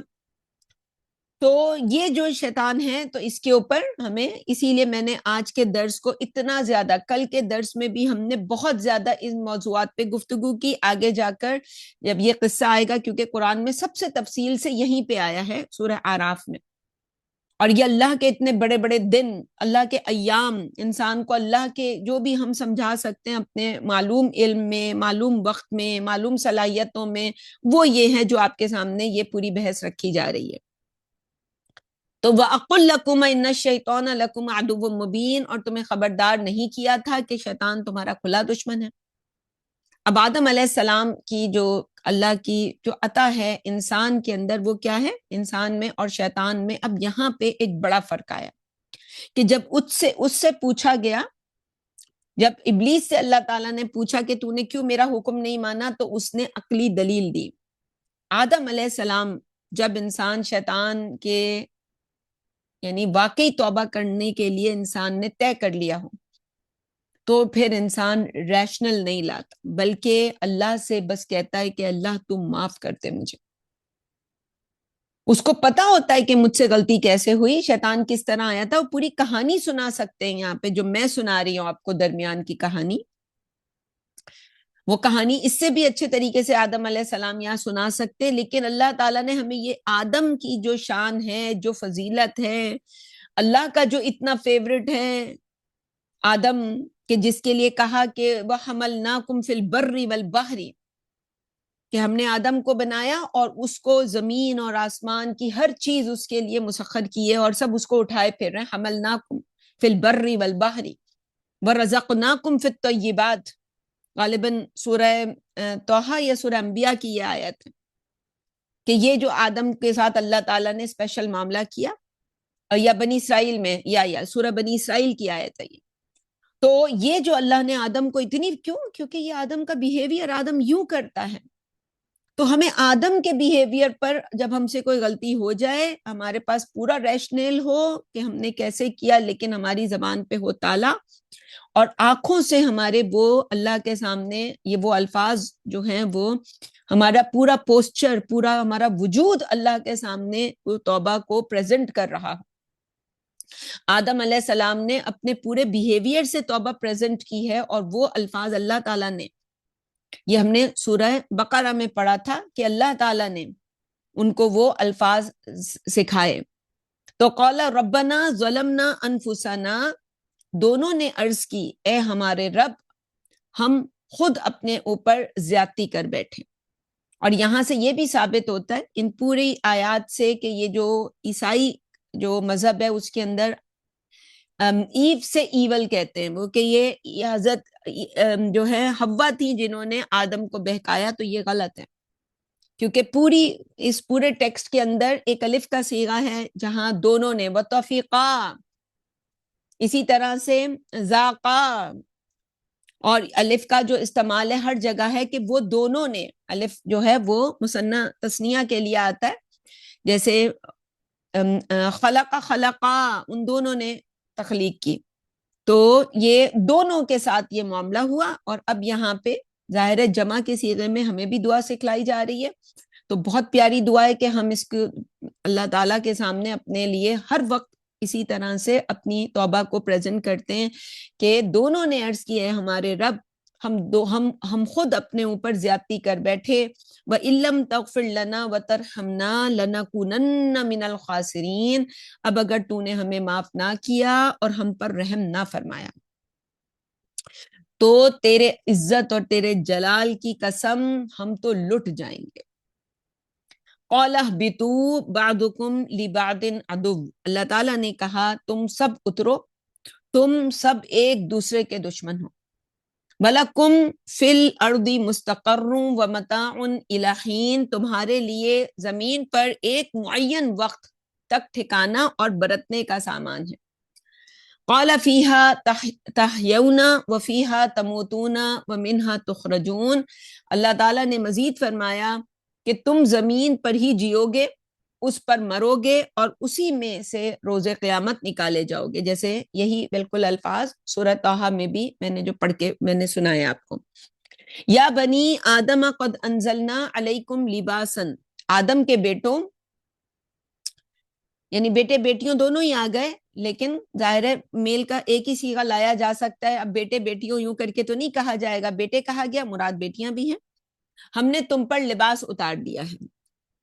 تو یہ جو شیطان ہے تو اس کے اوپر ہمیں، اسی لیے میں نے آج کے درس کو اتنا زیادہ، کل کے درس میں بھی ہم نے بہت زیادہ ان موضوعات پہ گفتگو کی. آگے جا کر جب یہ قصہ آئے گا، کیونکہ قرآن میں سب سے تفصیل سے یہیں پہ آیا ہے سورہ اعراف میں، اور یہ اللہ کے اتنے بڑے بڑے دن، اللہ کے ایام، انسان کو اللہ کے جو بھی ہم سمجھا سکتے ہیں اپنے معلوم علم میں، معلوم وقت میں، معلوم صلاحیتوں میں، وہ یہ ہے جو آپ کے سامنے یہ پوری بحث رکھی جا رہی ہے. تو وَأَقُلْ لَكُمَا إِنَّ الشَّيْطَانَ لَكُمْ عَدُوٌّ مُّبِينٌ اور تمہیں خبردار نہیں کیا تھا کہ شیطان تمہارا کھلا دشمن ہے. اب آدم علیہ السلام کی جو اللہ کی جو عطا ہے انسان کے اندر، وہ کیا ہے؟ انسان میں اور شیطان میں اب یہاں پہ ایک بڑا فرق آیا کہ جب اس سے پوچھا گیا، جب ابلیس سے اللہ تعالیٰ نے پوچھا کہ تو نے کیوں میرا حکم نہیں مانا، تو اس نے عقلی دلیل دی. آدم علیہ السلام جب انسان شیطان کے، یعنی واقعی توبہ کرنے کے لیے انسان نے طے کر لیا ہو، تو پھر انسان ریشنل نہیں لاتا، بلکہ اللہ سے بس کہتا ہے کہ اللہ تم معاف کرتے مجھے. اس کو پتا ہوتا ہے کہ مجھ سے غلطی کیسے ہوئی، شیطان کس طرح آیا تھا. وہ پوری کہانی سنا سکتے ہیں یہاں پہ جو میں سنا رہی ہوں آپ کو، درمیان کی کہانی، وہ کہانی اس سے بھی اچھے طریقے سے آدم علیہ السلام یہاں سنا سکتے. لیکن اللہ تعالیٰ نے ہمیں یہ آدم کی جو شان ہے، جو فضیلت ہے، اللہ کا جو اتنا فیورٹ ہے آدم، کہ جس کے لیے کہا کہ وَحَمَلْنَاكُمْ فِي الْبَرِّ وَالْبَحْرِ، کہ ہم نے آدم کو بنایا اور اس کو زمین اور آسمان کی ہر چیز اس کے لیے مسخر کی ہے، اور سب اس کو اٹھائے پھر رہے ہیں. حملناکم فی البر والبحر ورزقناکم فی الطیبات. غالباً سورہ طٰہٰ یا سورہ انبیاء کی یہ آیت ہے کہ یہ جو آدم کے ساتھ اللہ تعالیٰ نے اسپیشل معاملہ کیا، یا بنی اسرائیل میں، یا سورہ بنی اسرائیل کی آیت ہے یہ. تو یہ جو اللہ نے آدم کو اتنی، کیونکہ یہ آدم کا بیہیویئر، آدم یوں کرتا ہے. تو ہمیں آدم کے بیہیویئر پر جب ہم سے کوئی غلطی ہو جائے، ہمارے پاس پورا ریشنل ہو کہ ہم نے کیسے کیا، لیکن ہماری زبان پہ ہو تالا، اور آنکھوں سے ہمارے وہ اللہ کے سامنے یہ وہ الفاظ جو ہیں، وہ ہمارا پورا پوسچر، پورا ہمارا وجود اللہ کے سامنے وہ توبہ کو پریزنٹ کر رہا ہو. آدم علیہ السلام نے اپنے پورے بیہیویئر سے توبہ پریزنٹ کی ہے، اور وہ الفاظ اللہ تعالیٰ نے، یہ ہم نے سورہ بقرہ میں پڑھا تھا کہ اللہ تعالیٰ نے ان کو وہ الفاظ سکھائے. تو قال ربنا ظلمنا انفسنا، دونوں نے عرض کی اے ہمارے رب، ہم خود اپنے اوپر زیادتی کر بیٹھے. اور یہاں سے یہ بھی ثابت ہوتا ہے ان پوری آیات سے کہ یہ جو عیسائی جو مذہب ہے اس کے اندر ایو سے ایول کہتے ہیں وہ، کہ یہ حضرت جو ہے حوا تھی جنہوں نے آدم کو بہکایا. تو یہ غلط ہے، کیونکہ اس پورے ٹیکسٹ کے اندر ایک الف کا صیغہ ہے جہاں دونوں نے، وطفقا، اسی طرح سے ذاقا، اور الف کا جو استعمال ہے ہر جگہ ہے کہ وہ دونوں نے. الف جو ہے وہ مثنیٰ تثنیہ کے لیے آتا ہے، جیسے خلقا، ان دونوں نے تخلیق کی. تو یہ دونوں کے ساتھ یہ معاملہ ہوا. اور اب یہاں پہ ظاہر جمع کے صیغے میں ہمیں بھی دعا سکھلائی جا رہی ہے. تو بہت پیاری دعا ہے کہ ہم اس کو اللہ تعالیٰ کے سامنے اپنے لیے ہر وقت اسی طرح سے اپنی توبہ کو پریزنٹ کرتے ہیں کہ دونوں نے عرض کی ہے ہمارے رب، ہم خود اپنے اوپر زیادتی کر بیٹھے. وَإِلَّمْ تَغْفِرْ لَنَا وَتَرْحَمْنَا لَنَكُونَنَّ مِنَ الْخَاسِرِينَ، اب اگر تو نے ہمیں معاف نہ کیا اور ہم پر رحم نہ فرمایا تو تیرے عزت اور تیرے جلال کی قسم ہم تو لٹ جائیں گے. قَالَ اهْبِطُوا بَعْضُكُمْ لِبَعْضٍ عَدُوٌّ، اللہ تعالیٰ نے کہا تم سب اترو، تم سب ایک دوسرے کے دشمن ہو. وَلَكُمْ فِي الْأَرْضِ مُسْتَقَرٌّ وَمَتَاعٌ إِلَىٰ حِينٍ، تمہارے لیے زمین پر ایک معین وقت تک ٹھکانا اور برتنے کا سامان ہے. قَالَ فِيهَا تَحْيَوْنَ وَفِيهَا تَمُوتُونَ وَمِنْهَا تُخْرَجُونَ، اللہ تعالیٰ نے مزید فرمایا کہ تم زمین پر ہی جیو گے، اس پر مرو گے، اور اسی میں سے روز قیامت نکالے جاؤ گے. جیسے یہی بالکل الفاظ سورہ طٰہٰ میں بھی میں نے جو پڑھ کے میں نے سنایا آپ کو. یا بنی آدم قد انزلنا علیکم لباسا، آدم کے بیٹوں، یعنی بیٹے بیٹیوں دونوں ہی آ گئے، لیکن ظاہر ہے میل کا ایک ہی صیغہ لایا جا سکتا ہے. اب بیٹے بیٹیوں یوں کر کے تو نہیں کہا جائے گا، بیٹے کہا گیا، مراد بیٹیاں بھی ہیں. ہم نے تم پر لباس اتار دیا ہے،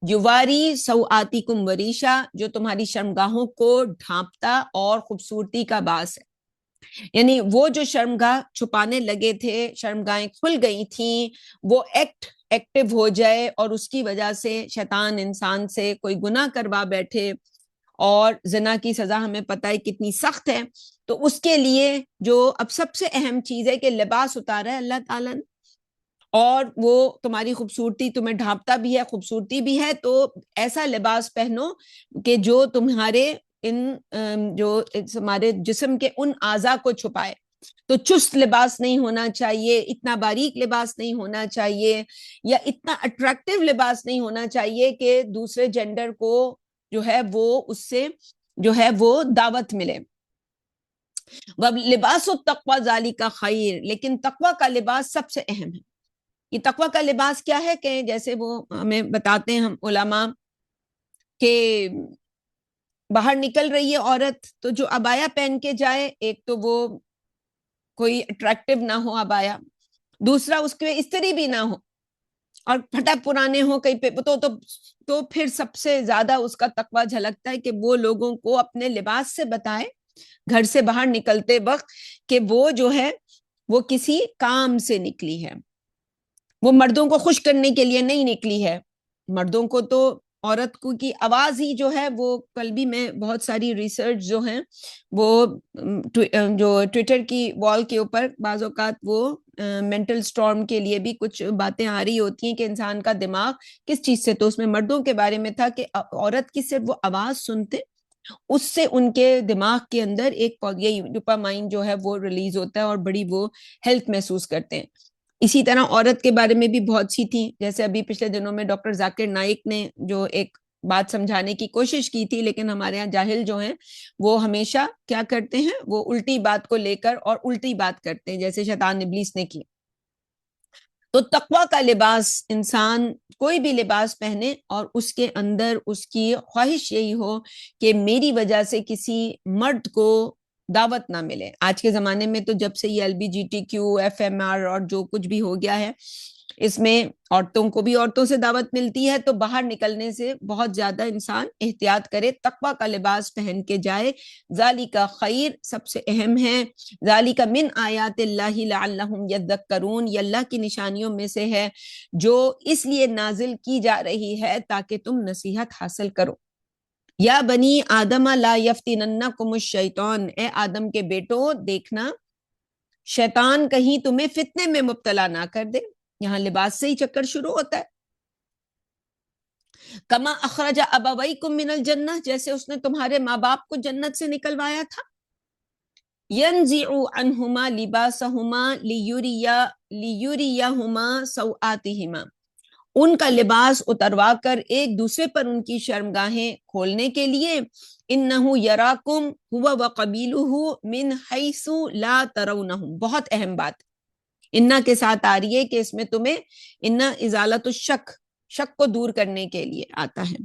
یواری سوآتیکم وریشا، جو تمہاری شرمگاہوں کو ڈھانپتا اور خوبصورتی کا باعث ہے. یعنی وہ جو شرمگاہ چھپانے لگے تھے، شرمگاہیں کھل گئی تھیں، وہ ایکٹیو ہو جائے اور اس کی وجہ سے شیطان انسان سے کوئی گناہ کروا بیٹھے. اور زنا کی سزا ہمیں پتہ ہے کتنی سخت ہے. تو اس کے لیے جو اب سب سے اہم چیز ہے کہ لباس اتارا ہے اللہ تعالیٰ نے، اور وہ تمہاری خوبصورتی تمہیں ڈھانپتا بھی ہے، خوبصورتی بھی ہے. تو ایسا لباس پہنو کہ جو تمہارے جو ہمارے جسم کے ان اعضاء کو چھپائے. تو چست لباس نہیں ہونا چاہیے، اتنا باریک لباس نہیں ہونا چاہیے، یا اتنا اٹریکٹیو لباس نہیں ہونا چاہیے کہ دوسرے جینڈر کو جو ہے وہ اس سے جو ہے وہ دعوت ملے. لباس التقوی ذالک خیر، لیکن تقوی کا لباس سب سے اہم ہے. یہ تقوی کا لباس کیا ہے کہ جیسے وہ ہمیں بتاتے ہیں ہم علماء کہ باہر نکل رہی ہے عورت تو جو عبایا پہن کے جائے، ایک تو وہ کوئی اٹریکٹیو نہ ہو عبایا، دوسرا اس کے استری بھی نہ ہو اور پھٹا پرانے ہو کہیں پہ، تو پھر سب سے زیادہ اس کا تقوی جھلکتا ہے کہ وہ لوگوں کو اپنے لباس سے بتائے گھر سے باہر نکلتے وقت کہ وہ جو ہے وہ کسی کام سے نکلی ہے. وہ مردوں کو خوش کرنے کے لیے نہیں نکلی ہے. مردوں کو تو عورت کو کی آواز ہی جو ہے وہ، کل بھی میں بہت ساری ریسرچ جو ہیں وہ جو ٹویٹر کی وال کے اوپر بعض اوقات وہ مینٹل سٹارم کے لیے بھی کچھ باتیں آ رہی ہوتی ہیں کہ انسان کا دماغ کس چیز سے، تو اس میں مردوں کے بارے میں تھا کہ عورت کی صرف وہ آواز سنتے اس سے ان کے دماغ کے اندر ایک یہ ڈوپامائن جو ہے وہ ریلیز ہوتا ہے اور بڑی وہ ہیلتھ محسوس کرتے ہیں. اسی طرح عورت کے بارے میں بھی بہت سی تھی، جیسے ابھی پچھلے دنوں میں ڈاکٹر ذاکر نائک نے جو ایک بات سمجھانے کی کوشش کی تھی، لیکن ہمارے ہاں جاہل جو ہیں وہ ہمیشہ کیا کرتے ہیں، وہ الٹی بات کو لے کر اور الٹی بات کرتے ہیں، جیسے شیطان ابلیس نے کی. تو تقوی کا لباس، انسان کوئی بھی لباس پہنے اور اس کے اندر اس کی خواہش یہی ہو کہ میری وجہ سے کسی مرد کو دعوت نہ ملے. آج کے زمانے میں تو جب سے یہ LGBTQ FMR اور جو کچھ بھی ہو گیا ہے، اس میں عورتوں کو بھی عورتوں سے دعوت ملتی ہے، تو باہر نکلنے سے بہت زیادہ انسان احتیاط کرے، تقوی کا لباس پہن کے جائے. ذالک خیر سب سے اہم ہے. ذالک من آیات اللہ لعلہم یذکرون، یہ اللہ کی نشانیوں میں سے ہے جو اس لیے نازل کی جا رہی ہے تاکہ تم نصیحت حاصل کرو. یا بنی آدم لا یفتننکم الشیطان، اے آدم کے بیٹو دیکھنا شیطان کہیں تمہیں فتنے میں مبتلا نہ کر دے. یہاں لباس سے ہی چکر شروع ہوتا ہے. کما اخرج ابویکم من الجنہ، جیسے اس نے تمہارے ماں باپ کو جنت سے نکلوایا تھا. ینزع عنہما لباسہما لیریہما سوآتہما، ان کا لباس اتروا کر ایک دوسرے پر ان کی شرمگاہیں کھولنے کے لیے. انہ یراکم ہوا وقبیلہ من حیث لا ترونہم، بہت اہم بات انا کے ساتھ آ رہی ہے کہ اس میں تمہیں انا ازالت الشک، شک کو دور کرنے کے لیے آتا ہے.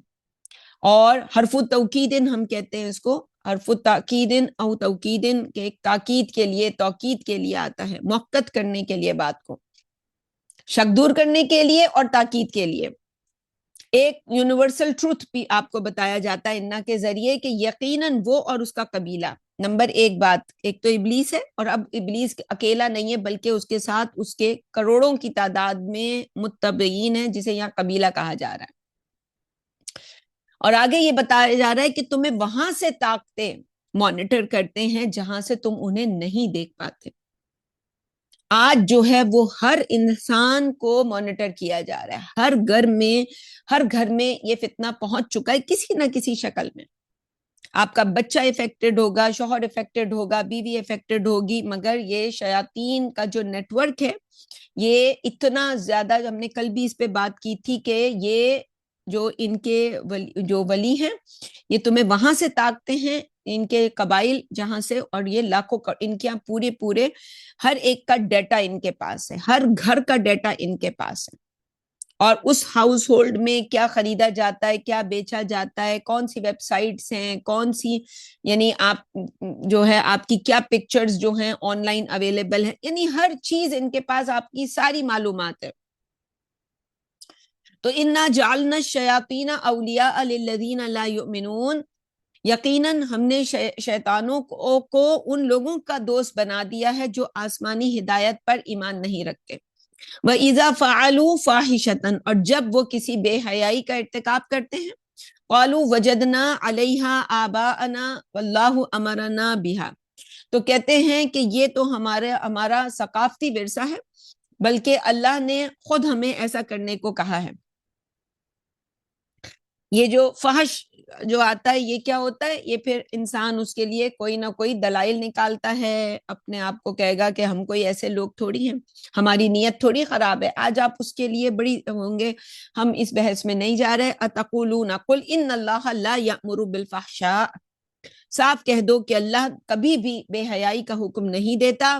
اور حرف توکید ہم کہتے ہیں اس کو، حرف تاکید او توکید، کہ ایک تاکید کے لیے، توکید کے لیے آتا ہے، موقت کرنے کے لیے، بات کو شک دور کرنے کے لیے اور تاکید کے لیے. ایک یونیورسل ٹروتھ بھی آپ کو بتایا جاتا ہے انا کے ذریعے کہ یقیناً وہ اور اس کا قبیلہ، نمبر ایک بات، ایک تو ابلیس ہے، اور اب ابلیس اکیلا نہیں ہے بلکہ اس کے ساتھ اس کے کروڑوں کی تعداد میں متبعین ہیں، جسے یہاں قبیلہ کہا جا رہا ہے. اور آگے یہ بتایا جا رہا ہے کہ تمہیں وہاں سے طاقتیں مانیٹر کرتے ہیں جہاں سے تم انہیں نہیں دیکھ پاتے. آج جو ہے وہ ہر انسان کو مانیٹر کیا جا رہا ہے، ہر گھر میں یہ فتنہ پہنچ چکا ہے کسی نہ کسی شکل میں. آپ کا بچہ افیکٹڈ ہوگا، شوہر افیکٹڈ ہوگا، بیوی افیکٹڈ ہوگی، مگر یہ شیاطین کا جو نیٹ ورک ہے یہ اتنا زیادہ، ہم نے کل بھی اس پہ بات کی تھی کہ یہ جو ان کے جو ولی ہیں یہ تمہیں وہاں سے طاقتے ہیں، ان کے قبائل جہاں سے، اور یہ لاکھوں ان کے یہاں پورے ہر ایک کا ڈیٹا ان کے پاس ہے، ہر گھر کا ڈیٹا ان کے پاس ہے، اور اس ہاؤس ہولڈ میں کیا خریدا جاتا ہے، کیا بیچا جاتا ہے، کون سی ویب سائٹس ہیں، کون سی، یعنی آپ جو ہے آپ کی کیا پکچرز جو ہیں آن لائن اویلیبل ہیں، یعنی ہر چیز ان کے پاس آپ کی ساری معلومات ہے. تو انا جعلنا الشیاطین اولیاء للذین لا یؤمنون، یقیناً ہم نے شیطانوں کو ان لوگوں کا دوست بنا دیا ہے جو آسمانی ہدایت پر ایمان نہیں رکھتے. وَإِذَا فَعَلُوا فَاحِشَةً، اور جب وہ کسی بے حیائی کا ارتکاب کرتے ہیں، قَالُوا وَجَدْنَا عَلَيْهَا آبَاءَنَا وَاللَّهُ أَمَرَنَا بِهَا، تو کہتے ہیں کہ یہ تو ہمارا ثقافتی ورثہ ہے، بلکہ اللہ نے خود ہمیں ایسا کرنے کو کہا ہے. یہ جو فحش جو آتا ہے یہ کیا ہوتا ہے، یہ پھر انسان اس کے لیے کوئی نہ کوئی دلائل نکالتا ہے، اپنے آپ کو کہے گا کہ ہم کوئی ایسے لوگ تھوڑی ہیں، ہماری نیت تھوڑی خراب ہے. آج آپ اس کے لیے بڑی ہوں گے، ہم اس بحث میں نہیں جا رہے. اتقولون قل ان اللہ لا یأمر بالفحشاء، صاف کہہ دو کہ اللہ کبھی بھی بے حیائی کا حکم نہیں دیتا.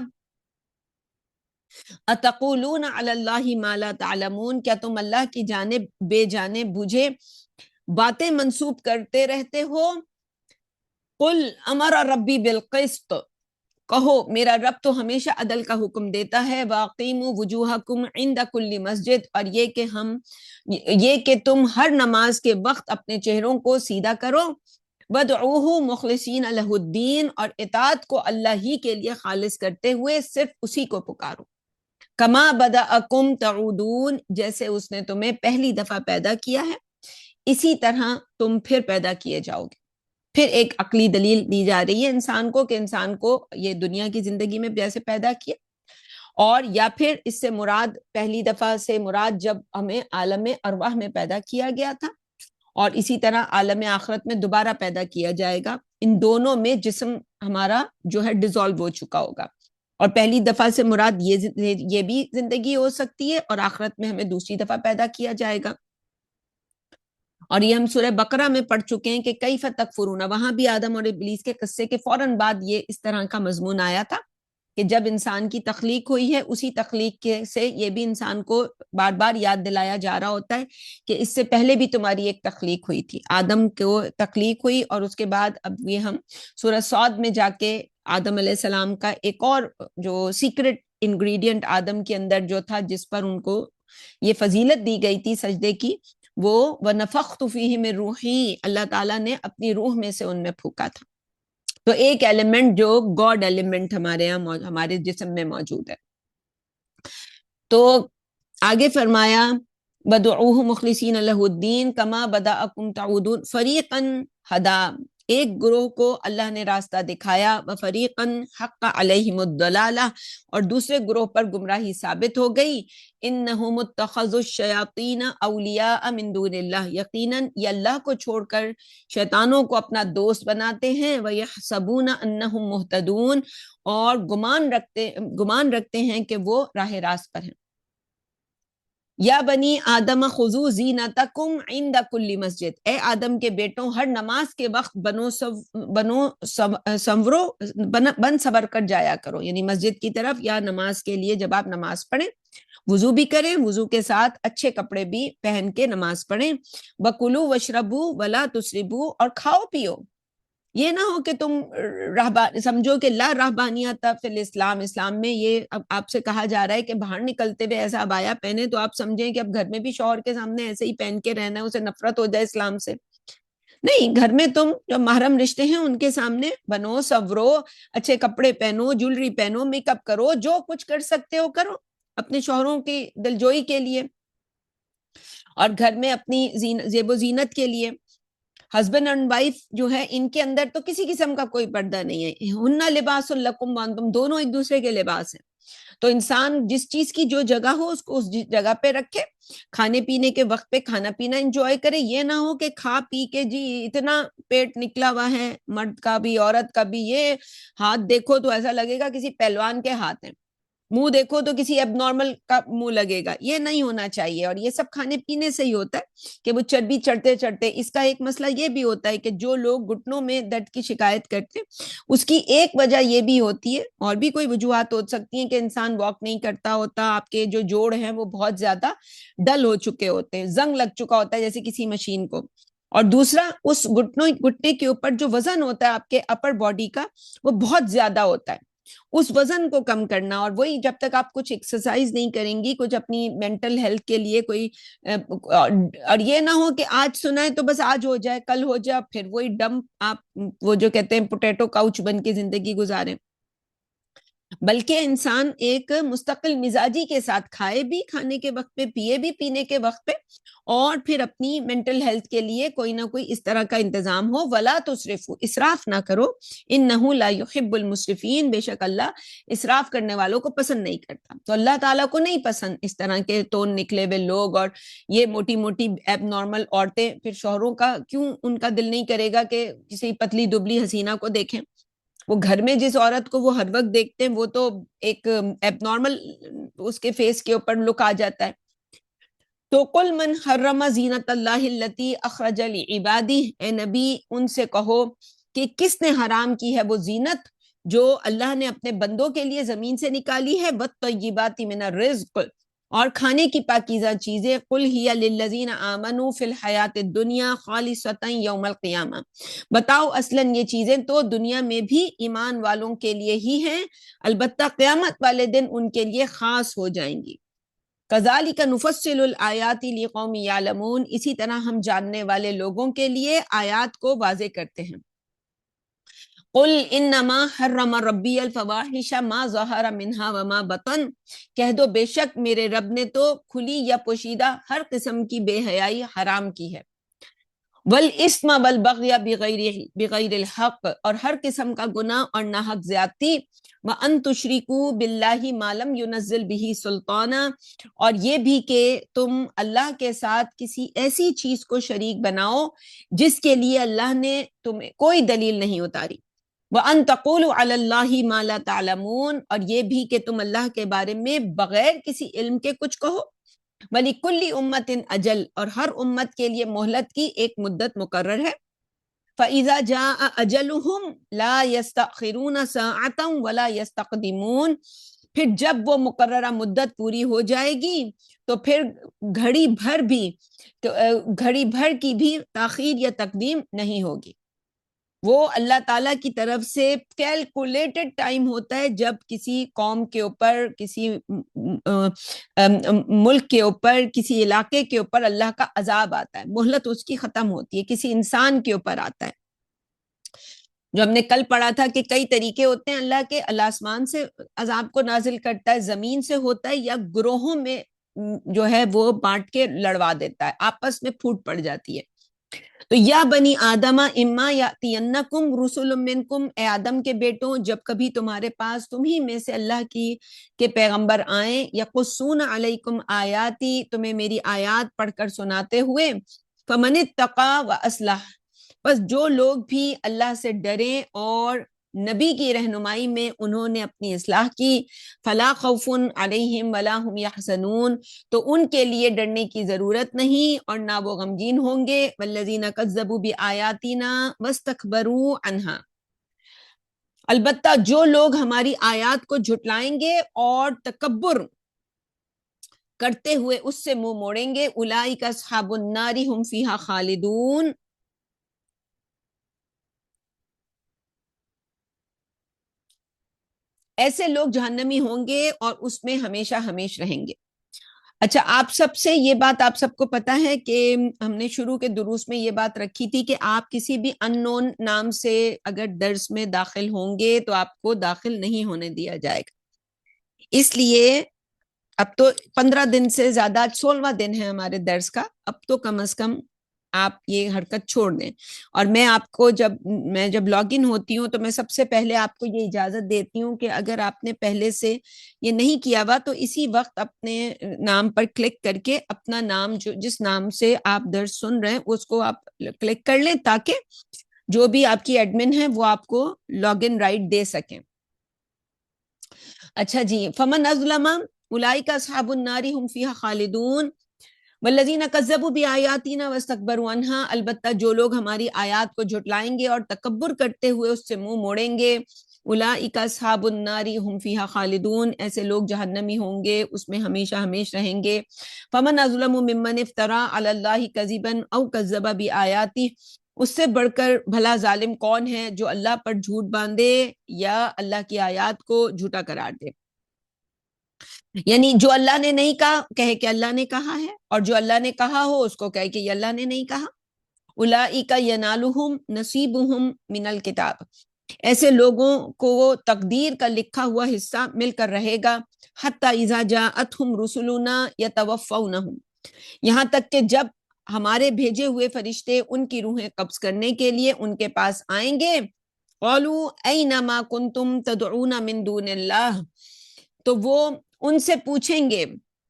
اتقولون علی اللہ ما لا تعلمون، کیا تم اللہ کی جانب بے جانے بوجھے باتیں منسوب کرتے رہتے ہو. قل امر ربی بالقسط، کہو میرا رب تو ہمیشہ عدل کا حکم دیتا ہے. واقیموا وجوہکم عند کل مسجد، اور یہ کہ تم ہر نماز کے وقت اپنے چہروں کو سیدھا کرو. وادعوہ مخلصین لہ الدین، اور اطاعت کو اللہ ہی کے لیے خالص کرتے ہوئے صرف اسی کو پکارو. کما بدأکم تعودون، جیسے اس نے تمہیں پہلی دفعہ پیدا کیا ہے اسی طرح تم پھر پیدا کیے جاؤ گے۔ پھر ایک عقلی دلیل دی جا رہی ہے انسان کو کہ انسان کو یہ دنیا کی زندگی میں جیسے پیدا کیا، اور یا پھر اس سے مراد پہلی دفعہ سے مراد جب ہمیں عالم ارواح میں پیدا کیا گیا تھا، اور اسی طرح عالم آخرت میں دوبارہ پیدا کیا جائے گا۔ ان دونوں میں جسم ہمارا جو ہے ڈیزالو ہو چکا ہوگا، اور پہلی دفعہ سے مراد یہ بھی زندگی ہو سکتی ہے، اور آخرت میں ہمیں دوسری دفعہ پیدا کیا جائے گا۔ اور یہ ہم سورہ بقرہ میں پڑھ چکے ہیں کہ کیف تکفرون، وہاں بھی آدم اور ابلیس کے قصے کے فوراً بعد یہ اس طرح کا مضمون آیا تھا کہ جب انسان کی تخلیق ہوئی ہے اسی تخلیق کے سے یہ بھی انسان کو بار بار یاد دلایا جا رہا ہوتا ہے کہ اس سے پہلے بھی تمہاری ایک تخلیق ہوئی تھی، آدم کو تخلیق ہوئی، اور اس کے بعد اب یہ ہم سورہ صاد میں جا کے آدم علیہ السلام کا ایک اور جو سیکرٹ انگریڈینٹ آدم کے اندر جو تھا، جس پر ان کو یہ فضیلت دی گئی تھی سجدے کی، وہ وَنَفَخْتُ فِيهِ مِن رُوحِي، اللہ تعالیٰ نے اپنی روح میں سے ان میں پھونکا تھا۔ تو ایک ایلیمنٹ جو گاڈ ایلیمنٹ ہمارے یہاں ہمارے جسم میں موجود ہے۔ تو آگے فرمایا وَدْعُوهُ مُخْلِصِينَ لَهُ الدِّينَ كَمَا بَدَأَكُمْ تَعُودُونَ فَرِيقًا هَدَىٰ، ایک گروہ کو اللہ نے راستہ دکھایا، وَفَرِيقًا حَقَّ عَلَيْهِمُ الضَّلَالَةُ، اور دوسرے گروہ پر گمراہی ثابت ہو گئی۔ إِنَّهُمُ اتَّخَذُوا الشَّيَاطِينَ أَوْلِيَاءَ مِن دُونِ اللَّهِ، یقیناً یہ اللہ کو چھوڑ کر شیطانوں کو اپنا دوست بناتے ہیں، وَيَحْسَبُونَ أَنَّهُمْ مُهْتَدُونَ، اور گمان رکھتے ہیں کہ وہ راہ راست پر ہیں۔ یا بنی آدم خذوا زینتکم عند کل مسجد، اے آدم کے بیٹوں ہر نماز کے وقت بن صبر کر جایا کرو، یعنی مسجد کی طرف یا نماز کے لیے جب آپ نماز پڑھیں وضو بھی کریں، وضو کے ساتھ اچھے کپڑے بھی پہن کے نماز پڑھیں۔ وَكُلُوا وَاشْرَبُوا وَلَا تُسْرِفُوا، اور کھاؤ پیو، یہ نہ ہو کہ تم سمجھو کہ لا رہبانیت فی الاسلام، اسلام میں یہ اب آپ سے کہا جا رہا ہے کہ باہر نکلتے ہوئے ایسا عبایا پہنے تو آپ سمجھیں کہ اب گھر میں بھی شوہر کے سامنے ایسے ہی پہن کے رہنا ہے، اسے نفرت ہو جائے اسلام سے۔ نہیں، گھر میں تم جو محرم رشتے ہیں ان کے سامنے بنو سورو، اچھے کپڑے پہنو، جولری پہنو، میک اپ کرو، جو کچھ کر سکتے ہو کرو اپنے شوہروں کی دلجوئی کے لیے، اور گھر میں اپنی زیب و زینت کے لیے۔ ہسبینڈ اینڈ وائف جو ہے ان کے اندر تو کسی قسم کا کوئی پردہ نہیں ہے، ہن لباس لکم وانتم، دونوں ایک دوسرے کے لباس ہیں۔ تو انسان جس چیز کی جو جگہ ہو اس کو اس جگہ پہ رکھے، کھانے پینے کے وقت پہ کھانا پینا انجوائے کرے، یہ نہ ہو کہ کھا پی کے جی اتنا پیٹ نکلا ہوا ہے، مرد کا بھی عورت کا بھی، یہ ہاتھ دیکھو تو ایسا لگے گا کسی پہلوان کے ہاتھ ہیں، منہ دیکھو تو کسی اب نارمل کا منہ لگے گا، یہ نہیں ہونا چاہیے۔ اور یہ سب کھانے پینے سے ہی ہوتا ہے کہ وہ چربی چڑھتے چڑھتے، اس کا ایک مسئلہ یہ بھی ہوتا ہے کہ جو لوگ گھٹنوں میں درد کی شکایت کرتے ہیں اس کی ایک وجہ یہ بھی ہوتی ہے، اور بھی کوئی وجوہات ہو سکتی ہیں کہ انسان واک نہیں کرتا ہوتا، آپ کے جو جوڑ ہیں وہ بہت زیادہ ڈل ہو چکے ہوتے ہیں، زنگ لگ چکا ہوتا ہے جیسے کسی مشین کو، اور دوسرا اس گھٹنے کے اوپر جو وزن ہوتا ہے آپ کے اپر باڈی کا وہ بہت زیادہ ہوتا ہے، اس وزن کو کم کرنا، اور وہی جب تک آپ کچھ ایکسرسائز نہیں کریں گی، کچھ اپنی مینٹل ہیلتھ کے لیے کوئی اور یہ نہ ہو کہ آج سنائے تو بس آج ہو جائے، کل ہو جائے، پھر وہی ڈم آپ وہ جو کہتے ہیں پوٹیٹو کاؤچ بن کے زندگی گزاریں، بلکہ انسان ایک مستقل مزاجی کے ساتھ کھائے بھی کھانے کے وقت پہ، پیے بھی پینے کے وقت پہ، اور پھر اپنی مینٹل ہیلتھ کے لیے کوئی نہ کوئی اس طرح کا انتظام ہو۔ ولا تسرفوا، اسراف نہ کرو، انہ لا یحب المسرفین، بے شک اللہ اسراف کرنے والوں کو پسند نہیں کرتا۔ تو اللہ تعالیٰ کو نہیں پسند اس طرح کے تون نکلے ہوئے لوگ، اور یہ موٹی موٹی ایب نارمل عورتیں، پھر شوہروں کا کیوں ان کا دل نہیں کرے گا کہ کسی پتلی دبلی حسینہ کو دیکھیں؟ وہ گھر میں جس عورت کو وہ ہر وقت دیکھتے ہیں وہ تو ایک ایب نارمل اس کے فیس کے اوپر لک آ جاتا ہے۔ تو قل من حرم زینت اللہ التی اخرج لعبادہ، اے نبی ان سے کہو کہ کس نے حرام کی ہے وہ زینت جو اللہ نے اپنے بندوں کے لیے زمین سے نکالی ہے، والطیبات من الرزق، اور کھانے کی پاکیزہ چیزیں، قل ہی للذین آمنوا فی الحیات الدنیا خالصۃ یوم القیامہ، بتاؤ اصلاً یہ چیزیں تو دنیا میں بھی ایمان والوں کے لیے ہی ہیں، البتہ قیامت والے دن ان کے لیے خاص ہو جائیں گی۔ کذالک نفصل الآیات لقوم یعلمون، اسی طرح ہم جاننے والے لوگوں کے لیے آیات کو واضح کرتے ہیں۔ قل انما حرم ربی الفواحش ما ظہر منہا وما بطن، کہہ دو بے شک میرے رب نے تو کھلی یا پوشیدہ ہر قسم کی بے حیائی حرام کی ہے، والاسم والبغی بغیر الحق، اور ہر قسم کا گناہ اور ناحق زیادتی، وان تشرکوا باللہ ما لم ینزل بہ سلطانا، اور یہ بھی کہ تم اللہ کے ساتھ کسی ایسی چیز کو شریک بناؤ جس کے لیے اللہ نے تمہیں کوئی دلیل نہیں اتاری، وَأَن تَقُولُوا عَلَى اللَّهِ مَا لَا تَعْلَمُونَ، اور یہ بھی کہ تم اللہ کے بارے میں بغیر کسی علم کے کچھ کہو، وَلِكُلِّ أُمَّةٍ أَجَلٌ، اور ہر امت کے لیے مہلت کی ایک مدت مقرر ہے، فَإِذَا جَاءَ أَجَلُهُمْ لَا يَسْتَأْخِرُونَ سَاعَةً وَلَا يَسْتَقْدِمُونَ، پھر جب وہ مقررہ مدت پوری ہو جائے گی تو پھر گھڑی بھر کی بھی تاخیر یا تقدیم نہیں ہوگی۔ وہ اللہ تعالیٰ کی طرف سے کیلکولیٹڈ ٹائم ہوتا ہے جب کسی قوم کے اوپر، کسی ملک کے اوپر، کسی علاقے کے اوپر اللہ کا عذاب آتا ہے، مہلت اس کی ختم ہوتی ہے، کسی انسان کے اوپر آتا ہے۔ جو ہم نے کل پڑھا تھا کہ کئی طریقے ہوتے ہیں اللہ کے، اللہ آسمان سے عذاب کو نازل کرتا ہے، زمین سے ہوتا ہے، یا گروہوں میں جو ہے وہ بانٹ کے لڑوا دیتا ہے، آپس میں پھوٹ پڑ جاتی ہے۔ تو یا بنی آدم اما یاتینکم رسل منکم، اے آدم کے بیٹوں جب کبھی تمہارے پاس تمہیں میں سے اللہ کی کے پیغمبر آئیں، یقصون علیکم آیاتی، تمہیں میری آیات پڑھ کر سناتے ہوئے، فمن اتقی واصلح، بس جو لوگ بھی اللہ سے ڈریں اور نبی کی رہنمائی میں انہوں نے اپنی اصلاح کی، فلا خوف علیہم ولا هم یحزنون، تو ان کے لیے ڈرنے کی ضرورت نہیں اور نہ وہ غمگین ہوں گے، والذین کذبوا بآیاتنا واستکبروا عنہا، البتہ جو لوگ ہماری آیات کو جھٹلائیں گے اور تکبر کرتے ہوئے اس سے منہ موڑیں گے، اولئک اصحاب النار هم فیہا خالدون، ایسے لوگ جہنمی ہوں گے اور اس میں ہمیشہ ہمیش رہیں گے۔ اچھا، آپ سب سے یہ بات آپ سب کو پتا ہے کہ ہم نے شروع کے دروس میں یہ بات رکھی تھی کہ آپ کسی بھی ان نون نام سے اگر درس میں داخل ہوں گے تو آپ کو داخل نہیں ہونے دیا جائے گا۔ اس لیے اب تو 15 دن سے زیادہ، 16واں دن ہے ہمارے درس کا، اب تو کم از کم آپ یہ حرکت چھوڑ دیں، اور میں آپ کو جب لاگ ان ہوتی ہوں تو میں سب سے پہلے آپ کو یہ اجازت دیتی ہوں کہ اگر آپ نے پہلے سے یہ نہیں کیا ہوا تو اسی وقت اپنے نام پر کلک کر کے اپنا نام جس نام سے آپ درس سن رہے ہیں اس کو آپ کلک کر لیں، تاکہ جو بھی آپ کی ایڈمن ہے وہ آپ کو لاگ ان رائٹ دے سکیں۔ اچھا جی، فمن اظلم اولئک اصحاب النار هم فیہا خالدون والذین کذبوا بآیاتنا واستکبروا عنہا، البتہ جو لوگ ہماری آیات کو جھٹلائیں گے اور تکبر کرتے ہوئے اس سے منہ موڑیں گے، اولئک اصحاب النار هم فیہا خالدون، ایسے لوگ جہنمی ہوں گے، اس میں ہمیشہ ہمیش رہیں گے۔ فمن اظلم ممن افترى علی اللہ کذبا او کذب بآیاتہ، اس سے بڑھ کر بھلا ظالم کون ہے جو اللہ پر جھوٹ باندھے یا اللہ کی آیات کو جھوٹا قرار دے، یعنی جو اللہ نے نہیں کہا کہے کہ اللہ نے کہا ہے، اور جو اللہ نے کہا ہو اس کو کہے کہ یہ اللہ نے نہیں کہا۔ اولئک ینالہم نصیبہم من الکتاب، ایسے لوگوں کو تقدیر کا لکھا ہوا حصہ مل کر رہے گا، حتی اذا جاءتہم رسلنا یتوفونہم، یہاں تک کہ جب ہمارے بھیجے ہوئے فرشتے ان کی روحیں قبض کرنے کے لیے ان کے پاس آئیں گے، قالوا این ما کنتم تدعون من دون اللہ، تو وہ ان سے پوچھیں گے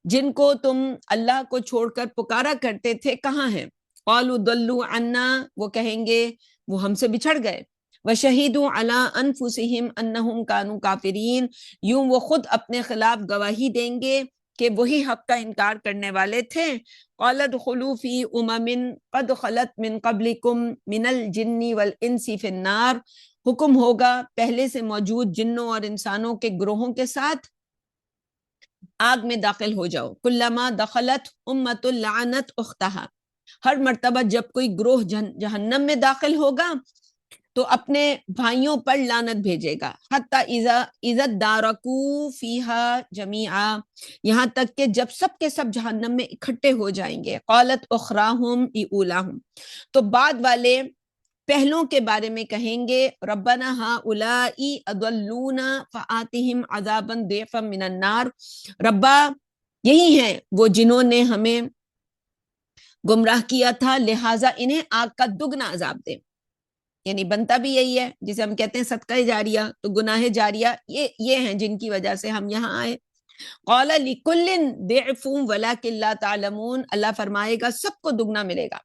جن کو تم اللہ کو چھوڑ کر پکارا کرتے تھے کہاں ہیں، قالوا ضلوا عنا، وہ کہیں گے وہ ہم سے بچھڑ گئے، وشہدوا علی انفسہم انہم کانوا کافرین، یوں وہ خود اپنے خلاف گواہی دیں گے کہ وہی حق کا انکار کرنے والے تھے۔ قالت ادخلوا فی امم قد خلت من قبلکم من الجن والانس فی النار، حکم ہوگا پہلے سے موجود جنوں اور انسانوں کے گروہوں کے ساتھ آگ میں داخل ہو جاؤ، کلما دخلت امت لعنت اختہا، ہر مرتبہ جب کوئی گروہ جہنم میں داخل ہوگا تو اپنے بھائیوں پر لعنت بھیجے گا، حتی اذا ادارکوا فیہا جمیعا، یہاں تک کہ جب سب کے سب جہنم میں اکٹھے ہو جائیں گے، قالت اخراہم ای اولاہم، تو بعد والے پہلوں کے بارے میں کہیں گے ربنا ہؤلاء اضلونا فآتہم عذابا ضعفا من النار، ربا یہی ہیں وہ جنہوں نے ہمیں گمراہ کیا تھا، لہٰذا انہیں آگ کا دگنا عذاب دے۔ یعنی بنتا بھی یہی ہے جسے ہم کہتے ہیں صدقہ جاریہ، تو گناہ جاریہ یہ ہیں جن کی وجہ سے ہم یہاں آئے۔ قال لکل ضعف ولکن لا تعلمون، اللہ فرمائے گا سب کو دگنا ملے گا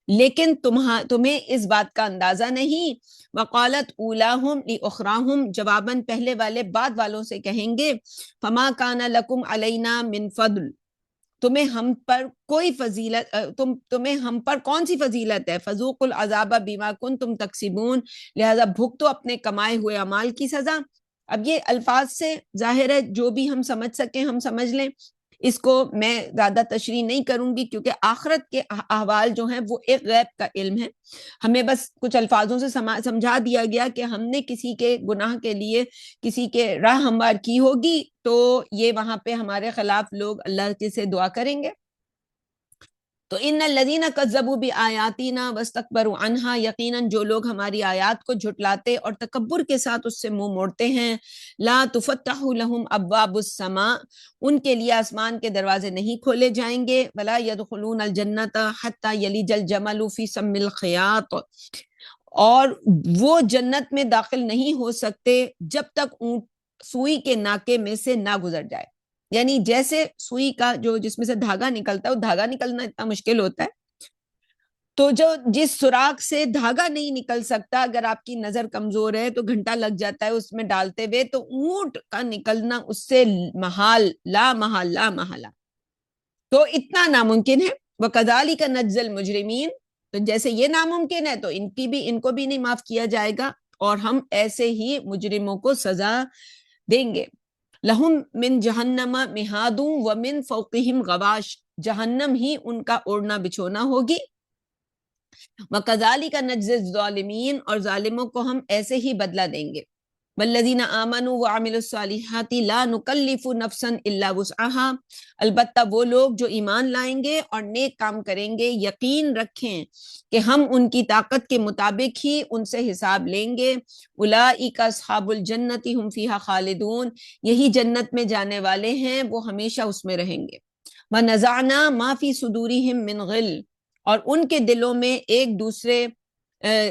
لیکن تمہیں اس بات کا اندازہ نہیں۔ وقالت اولاہم لاخراہم، جواباً پہلے والے بعد والوں سے کہیں گے فما کان لکم علینا من فضل، تمہیں ہم پر کوئی فضیلت تمہیں ہم پر کون سی فضیلت ہے، فذوقوا العذاب بما کنتم تکسبون، لہذا بھگتو اپنے کمائے ہوئے اعمال کی سزا۔ اب یہ الفاظ سے ظاہر ہے جو بھی ہم سمجھ سکیں ہم سمجھ لیں، اس کو میں زیادہ تشریح نہیں کروں گی کیونکہ آخرت کے احوال جو ہیں وہ ایک غیب کا علم ہے، ہمیں بس کچھ الفاظوں سے سمجھا دیا گیا کہ ہم نے کسی کے گناہ کے لیے کسی کے راہ ہموار کی ہوگی تو یہ وہاں پہ ہمارے خلاف لوگ اللہ کے سے دعا کریں گے۔ تو ان الذین کذبوا بآیاتنا واستکبروا عنہا، یقیناً جو لوگ ہماری آیات کو جھٹلاتے اور تکبر کے ساتھ اس سے منہ موڑتے ہیں، لا تفتح لهم ابواب السماء، ان کے لیے آسمان کے دروازے نہیں کھولے جائیں گے، ولا يدخلون الجنۃ حتى يلج الجمل في سم الخياط، اور وہ جنت میں داخل نہیں ہو سکتے جب تک اونٹ سوئی کے ناکے میں سے نہ گزر جائے۔ یعنی جیسے سوئی کا جو جس میں سے دھاگا نکلتا ہے، وہ دھاگا نکلنا اتنا مشکل ہوتا ہے، تو جو جس سوراخ سے دھاگا نہیں نکل سکتا، اگر آپ کی نظر کمزور ہے تو گھنٹہ لگ جاتا ہے اس میں ڈالتے ہوئے، تو اونٹ کا نکلنا اس سے محال، لا محال، لا محالہ، تو اتنا ناممکن ہے۔ وَكَذَلِكَ نَجْزِي الْمُجْرِمِينَ، تو جیسے یہ ناممکن ہے تو ان کو بھی نہیں معاف کیا جائے گا، اور ہم ایسے ہی مجرموں کو سزا دیں گے۔ لہم من جہنم مہاد ومن فوقہم غواش، جہنم ہی ان کا اوڑھنا بچھونا ہوگی۔ وَكَذَلِكَ نَجْزِي الظَّالِمِينَ، اور ظالموں کو ہم ایسے ہی بدلہ دیں گے۔ والذین آمنوا وعملوا الصالحات لا نکلف نفسا الا وسعها، البتہ وہ لوگ جو ایمان لائیں گے اور نیک کام کریں گے، یقین رکھیں کہ ہم ان کی طاقت کے مطابق ہی ان سے حساب لیں گے۔ اولئک اصحاب الجنۃ هم فیها خالدون، یہی جنت میں جانے والے ہیں، وہ ہمیشہ اس میں رہیں گے۔ ونزعنا ما فی صدورهم من غل، اور ان کے دلوں میں ایک دوسرے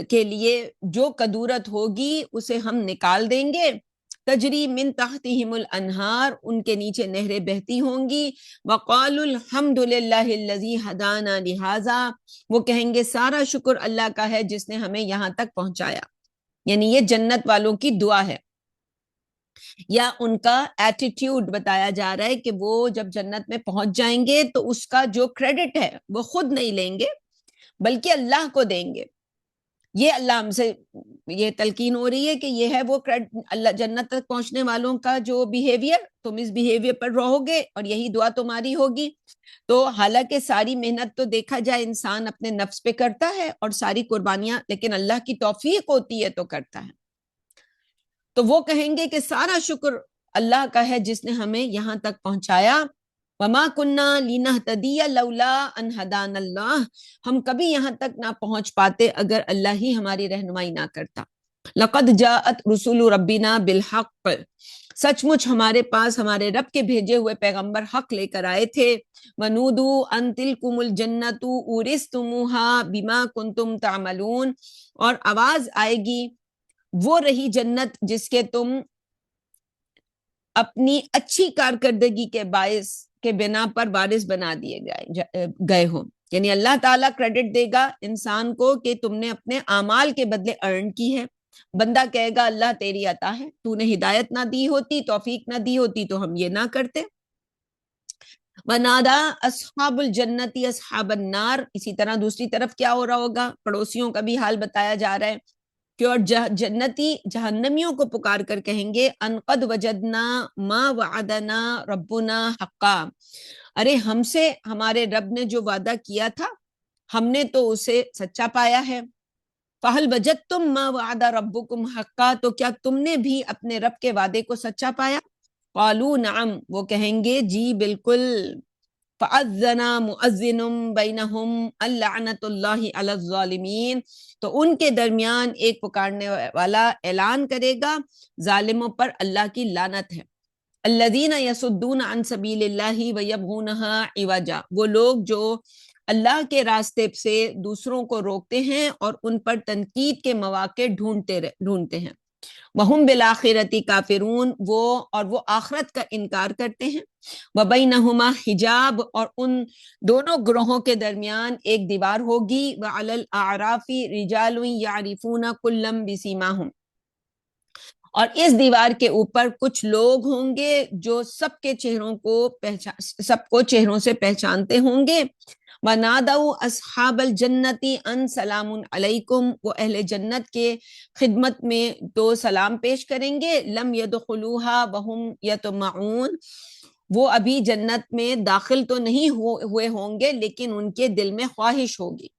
کے لیے جو کدورت ہوگی اسے ہم نکال دیں گے۔ تجری من تحتہم الانہار، ان کے نیچے نہریں بہتی ہوں گی۔ وقالوا الحمد للہ الذی ہدانا لہذا، وہ کہیں گے سارا شکر اللہ کا ہے جس نے ہمیں یہاں تک پہنچایا۔ یعنی یہ جنت والوں کی دعا ہے، یا ان کا ایٹیٹیوڈ بتایا جا رہا ہے کہ وہ جب جنت میں پہنچ جائیں گے تو اس کا جو کریڈٹ ہے وہ خود نہیں لیں گے بلکہ اللہ کو دیں گے۔ یہ اللہ ہم سے یہ تلقین ہو رہی ہے کہ یہ ہے وہ اللہ جنت تک پہنچنے والوں کا جو بیہیویئر، تم اس بیہیویئر پر رہو گے اور یہی دعا تمہاری ہوگی۔ تو حالانکہ ساری محنت تو دیکھا جائے انسان اپنے نفس پہ کرتا ہے اور ساری قربانیاں، لیکن اللہ کی توفیق ہوتی ہے تو کرتا ہے۔ تو وہ کہیں گے کہ سارا شکر اللہ کا ہے جس نے ہمیں یہاں تک پہنچایا۔ وما کننا لنہتدی لولا ان ہدانا اللہ، ہم کبھی یہاں تک نہ پہنچ پاتے اگر اللہ ہی ہماری رہنمائی نہ کرتا۔ لقد جاءت رسول ربنا بالحق، سچ مچ ہمارے پاس ہمارے رب کے بھیجے ہوئے پیغمبر حق لے کر آئے تھے۔ ونودوا ان تلکم الجنۃ اورثتموها بما کنتم تعملون، اور آواز آئے گی وہ رہی جنت جس کے تم اپنی اچھی کارکردگی کے باعث کے بنا پر وارث بنا دیے گئے ہوں۔ یعنی اللہ تعالیٰ کریڈٹ دے گا انسان کو کہ تم نے اپنے اعمال کے بدلے ارن کی ہے۔ بندہ کہے گا اللہ تیری عطا ہے، تو نے ہدایت نہ دی ہوتی، توفیق نہ دی ہوتی تو ہم یہ نہ کرتے۔ وَنَادَا أَصْحَابُ الْجَنَّةِ أَصْحَابَ النَّارِ، اسی طرح دوسری طرف کیا ہو رہا ہوگا، پڑوسیوں کا بھی حال بتایا جا رہا ہے کہ اور جنتی جہنمیوں کو پکار کر کہیں گے ان قد وجدنا ما وعدنا ربنا حقا، ارے ہم سے ہمارے رب نے جو وعدہ کیا تھا ہم نے تو اسے سچا پایا ہے۔ فہل وجدتم ما وعد ربکم حقا، تو کیا تم نے بھی اپنے رب کے وعدے کو سچا پایا؟ قالوا نعم، وہ کہیں گے جی بالکل۔ فَأَذَّنَ مُؤَذِّنٌ بَيْنَهُمْ اللَّعْنَةُ اللَّهِ عَلَى الظَّالِمِينَ، تو ان کے درمیان ایک پکارنے والا اعلان کرے گا ظالموں پر اللہ کی لعنت ہے۔ الذین یصدون عن سبیل اللہ ویبغونها عوجا، وہ لوگ جو اللہ کے راستے سے دوسروں کو روکتے ہیں اور ان پر تنقید کے مواقع ڈھونڈتے ہیں۔ وہم بالآخرۃ کافرون، وہ آخرت کا انکار کرتے ہیں۔ وبینہما حجاب، اور ان دونوں گروہوں کے درمیان ایک دیوار ہوگی۔ وعلی الاعراف رجال یعرفون کلا بسیماہم، اور اس دیوار کے اوپر کچھ لوگ ہوں گے جو سب کو چہروں سے پہچانتے ہوں گے۔ وَنَادَوْا أَصْحَابَ الْجَنَّةِ أَنْ سَلَامٌ عَلَيْكُمْ، وہ اہل جنت کے خدمت میں تو سلام پیش کریں گے۔ لَمْ يَدْخُلُوهَا وَهُمْ يَطْمَعُونَ، وہ ابھی جنت میں داخل تو نہیں ہوئے ہوں گے لیکن ان کے دل میں خواہش ہوگی۔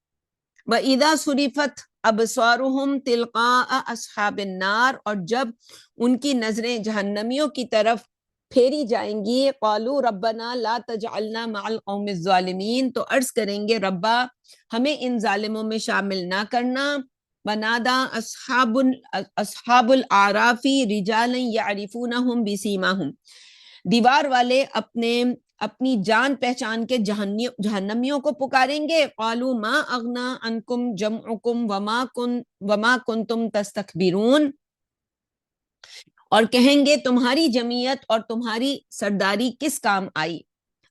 وَإِذَا صُرِفَتْ أَبْصَارُهُمْ تِلْقَاءَ أَصْحَابِ النَّارِ، اور جب ان کی نظریں جہنمیوں کی طرف پھیری جائیں گی، قالوا ربنا لا تجعلنا مع القوم الظالمین، تو عرض کریں گے ربا ہمیں ان ظالموں میں شامل نہ کرنا۔ ونادا اصحاب الاعراف رجالا یعرفونہم بسیماہم، دیوار والے اپنی جان پہچان کے جہنمیوں کو پکاریں گے۔ قالوا ما اغنا عنکم جمعکم وما کنتم تستکبرون، اور کہیں گے تمہاری جمعیت اور تمہاری سرداری کس کام آئی۔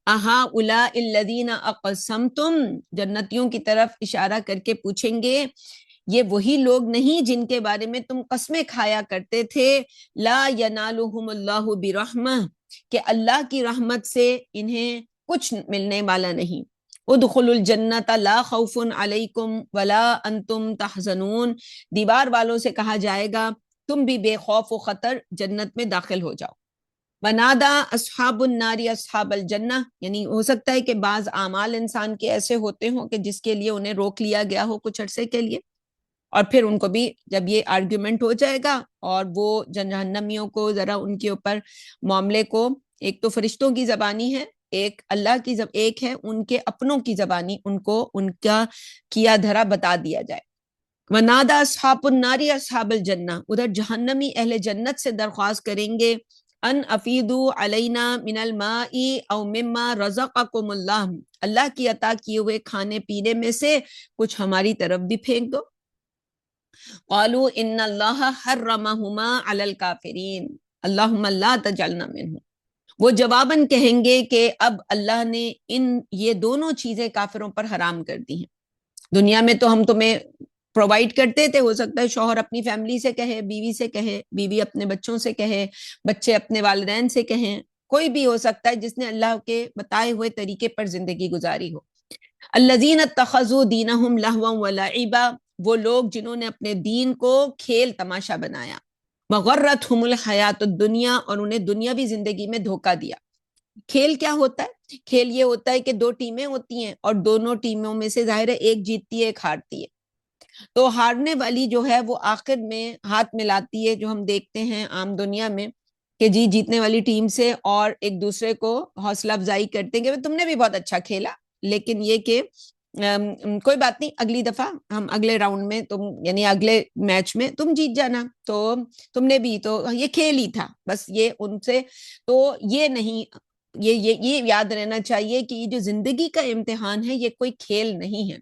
اہؤلاء الذین اقسمتم، جنتیوں کی طرف اشارہ کر کے پوچھیں گے یہ وہی لوگ نہیں جن کے بارے میں تم قسمیں کھایا کرتے تھے، لا ینالہم اللہ برحمہ، کہ اللہ کی رحمت سے انہیں کچھ ملنے والا نہیں۔ ادخلوا الجنت لا خوف علیکم ولا انتم تحزنون، دیوار والوں سے کہا جائے گا تم بھی بے خوف و خطر جنت میں داخل ہو جاؤ۔ ونادا اصحاب النار اصحاب الجنہ، یعنی ہو سکتا ہے کہ بعض اعمال انسان کے ایسے ہوتے ہوں کہ جس کے لیے انہیں روک لیا گیا ہو کچھ عرصے کے لیے، اور پھر ان کو بھی جب یہ آرگیومنٹ ہو جائے گا اور وہ جہنمیوں کو ذرا ان کے اوپر معاملے کو، ایک تو فرشتوں کی زبانی ہے، ایک اللہ کی ایک ہے ان کے اپنوں کی زبانی، ان کو ان کا کیا دھرا بتا دیا جائے۔ ونادا اصحاب النار اصحاب الجنہ، ادھر جہنمی اہل جنت سے درخواست کریں گے ان افیدوا علینا من الماء او مما رزقکم اللہ، اللہ کی عطا کیے ہوئے کھانے پینے میں سے کچھ ہماری طرف بھی پھینک دو۔ قالوا ان اللہ حرمہما علی الکافرین اللہم لا تجعلنا منہم، وہ جواباً کہیں گے کہ اب اللہ نے یہ دونوں چیزیں کافروں پر حرام کر دی ہیں۔ دنیا میں تو ہم تمہیں پرووائڈ کرتے تھے، ہو سکتا ہے شوہر اپنی فیملی سے کہے، بیوی سے کہے، بیوی اپنے بچوں سے کہے، بچے اپنے والدین سے کہیں، کوئی بھی ہو سکتا ہے جس نے اللہ کے بتائے ہوئے طریقے پر زندگی گزاری ہو۔ الذین اتخذوا دینہم لہوا ولعبا، وہ لوگ جنہوں نے اپنے دین کو کھیل تماشا بنایا۔ وغرتہم الحیات الدنیا، اور انہیں دنیاوی زندگی میں دھوکہ دیا۔ کھیل کیا ہوتا ہے؟ کھیل یہ ہوتا ہے کہ دو ٹیمیں ہوتی ہیں اور دونوں ٹیموں میں سے ظاہر ہے ایک جیتتی ہے ایک ہارتی ہے، تو ہارنے والی جو ہے وہ آخر میں ہاتھ ملاتی ہے، جو ہم دیکھتے ہیں عام دنیا میں کہ جی جیتنے والی ٹیم سے، اور ایک دوسرے کو حوصلہ افزائی کرتے ہیں کہ تم نے بھی بہت اچھا کھیلا، لیکن یہ کہ کوئی بات نہیں، اگلی دفعہ ہم اگلے راؤنڈ میں تم، یعنی اگلے میچ میں تم جیت جانا، تو تم نے بھی تو یہ کھیل ہی تھا بس، یہ ان سے تو یہ نہیں، یہ یاد رہنا چاہیے کہ یہ جو زندگی کا امتحان ہے یہ کوئی کھیل نہیں ہے۔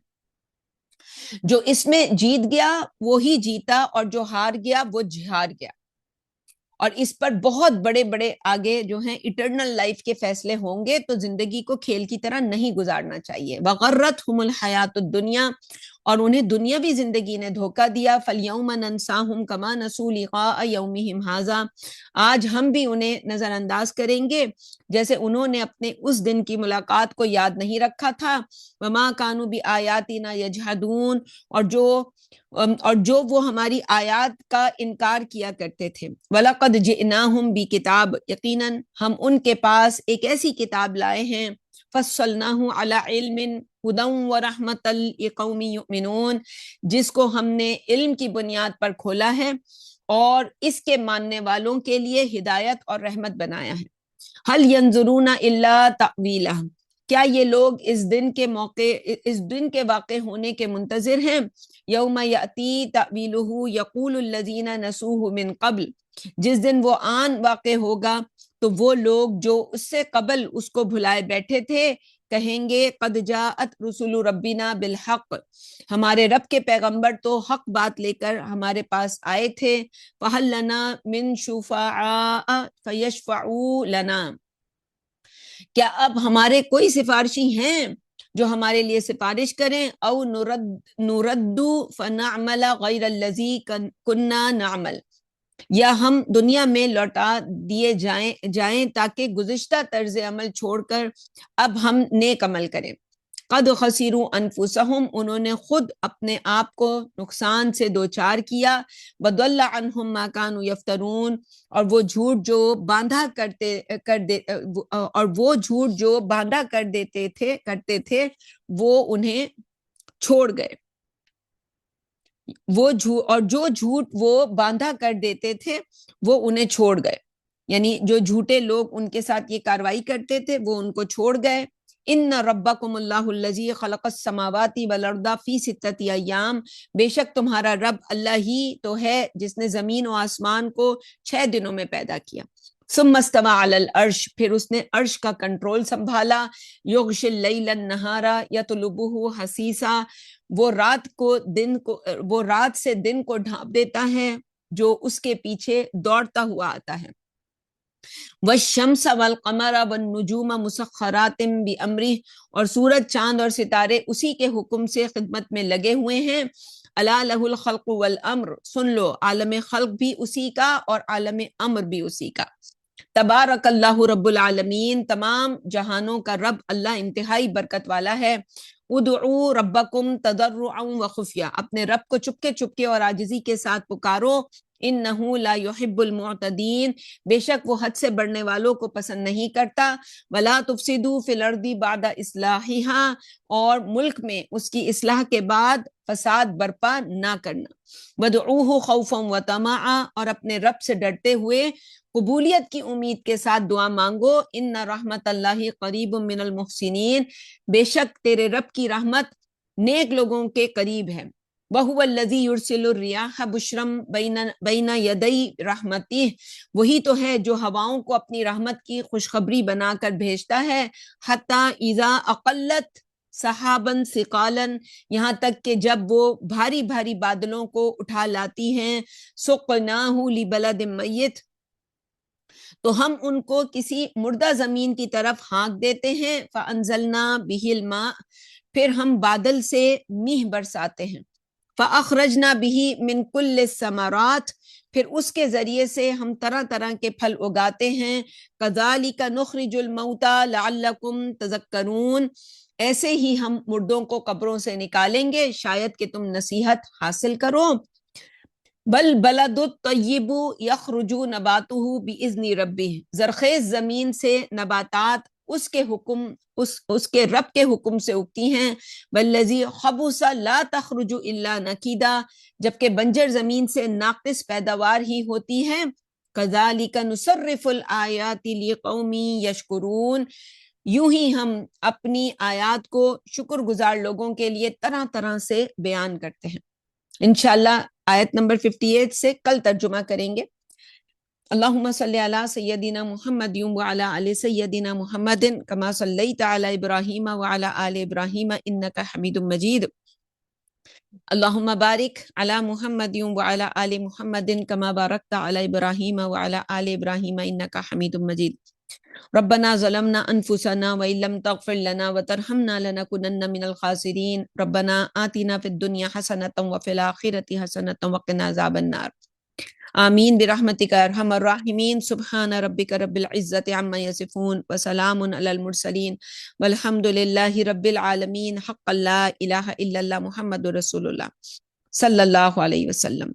جو اس میں جیت گیا وہی جیتا، اور جو ہار گیا وہ ہار گیا، اور اس پر بہت بڑے بڑے آگے جو ہیں ایٹرنل لائف کے فیصلے ہوں گے، تو زندگی کو کھیل کی طرح نہیں گزارنا چاہیے۔ وغرتہم الحیات الدنیا، اور انہیں دنیاوی زندگی نے دھوکہ دیا۔ فالیوم ننساہم کما نسوا لقاء یومہم ھذا، آج ہم بھی انہیں نظر انداز کریں گے جیسے انہوں نے اپنے اس دن کی ملاقات کو یاد نہیں رکھا تھا۔ وما کانوا بآیاتنا یجحدون، اور جو وہ ہماری آیات کا انکار کیا کرتے تھے۔ وَلَقَدْ جِئْنَاهُمْ بِكِتَابٍ، یقیناً ہم ان کے پاس ایک ایسی کتاب لائے ہیں، فَصَّلْنَاهُ عَلَى عِلْمٍ هُدًى وَرَحْمَةً لِقَوْمٍ يُؤْمِنُونَ، جس کو ہم نے علم کی بنیاد پر کھولا ہے اور اس کے ماننے والوں کے لیے ہدایت اور رحمت بنایا ہے۔ هَلْ يَنظُرُونَ إِلَّا تَأْوِيلَهُ، کیا یہ لوگ اس دن کے واقع ہونے کے منتظر ہیں؟ یوم یاتی تأویلہ یقول الذین نسوہ من قبل، جس دن وہ آن واقع ہوگا تو وہ لوگ جو اس سے قبل اس کو بھلائے بیٹھے تھے کہیں گے قد جاءت رسول ربنا بالحق، ہمارے رب کے پیغمبر تو حق بات لے کر ہمارے پاس آئے تھے، فہل لنا من شفعاء فیشفعوا لنا، کیا اب ہمارے کوئی سفارشی ہیں جو ہمارے لیے سفارش کریں، او نرد فنعمل غیر الذی کننا نعمل، یا ہم دنیا میں لوٹا دیے جائیں تاکہ گزشتہ طرز عمل چھوڑ کر اب ہم نیک عمل کریں۔ قد خسروا انفسہم، انہوں نے خود اپنے آپ کو نقصان سے دوچار کیا، وضل عنہم ما کانوا یفترون، اور وہ جھوٹ جو باندھا کرتے تھے وہ انہیں چھوڑ گئے، جو جھوٹ وہ باندھا کر دیتے تھے وہ انہیں چھوڑ گئے، یعنی جو جھوٹے لوگ ان کے ساتھ یہ کاروائی کرتے تھے وہ ان کو چھوڑ گئے۔ ان ربکم اللہ الذی خلق السماوات والارض فی ستۃ ایام، بے شک تمہارا رب اللہ ہی تو ہے جس نے زمین و آسمان کو 6 دنوں میں پیدا کیا۔ ثم استوى علی العرش، پھر اس نے عرش کا کنٹرول سنبھالا۔ یغشی اللیل النہار یطلبہ حثیثا، وہ رات سے دن کو ڈھانپ دیتا ہے جو اس کے پیچھے دوڑتا ہوا آتا ہے۔ والشمس والقمر والنجوم مسخرات بامرہ، اور سورج چاند اور ستارے اسی کے حکم سے خدمت میں لگے ہوئے ہیں۔ الا لہ الخلق والامر، سن لو عالم خلق بھی اسی کا اور عالم امر بھی اسی کا۔ تبارک اللہ رب العالمین، تمام جہانوں کا رب اللہ انتہائی برکت والا ہے۔ ادعوا ربکم تضرعا وخفیہ، اپنے رب کو چپکے چپکے اور عاجزی کے ساتھ پکارو۔ انہ لا یحب المعتدین، بے شک وہ حد سے بڑھنے والوں کو پسند نہیں کرتا۔ ولا تفسدوا فی الارض بعد اصلاحہا، اور ملک میں اس کی اصلاح کے بعد فساد برپا نہ کرنا۔ ودعوہ خوفا وطمعا، اور اپنے رب سے ڈرتے ہوئے قبولیت کی امید کے ساتھ دعا مانگو۔ ان رحمت اللہ قریب من المحسنین، بے شک تیرے رب کی رحمت نیک لوگوں کے قریب ہے۔ وَهُوَ الَّذِي يُرْسِلُ الرِّيَاحَ بُشْرًا بَيْنَ يَدَيْ رَحْمَتِهِ، وہی تو ہے جو ہواؤں کو اپنی رحمت کی خوشخبری بنا کر بھیجتا ہے۔ حَتَّى إِذَا أَقَلَّتْ سَحَابًا ثِقَالًا، یہاں تک کہ جب وہ بھاری بھاری بادلوں کو اٹھا لاتی ہیں۔ سُقْنَاهُ لِبَلَدٍ مَيِّتٍ، تو ہم ان کو کسی مردہ زمین کی طرف ہانک دیتے ہیں۔ فَأَنزَلْنَا بِهِ الْمَاءَ، پھر ہم بادل سے میہ برساتے ہیں۔ فَأَخْرَجْنَا بِهِ مِنْ كُلِّ الثَّمَرَاتِ، پھر اس کے ذریعے سے ہم طرح طرح کے پھل اگاتے ہیں۔ كَذَلِكَ نُخْرِجُ الْمَوْتَى لَعَلَّكُمْ تَذَكَّرُونَ، ایسے ہی ہم مردوں کو قبروں سے نکالیں گے شاید کہ تم نصیحت حاصل کرو۔ بل بلد الطیب یخرج نباتہ باذن ربہ، زرخیز زمین سے نباتات اس کے رب کے حکم سے اگتی ہیں۔ والذی خبث لا تخرج الا نکیدا، جبکہ بنجر زمین سے ناقص پیداوار ہی ہوتی ہے۔ کذالک نصرف الآیات لقوم یشکرون، یوں ہی ہم اپنی آیات کو شکر گزار لوگوں کے لیے طرح طرح سے بیان کرتے ہیں۔ انشاءاللہ آیت نمبر 58 سے کل ترجمہ کریں گے۔ اللہم صلی علی سیدنا محمد وعلی آل سیدنا محمد کما صلیت علی ابراہیم وعلی آل ابراہیم انکا حمید مجید۔ اللہم بارک علی محمد وعلی آل محمد کما بارکت علی ابراہیم وعلی آل ابراہیم انکا حمید مجید۔ ربنا ظلمنا انفسنا وان لم تغفر لنا وترحمنا لنكونن من الخاسرین۔ ربنا آتنا فی الدنیا حسنۃ وفی الآخرۃ حسنۃ وقنا عذاب النار۔ آمین برحمتک یا ارحم الراحمین۔ سبحان ربک رب العزۃ عما یصفون وسلام علی المرسلین والحمد للہ رب العالمین۔ حق لا الہ الا اللہ محمد رسول اللہ صلی اللہ علیہ وسلم۔